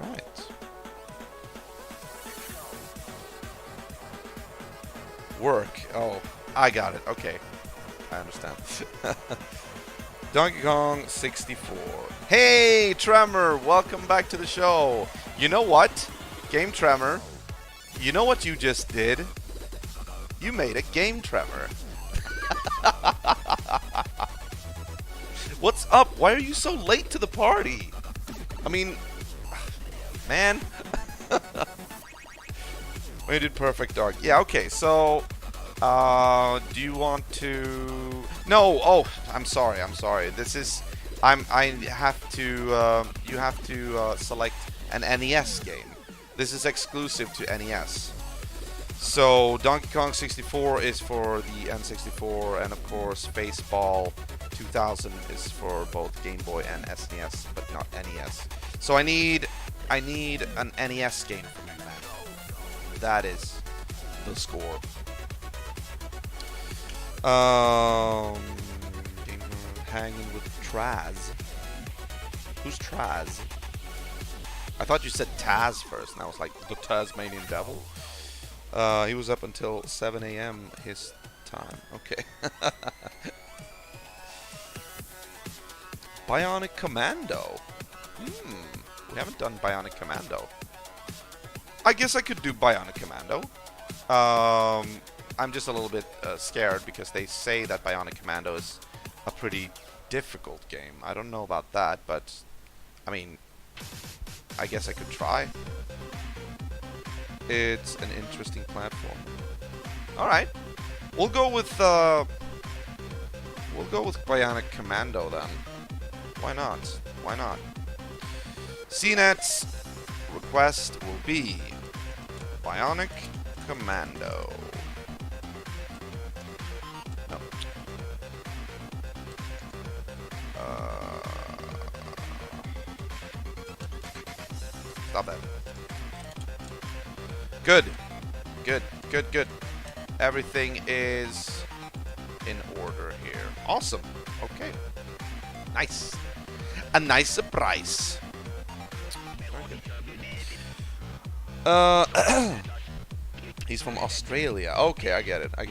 Alright. Work. Oh, I got it. Okay. I understand. Donkey Kong 64. Hey, Tremor! Welcome back to the show. You know what? Game Tremor. You know what you just did? You made a Game Tremor. What's up? Why are you so late to the party? I mean, man. When you did Perfect Dark. Yeah, okay, so... do you want to... No, oh, I'm sorry. This is... I have to... you have to select an NES game. This is exclusive to NES. So, Donkey Kong 64 is for the N64, and of course, Baseball 2000 is for both Game Boy and SNES, but not NES. So I need an NES game from you, man. That is the score. Hanging with Traz. Who's Traz? I thought you said Taz first, and I was like, the Tasmanian Devil. He was up until 7 a.m. his time. Okay. Bionic Commando. We haven't done Bionic Commando. I guess I could do Bionic Commando. I'm just a little bit scared because they say that Bionic Commando is a pretty difficult game. I don't know about that, but I mean, I guess I could try. It's an interesting platform. All right, we'll go with Bionic Commando then. Why not? Why not? CNET's request will be Bionic Commando. No. Stop that. Good. Good. Everything is in order here. Awesome. Okay. Nice. A nice surprise. He's from Australia. Okay, I get it. It's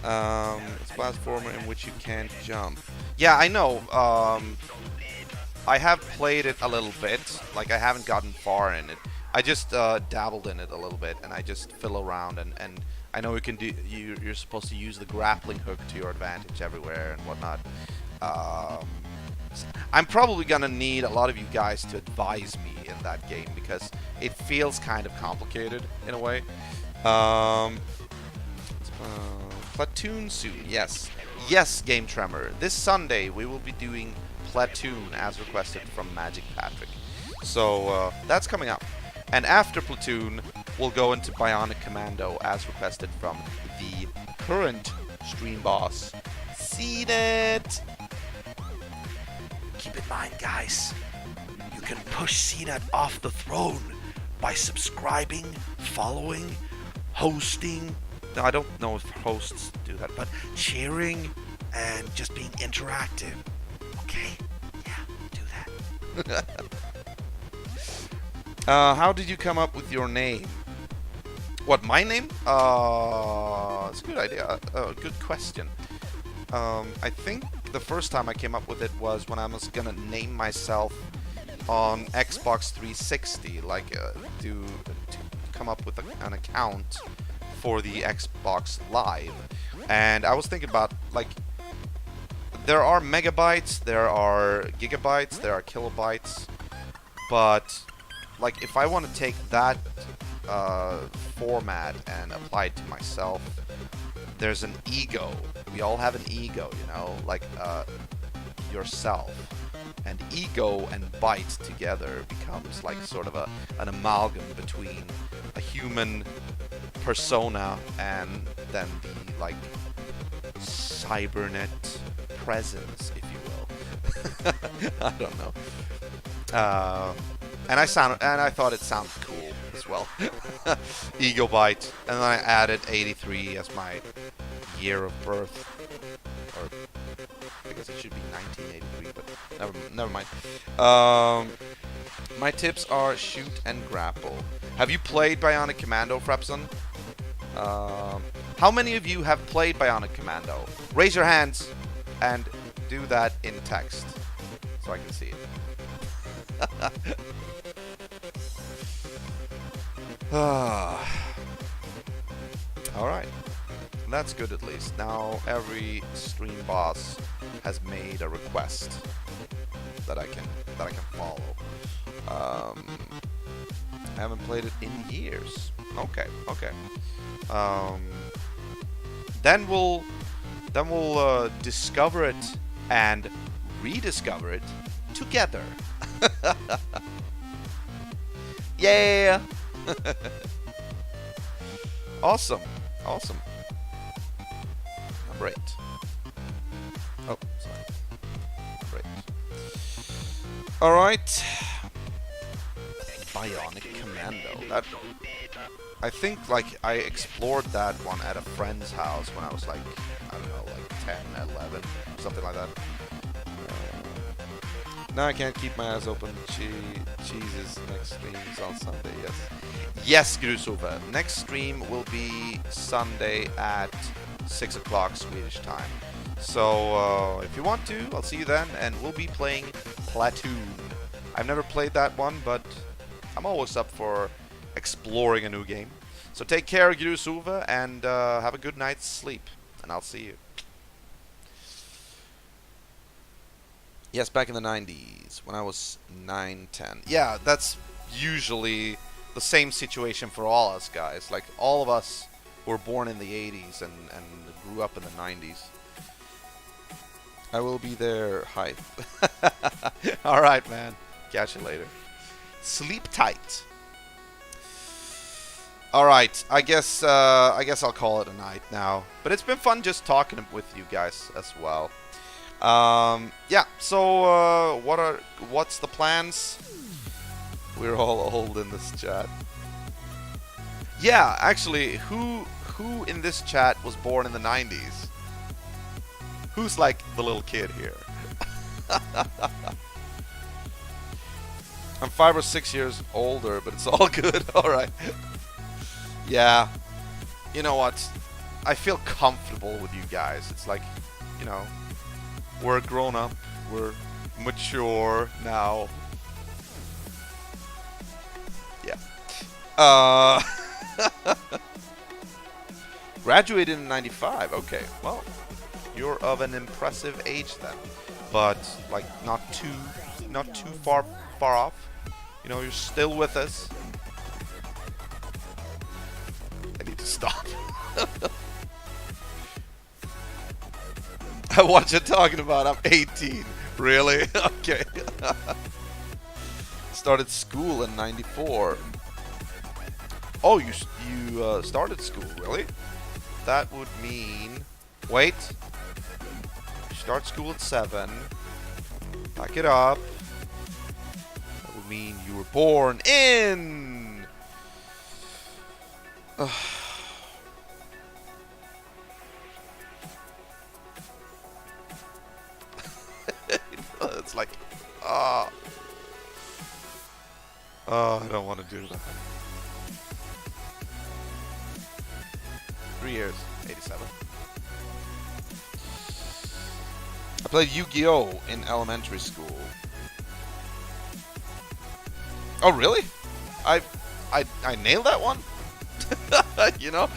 a platformer in which you can't jump. Yeah, I know. I have played it a little bit. Like, I haven't gotten far in it. I just dabbled in it a little bit, and I just fiddle around, and I know you can do. You're supposed to use the grappling hook to your advantage everywhere and whatnot. I'm probably gonna need a lot of you guys to advise me in that game because it feels kind of complicated in a way. Platoon soon, yes, Game Tremor. This Sunday we will be doing Platoon as requested from Magic Patrick. So that's coming up. And after Platoon, we'll go into Bionic Commando as requested from the current stream boss, CNET. Keep in mind, guys, you can push CNET off the throne by subscribing, following, hosting, No, I don't know if hosts do that, but cheering and just being interactive. Okay? Yeah, do that. How did you come up with your name? What, my name? It's a good idea. Good question. I think the first time I came up with it was when I was gonna name myself on Xbox 360, like to come up with an account for the Xbox Live. And I was thinking about, like, there are megabytes, there are gigabytes, there are kilobytes, but like if I want to take that format and apply it to myself, there's an ego. We all have an ego, you know, like yourself. And ego and byte together becomes like sort of an amalgam between a human persona and then the like cybernet presence, if you will. I don't know. And I thought it sounded cool as well. Ego byte, and then I added 83 as my year of birth, or I guess it should be 1983, but never mind. My tips are shoot and grapple. Have you played Bionic Commando, Frepson? How many of you have played Bionic Commando? Raise your hands and do that in text so I can see it. Alright. That's good at least. Now every stream boss has made a request that I can follow. I haven't played it in years. Okay. Then we'll discover it and rediscover it together. Yeah. Awesome. Great. Oh, sorry. Great. Alright. Bionic Commando. I think like I explored that one at a friend's house when I was like, I don't know, like 10, 11, something like that. Now I can't keep my eyes open. Jesus, next stream is on Sunday, yes. Yes, Grusova. Next stream will be Sunday at 6 o'clock Swedish time. So, if you want to, I'll see you then, and we'll be playing Platoon. I've never played that one, but I'm always up for exploring a new game. So take care, Grusova, and have a good night's sleep, and I'll see you. Yes, back in the 90s, when I was 9, 10. Yeah, that's usually the same situation for all us guys. Like, all of us were born in the 80s and grew up in the 90s. I will be there. Hype. Alright, man. Catch you later. Sleep tight. Alright, I guess I'll call it a night now. But it's been fun just talking with you guys as well. Yeah, so what's the plans? We're all old in this chat. Yeah, actually, who in this chat was born in the 90s? Who's like the little kid here? I'm 5 or 6 years older, but it's all good. Alright. Yeah. You know what? I feel comfortable with you guys. It's like, you know, we're grown up. We're mature now. Yeah. Graduated in 95. Okay. Well, you're of an impressive age then. But like not too far off. You know, you're still with us. I need to stop. What you talking about? I'm 18. Really? Okay. Started school in 94. Oh, you started school, really? That would mean... Wait. You start school at 7. Back it up. That would mean you were born in... It's like, oh, I don't want to do that. 3 years, 87. I played Yu-Gi-Oh! In elementary school. Oh, really? I nailed that one? You know?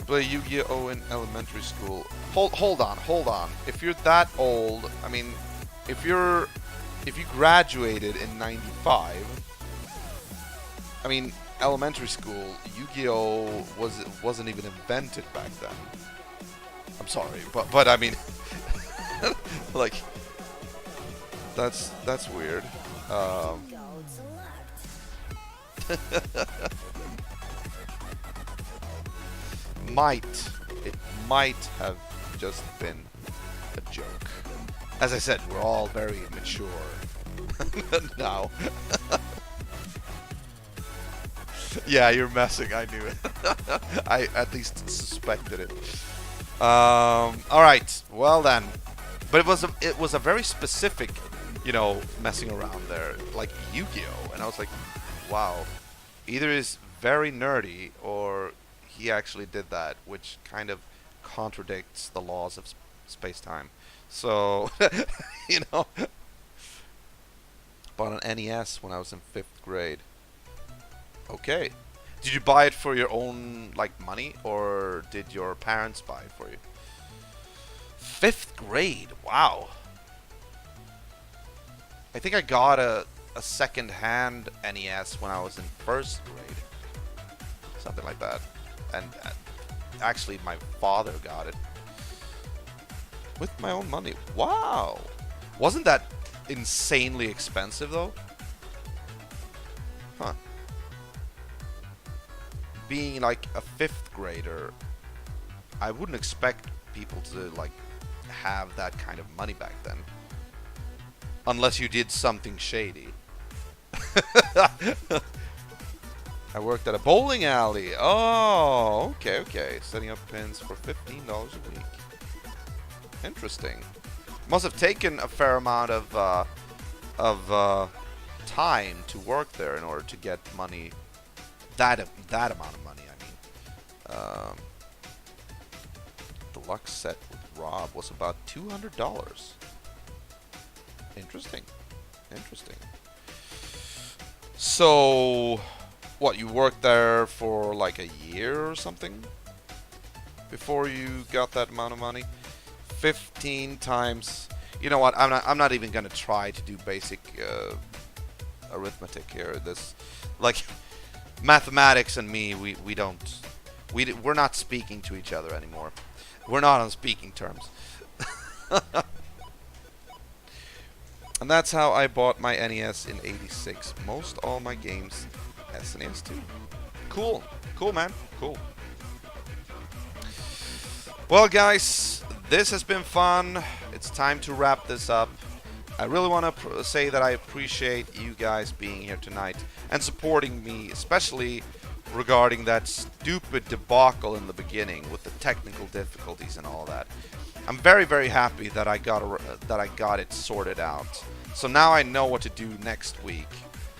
Play Yu-Gi-Oh! In elementary school. Hold on. If you're that old, I mean, if you graduated in 95, I mean, elementary school, Yu-Gi-Oh! wasn't even invented back then. I'm sorry, but I mean, like, that's weird. It might have just been a joke. As I said, we're all very mature now. Yeah, you're messing. I knew it. I at least suspected it. All right. Well then, but it was a very specific, you know, messing around there, like Yu-Gi-Oh! And I was like, wow, either is very nerdy or he actually did that, which kind of contradicts the laws of space-time. So, you know, bought an NES when I was in 5th grade. Okay. Did you buy it for your own, like, money, or did your parents buy it for you? 5th grade, wow. I think I got a second-hand NES when I was in 1st grade. Something like that. And actually, my father got it. With my own money. Wow. Wasn't that insanely expensive, though? Huh. Being like a 5th grader, I wouldn't expect people to, like, have that kind of money back then. Unless you did something shady. I worked at a bowling alley. Oh, okay. Setting up pins for $15 a week. Interesting. Must have taken a fair amount of time to work there in order to get money. That amount of money, I mean. Deluxe set with Rob was about $200. Interesting. So, what, you worked there for like a year or something before you got that amount of money? 15 times. You know what? I'm not even gonna try to do basic arithmetic here. This, like, mathematics and me, we're not speaking to each other anymore. We're not on speaking terms. And that's how I bought my NES in '86. Most all my games SNES too. Cool, man, cool. Well, guys, this has been fun. It's time to wrap this up. I really want to say that I appreciate you guys being here tonight and supporting me, especially regarding that stupid debacle in the beginning with the technical difficulties and all that. I'm very, very happy that I got it sorted out. So now I know what to do next week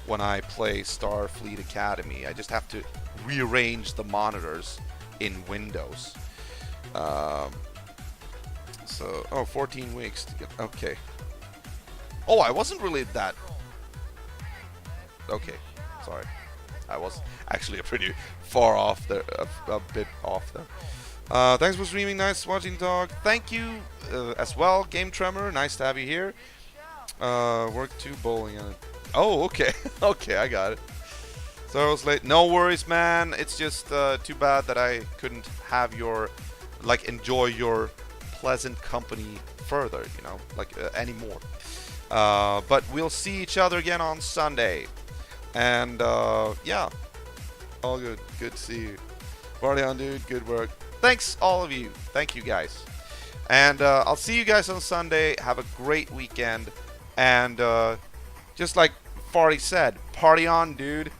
when I play Starfleet Academy. I just have to rearrange the monitors in Windows. So, 14 weeks to get. Okay. Oh, I wasn't really that. Okay, sorry. I was actually pretty far off there, a bit off there. Thanks for streaming. Nice watching, dog. Thank you as well, Game Tremor. Nice to have you here. Work 2 bowling on it. Oh, okay. Okay, I got it. So I was late. No worries, man. It's just too bad that I couldn't have your, like, enjoy your pleasant company further, you know, like, anymore. But we'll see each other again on Sunday. And, yeah. All good. Good to see you. Party on, dude. Good work. Thanks, all of you. Thank you, guys. And I'll see you guys on Sunday. Have a great weekend. And just like Farty said, party on, dude.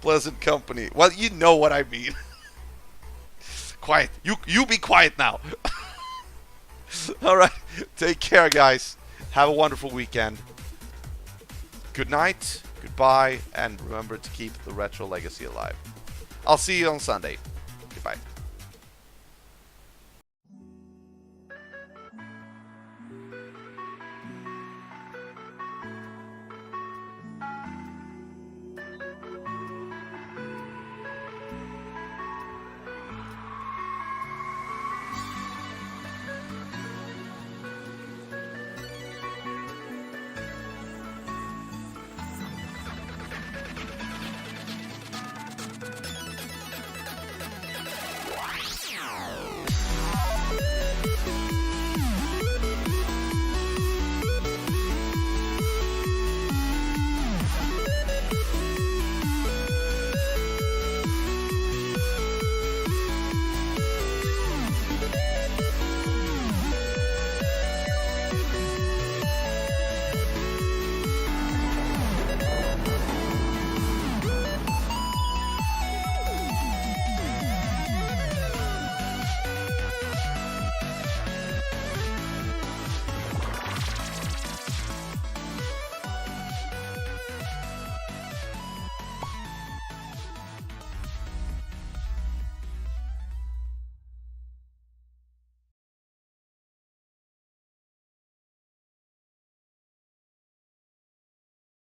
Pleasant company. Well, you know what I mean. Quiet. You be quiet now. All right. Take care, guys. Have a wonderful weekend. Good night, goodbye, and remember to keep the retro legacy alive. I'll see you on Sunday.